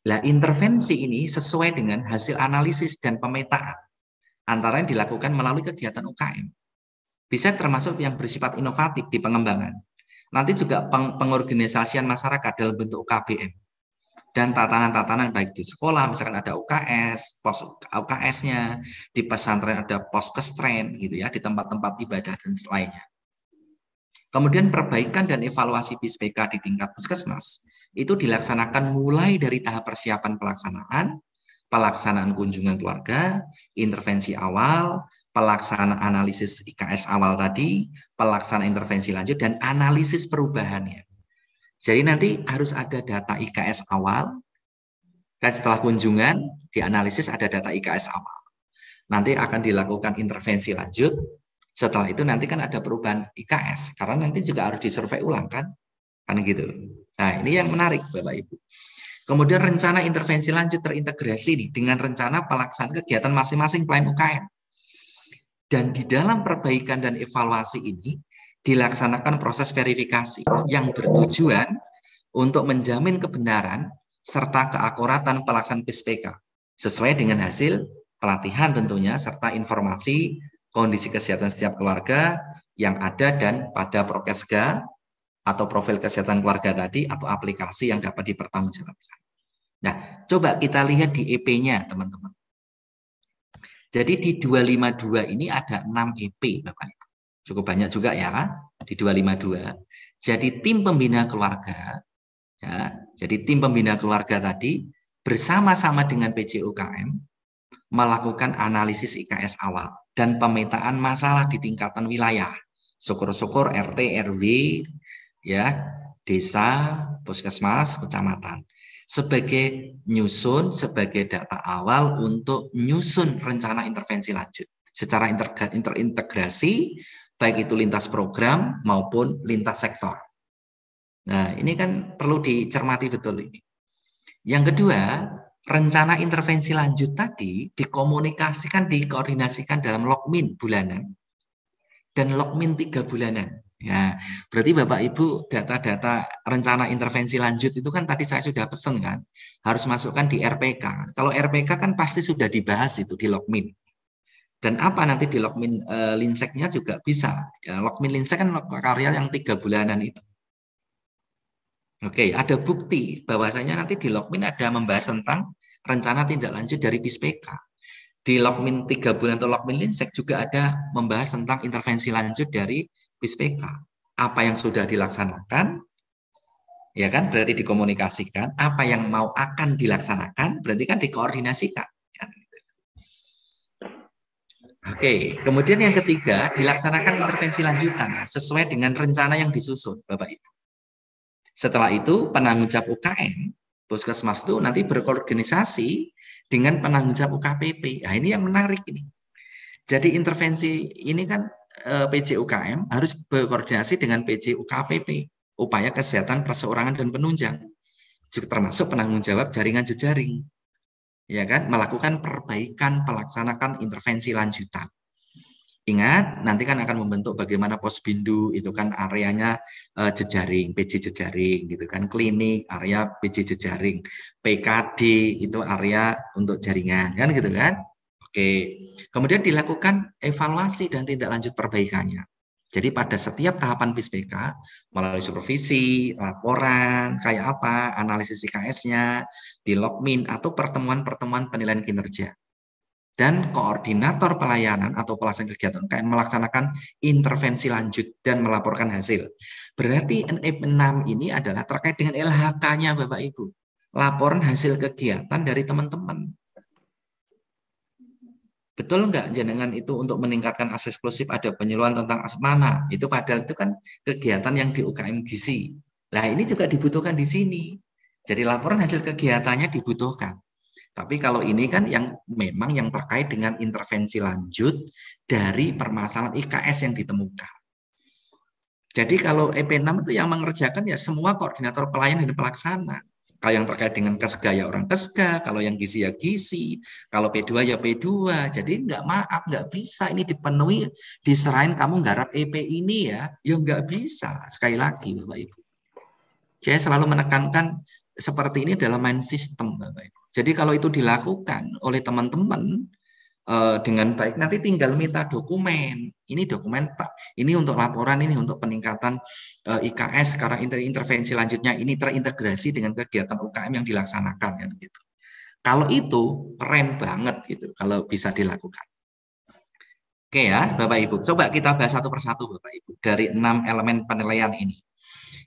Nah, intervensi ini sesuai dengan hasil analisis dan pemetaan antara yang dilakukan melalui kegiatan UKM. Bisa termasuk yang bersifat inovatif di pengembangan. Nanti juga pengorganisasian masyarakat dalam bentuk UKBM. Dan tatanan-tatanan baik di sekolah, misalkan ada UKS, pos UKS-nya, di pesantren ada pos kestren, gitu ya, di tempat-tempat ibadah dan lainnya. Kemudian perbaikan dan evaluasi PISPK di tingkat puskesmas, itu dilaksanakan mulai dari tahap persiapan pelaksanaan kunjungan keluarga, intervensi awal, pelaksanaan analisis IKS awal tadi, pelaksanaan intervensi lanjut, dan analisis perubahannya. Jadi nanti harus ada data IKS awal, dan setelah kunjungan, dianalisis ada data IKS awal. Nanti akan dilakukan intervensi lanjut, setelah itu nanti kan ada perubahan IKS, karena nanti juga harus disurvei ulang kan gitu. Nah ini yang menarik Bapak Ibu. Kemudian rencana intervensi lanjut terintegrasi nih dengan rencana pelaksanaan kegiatan masing-masing pelayan UKM. Dan di dalam perbaikan dan evaluasi ini dilaksanakan proses verifikasi yang bertujuan untuk menjamin kebenaran serta keakuratan pelaksanaan PISPK sesuai dengan hasil pelatihan tentunya serta informasi kondisi kesehatan setiap keluarga yang ada dan pada Prokesga atau profil kesehatan keluarga tadi atau aplikasi yang dapat dipertanggungjawabkan. Nah, coba kita lihat di EP-nya, teman-teman. Jadi di 252 ini ada 6 EP, Bapak Ibu. Cukup banyak juga ya di 252. Jadi tim pembina keluarga, ya, jadi tim pembina keluarga tadi bersama-sama dengan PJUKM melakukan analisis IKS awal dan pemetaan masalah di tingkatan wilayah. Syukur-syukur RT, RW, ya, desa, puskesmas, kecamatan. Sebagai sebagai data awal untuk nyusun rencana intervensi lanjut. Secara terintegrasi, baik itu lintas program maupun lintas sektor. Nah, ini kan perlu dicermati betul ini. Yang kedua, rencana intervensi lanjut tadi dikomunikasikan, dikoordinasikan dalam logmin bulanan dan logmin 3 bulanan. Ya, berarti Bapak Ibu data-data rencana intervensi lanjut itu kan tadi saya sudah pesen kan, harus masukkan di RPK. Kalau RPK kan pasti sudah dibahas itu di logmin. Dan apa nanti di logmin linseknya juga bisa. Ya, logmin linsek kan karya yang 3 bulanan itu. Oke, ada bukti bahwasanya nanti di logmin ada membahas tentang rencana tindak lanjut dari PISPK. Di logmin 3 bulan atau logmin linsek juga ada membahas tentang intervensi lanjut dari PISPK. Apa yang sudah dilaksanakan, ya kan, berarti dikomunikasikan. Apa yang mau akan dilaksanakan, berarti kan dikoordinasikan. Oke, kemudian yang ketiga, dilaksanakan intervensi lanjutan sesuai dengan rencana yang disusun, Bapak Ibu. Setelah itu, penanggung jawab UKM, Puskesmas itu nanti berkoordinasi dengan penanggung jawab UKPP. Nah, ini yang menarik ini. Jadi intervensi ini kan PJ UKM harus berkoordinasi dengan PJ UKPP, upaya kesehatan perseorangan dan penunjang, juga termasuk penanggung jawab jaringan jejaring, ya kan, melakukan perbaikan, pelaksanakan intervensi lanjutan. Ingat, nanti kan akan membentuk bagaimana Posbindu, itu kan areanya jejaring, PJ jejaring, gitu kan, klinik, area PJ jejaring, PKD itu area untuk jaringan, kan gitu kan. Oke, kemudian dilakukan evaluasi dan tindak lanjut perbaikannya. Jadi pada setiap tahapan PISPK, melalui supervisi, laporan, kayak apa, analisis IKS-nya, di logmin, atau pertemuan-pertemuan penilaian kinerja. Dan koordinator pelayanan atau pelaksana kegiatan UKM melaksanakan intervensi lanjut dan melaporkan hasil. Berarti NF6 ini adalah terkait dengan LHK-nya Bapak Ibu. Laporan hasil kegiatan dari teman-teman. Betul nggak jenengan itu untuk meningkatkan akses eksklusif ada penyuluhan tentang mana? Itu padahal itu kan kegiatan yang di UKM Gizi. Nah, ini juga dibutuhkan di sini. Jadi laporan hasil kegiatannya dibutuhkan. Tapi kalau ini kan yang memang yang terkait dengan intervensi lanjut dari permasalahan IKS yang ditemukan. Jadi kalau EP6 itu yang mengerjakan ya semua koordinator pelayan dan pelaksana. Kalau yang terkait dengan kesga ya orang kesga, kalau yang gizi ya gizi, kalau P2 ya P2. Jadi nggak bisa ini dipenuhi, diserahin kamu garap EP ini ya nggak bisa. Sekali lagi Bapak Ibu. Saya selalu menekankan seperti ini dalam main sistem Bapak Ibu. Jadi kalau itu dilakukan oleh teman-teman dengan baik, nanti tinggal minta dokumen. Ini dokumen Pak, ini untuk laporan, ini untuk peningkatan IKS, sekarang intervensi lanjutnya ini terintegrasi dengan kegiatan UKM yang dilaksanakan kan gitu. Kalau itu keren banget gitu kalau bisa dilakukan. Oke ya Bapak Ibu, coba kita bahas satu persatu Bapak Ibu dari 6 elemen penilaian ini.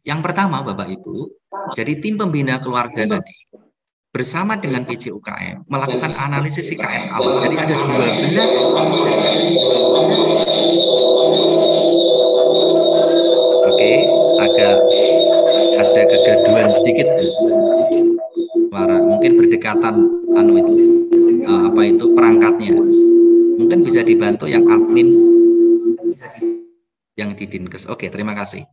Yang pertama Bapak Ibu, jadi tim pembina keluarga tadi bersama dengan PJ UKM melakukan analisis IKS awal. Jadi ada 12. Oke, ada kegaduhan sedikit. Suara mungkin berdekatan itu perangkatnya. Mungkin bisa dibantu yang admin yang di Dinkes. Oke, terima kasih.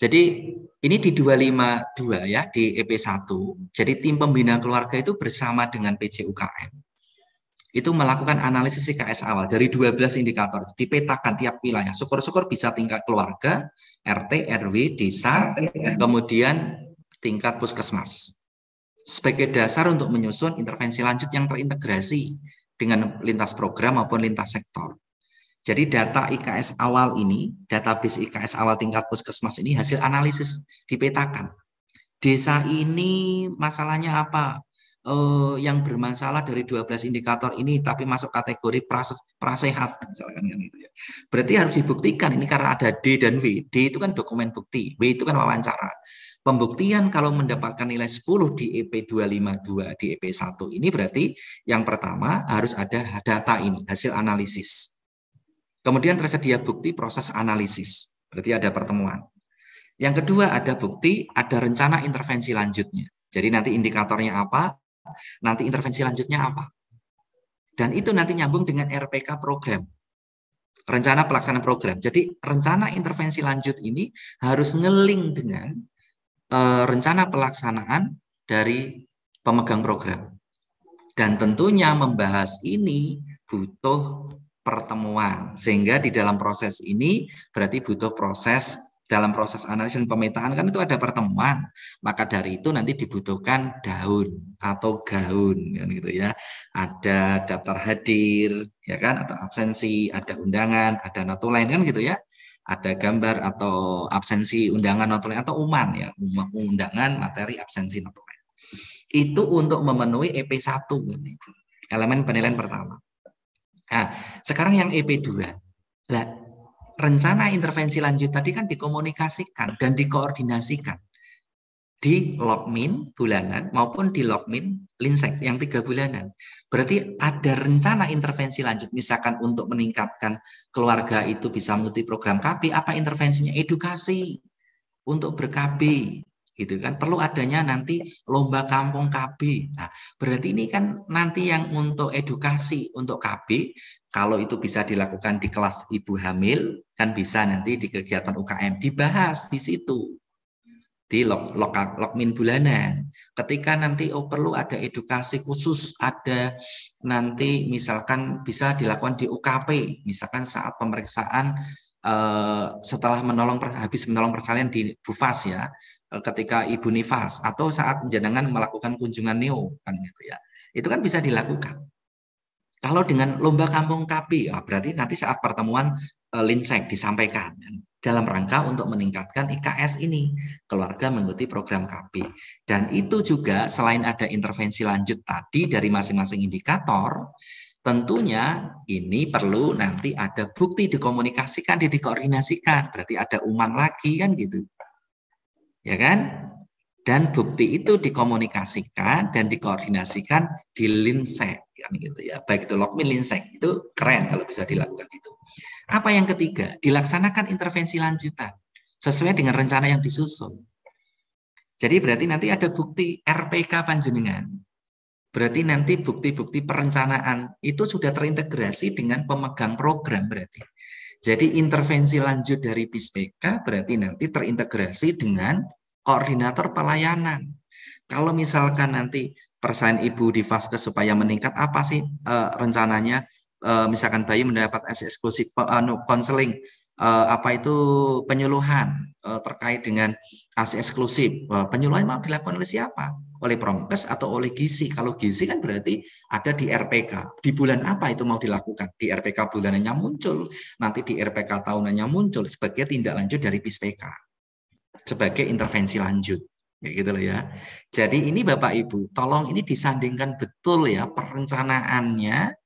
Jadi ini di 252 ya, di EP1. Jadi tim pembina keluarga itu bersama dengan PJ UKM. Itu melakukan analisis IKS awal dari 12 indikator. Dipetakan tiap wilayah. Syukur-syukur bisa tingkat keluarga, RT, RW, desa, kemudian tingkat puskesmas. Sebagai dasar untuk menyusun intervensi lanjut yang terintegrasi dengan lintas program maupun lintas sektor. Jadi data IKS awal ini, database IKS awal tingkat puskesmas ini hasil analisis dipetakan. Desa ini masalahnya apa? Yang bermasalah dari 12 indikator ini tapi masuk kategori prasehat misalkan kan gitu ya. Berarti harus dibuktikan ini karena ada D dan W. D itu kan dokumen bukti, W itu kan wawancara. Pembuktian kalau mendapatkan nilai 10 di EP 252 di EP1 ini berarti yang pertama harus ada data ini, hasil analisis. Kemudian tersedia bukti proses analisis, berarti ada pertemuan. Yang kedua ada bukti, ada rencana intervensi lanjutnya. Jadi nanti indikatornya apa, nanti intervensi lanjutnya apa. Dan itu nanti nyambung dengan RPK program. rencana pelaksanaan program. Jadi rencana intervensi lanjut ini harus ngeling dengan rencana pelaksanaan dari pemegang program. Dan tentunya membahas ini butuh pertemuan. Sehingga di dalam proses ini berarti butuh proses, dalam proses analisis dan pemetaan kan itu ada pertemuan. Maka dari itu nanti dibutuhkan daun atau gaun kan gitu ya. Ada daftar hadir ya kan, atau absensi, ada undangan, ada notulen kan gitu ya. Ada gambar atau absensi, undangan, notulen atau UMAN ya, undangan, materi, absensi, notulen. Itu untuk memenuhi EP1, elemen penilaian pertama. Nah, sekarang yang EP2. Lah, rencana intervensi lanjut tadi kan dikomunikasikan dan dikoordinasikan di Logmin bulanan maupun di Logmin Linsek yang 3 bulanan. Berarti ada rencana intervensi lanjut, misalkan untuk meningkatkan keluarga itu bisa mengikuti program KB, apa intervensinya? Edukasi untuk ber-KB. Gitu kan, perlu adanya nanti lomba kampung KB. Nah, berarti ini kan nanti yang untuk edukasi untuk KB, kalau itu bisa dilakukan di kelas ibu hamil, kan bisa nanti di kegiatan UKM dibahas di situ di Logmin bulanan. Ketika nanti perlu ada edukasi khusus, ada nanti misalkan bisa dilakukan di UKP, misalkan saat pemeriksaan setelah habis menolong persalinan di Bufas ya, ketika ibu nifas atau saat jenengan melakukan kunjungan neo kan gitu ya, itu kan bisa dilakukan. Kalau dengan lomba kampung KB, berarti nanti saat pertemuan Linsek disampaikan dalam rangka untuk meningkatkan IKS ini, keluarga mengikuti program KB. Dan itu juga selain ada intervensi lanjut tadi dari masing-masing indikator, tentunya ini perlu nanti ada bukti dikomunikasikan, dikoordinasikan, berarti ada UMAN lagi kan gitu. Ya kan? Dan bukti itu dikomunikasikan dan dikoordinasikan di Linsek kan gitu ya. Baik itu Logmin Linsek, itu keren kalau bisa dilakukan itu. Apa yang ketiga? Dilaksanakan intervensi lanjutan sesuai dengan rencana yang disusun. Jadi berarti nanti ada bukti RPK panjenengan. Berarti nanti bukti-bukti perencanaan itu sudah terintegrasi dengan pemegang program berarti. Jadi intervensi lanjut dari PISPK berarti nanti terintegrasi dengan koordinator pelayanan. Kalau misalkan nanti persalinan ibu di vaskes supaya meningkat, apa sih rencananya? Misalkan bayi mendapat eksklusif konseling, apa itu penyuluhan terkait dengan ASI eksklusif. Penyuluhan mau dilakukan oleh siapa? Oleh Promkes atau oleh gizi? Kalau gizi kan berarti ada di RPK. Di bulan apa itu mau dilakukan? Di RPK bulanannya muncul, nanti di RPK tahunannya muncul sebagai tindak lanjut dari PISPK. Sebagai intervensi lanjut. Ya gitu loh ya. Jadi ini Bapak Ibu, tolong ini disandingkan betul ya perencanaannya.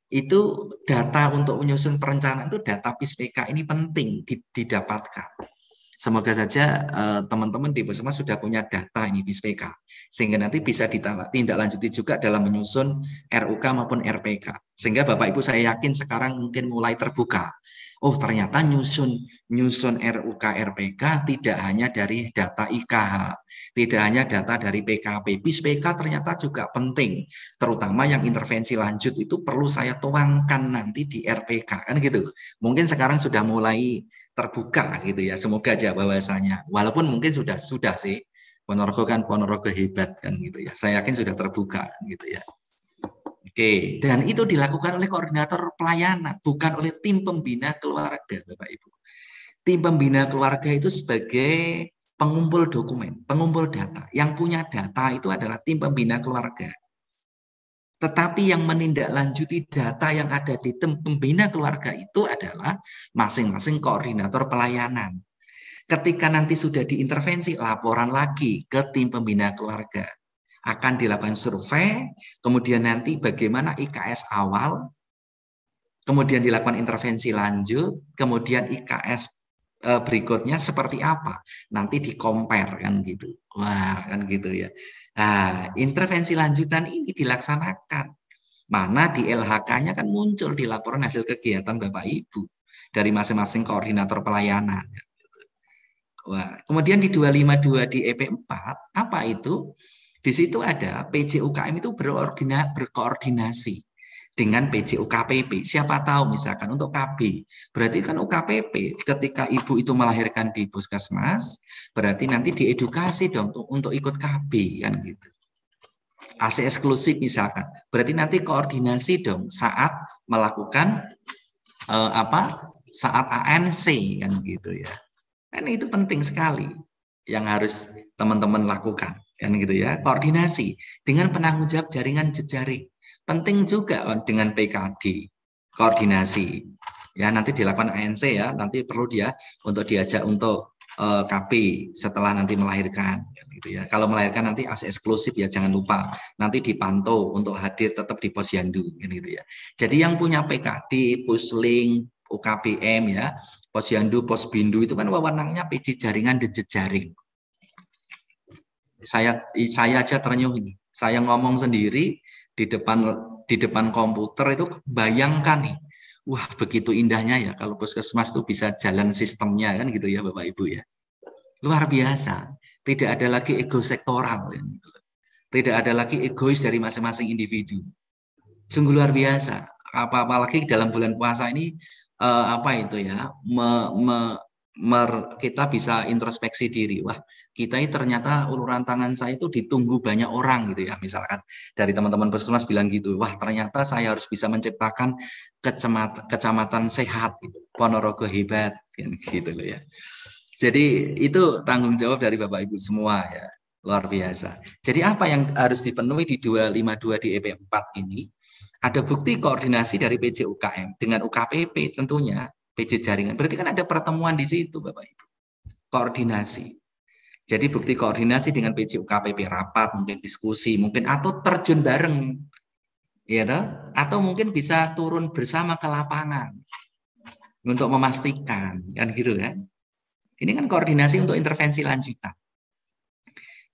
Itu data untuk menyusun perencanaan itu data PISPK ini penting didapatkan. Semoga saja teman-teman di Puskesmas sudah punya data ini PISPK, sehingga nanti bisa ditindaklanjuti juga dalam menyusun RUK maupun RPK. Sehingga Bapak Ibu saya yakin sekarang mungkin mulai terbuka. Oh ternyata nyusun RUK RPK tidak hanya dari data IKH, tidak hanya data dari PKP, PISPK ternyata juga penting, terutama yang intervensi lanjut itu perlu saya tuangkan nanti di RPK kan gitu. Mungkin sekarang sudah mulai terbuka gitu ya, semoga aja bahwasanya, walaupun mungkin sudah sih, Ponorogo kan Ponorogo hebat kan gitu ya, saya yakin sudah terbuka gitu ya. Oke, dan itu dilakukan oleh koordinator pelayanan, bukan oleh tim pembina keluarga, Bapak Ibu. Tim pembina keluarga itu sebagai pengumpul dokumen, pengumpul data. Yang punya data itu adalah tim pembina keluarga. Tetapi yang menindaklanjuti data yang ada di tim pembina keluarga itu adalah masing-masing koordinator pelayanan. Ketika nanti sudah diintervensi, laporan lagi ke tim pembina keluarga. Akan dilakukan survei, kemudian nanti bagaimana IKS awal, kemudian dilakukan intervensi lanjut, kemudian IKS berikutnya seperti apa. Nanti di-compare kan gitu. Wah, kan gitu ya. Nah, intervensi lanjutan ini dilaksanakan. Mana di LHK-nya kan muncul di laporan hasil kegiatan Bapak Ibu dari masing-masing koordinator pelayanan. Wah, kemudian di 252 di EP4, apa itu? Di situ ada PJ UKM itu berkoordinasi dengan PJ UKPP. Siapa tahu misalkan untuk KB, berarti kan UKPP ketika ibu itu melahirkan di puskesmas, berarti nanti diedukasi dong untuk ikut KB kan gitu. ASI eksklusif misalkan, berarti nanti koordinasi dong saat melakukan saat ANC kan gitu ya. Kan itu penting sekali yang harus teman-teman lakukan kan gitu ya. Koordinasi dengan penanggung jawab jaringan jejaring. Penting juga dengan PKD, koordinasi. Ya, nanti dilakukan ANC ya, nanti perlu dia untuk diajak untuk KP setelah nanti melahirkan. Gitu ya. Kalau melahirkan nanti ASI eksklusif ya, jangan lupa. Nanti dipantau untuk hadir tetap di posyandu. Gitu ya. Jadi yang punya PKD, Puslink, UKBM ya, posyandu, posbindu itu kan wewenangnya PJ jaringan dan jejaring. Saya aja ternyuh ini. Saya ngomong sendiri di depan komputer itu bayangkan nih, wah begitu indahnya ya kalau puskesmas itu bisa jalan sistemnya kan gitu ya Bapak Ibu ya, luar biasa. Tidak ada lagi ego sektoral, ya. Tidak ada lagi egois dari masing-masing individu. Sungguh luar biasa. Apalagi dalam bulan puasa ini kita bisa introspeksi diri. Wah, kita ini ternyata uluran tangan saya itu ditunggu banyak orang gitu ya. Misalkan dari teman-teman puskesmas bilang gitu, wah ternyata saya harus bisa menciptakan kecamatan sehat, gitu. Ponorogo hebat, gitu loh ya. Jadi itu tanggung jawab dari Bapak Ibu semua ya, luar biasa. Jadi apa yang harus dipenuhi di 252 di EP4 ini? Ada bukti koordinasi dari PJ UKM dengan UKPP tentunya. PJ jaringan. Berarti kan ada pertemuan di situ, Bapak Ibu. Koordinasi. Jadi bukti koordinasi dengan PJ UKPP rapat, mungkin diskusi, mungkin atau terjun bareng. Ya toh? Atau mungkin bisa turun bersama ke lapangan untuk memastikan, kan gitu kan? Ini kan koordinasi untuk intervensi lanjutan.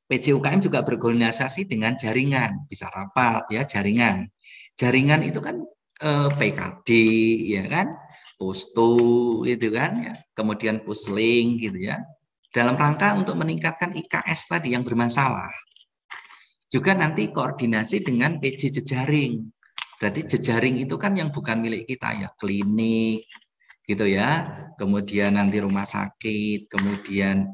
PJ UKM juga berkoordinasi dengan jaringan, bisa rapat ya, jaringan. Jaringan itu kan PKD ya kan, Postu gitu kan ya, kemudian Puslink gitu ya. Dalam rangka untuk meningkatkan IKS tadi yang bermasalah. Juga nanti koordinasi dengan PJ jejaring. Berarti jejaring itu kan yang bukan milik kita ya, klinik gitu ya. Kemudian nanti rumah sakit, kemudian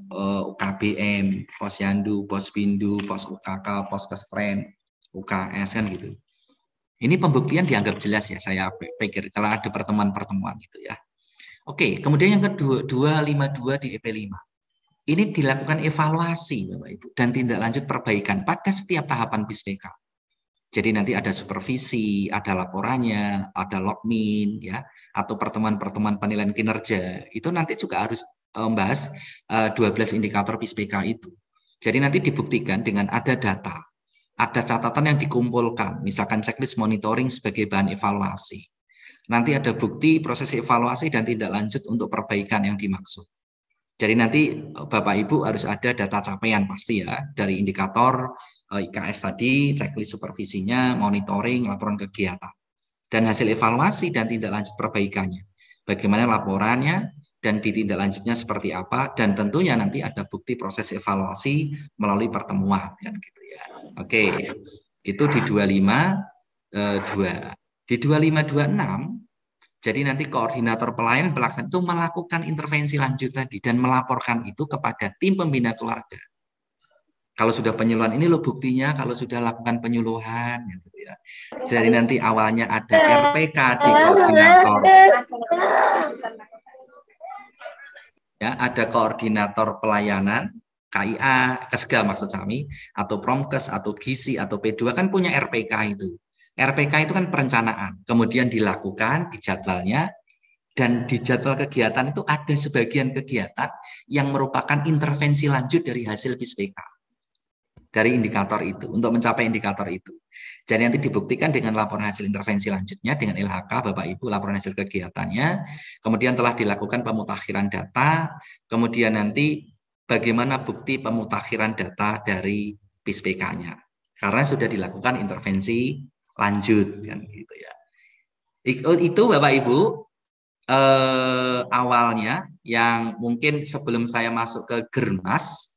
UKBM, posyandu, posbindu, pos UKK, pos kestren, UKS kan gitu. Ini pembuktian dianggap jelas ya, saya pikir kalau ada pertemuan-pertemuan gitu ya. Oke, kemudian yang kedua, 252 di EP5. Ini dilakukan evaluasi Bapak Ibu dan tindak lanjut perbaikan pada setiap tahapan BISPK. Jadi nanti ada supervisi, ada laporannya, ada logmin ya, atau pertemuan-pertemuan penilaian kinerja. Itu nanti juga harus membahas 12 indikator BISPK itu. Jadi nanti dibuktikan dengan ada data. Ada catatan yang dikumpulkan, misalkan checklist monitoring sebagai bahan evaluasi. Nanti ada bukti proses evaluasi dan tindak lanjut untuk perbaikan yang dimaksud. Jadi nanti Bapak Ibu harus ada data capaian pasti ya, dari indikator IKS tadi, checklist supervisinya, monitoring, laporan kegiatan. Dan hasil evaluasi dan tindak lanjut perbaikannya. Bagaimana laporannya dan ditindaklanjutnya seperti apa, dan tentunya nanti ada bukti proses evaluasi melalui pertemuan kan gitu ya. Oke, itu di 252. Di 2526, jadi nanti koordinator pelayanan pelaksana itu melakukan intervensi lanjut tadi dan melaporkan itu kepada tim pembina keluarga. Kalau sudah penyuluhan, ini loh buktinya kalau sudah lakukan penyuluhan gitu ya. Jadi nanti awalnya ada RPK di koordinator. Ya, ada koordinator pelayanan KIA, KESGA maksud kami, atau Promkes, atau GISI, atau P2 kan punya RPK itu. RPK itu kan perencanaan, kemudian dilakukan di jadwalnya, dan di jadwal kegiatan itu ada sebagian kegiatan yang merupakan intervensi lanjut dari hasil BISPK. Dari indikator itu, untuk mencapai indikator itu. Jadi nanti dibuktikan dengan laporan hasil intervensi lanjutnya, dengan LHK, Bapak Ibu, laporan hasil kegiatannya, kemudian telah dilakukan pemutakhiran data, kemudian nanti bagaimana bukti pemutakhiran data dari BISPK-nya. Karena sudah dilakukan intervensi lanjut, kan gitu ya. Itu Bapak Ibu, awalnya yang mungkin sebelum saya masuk ke Germas,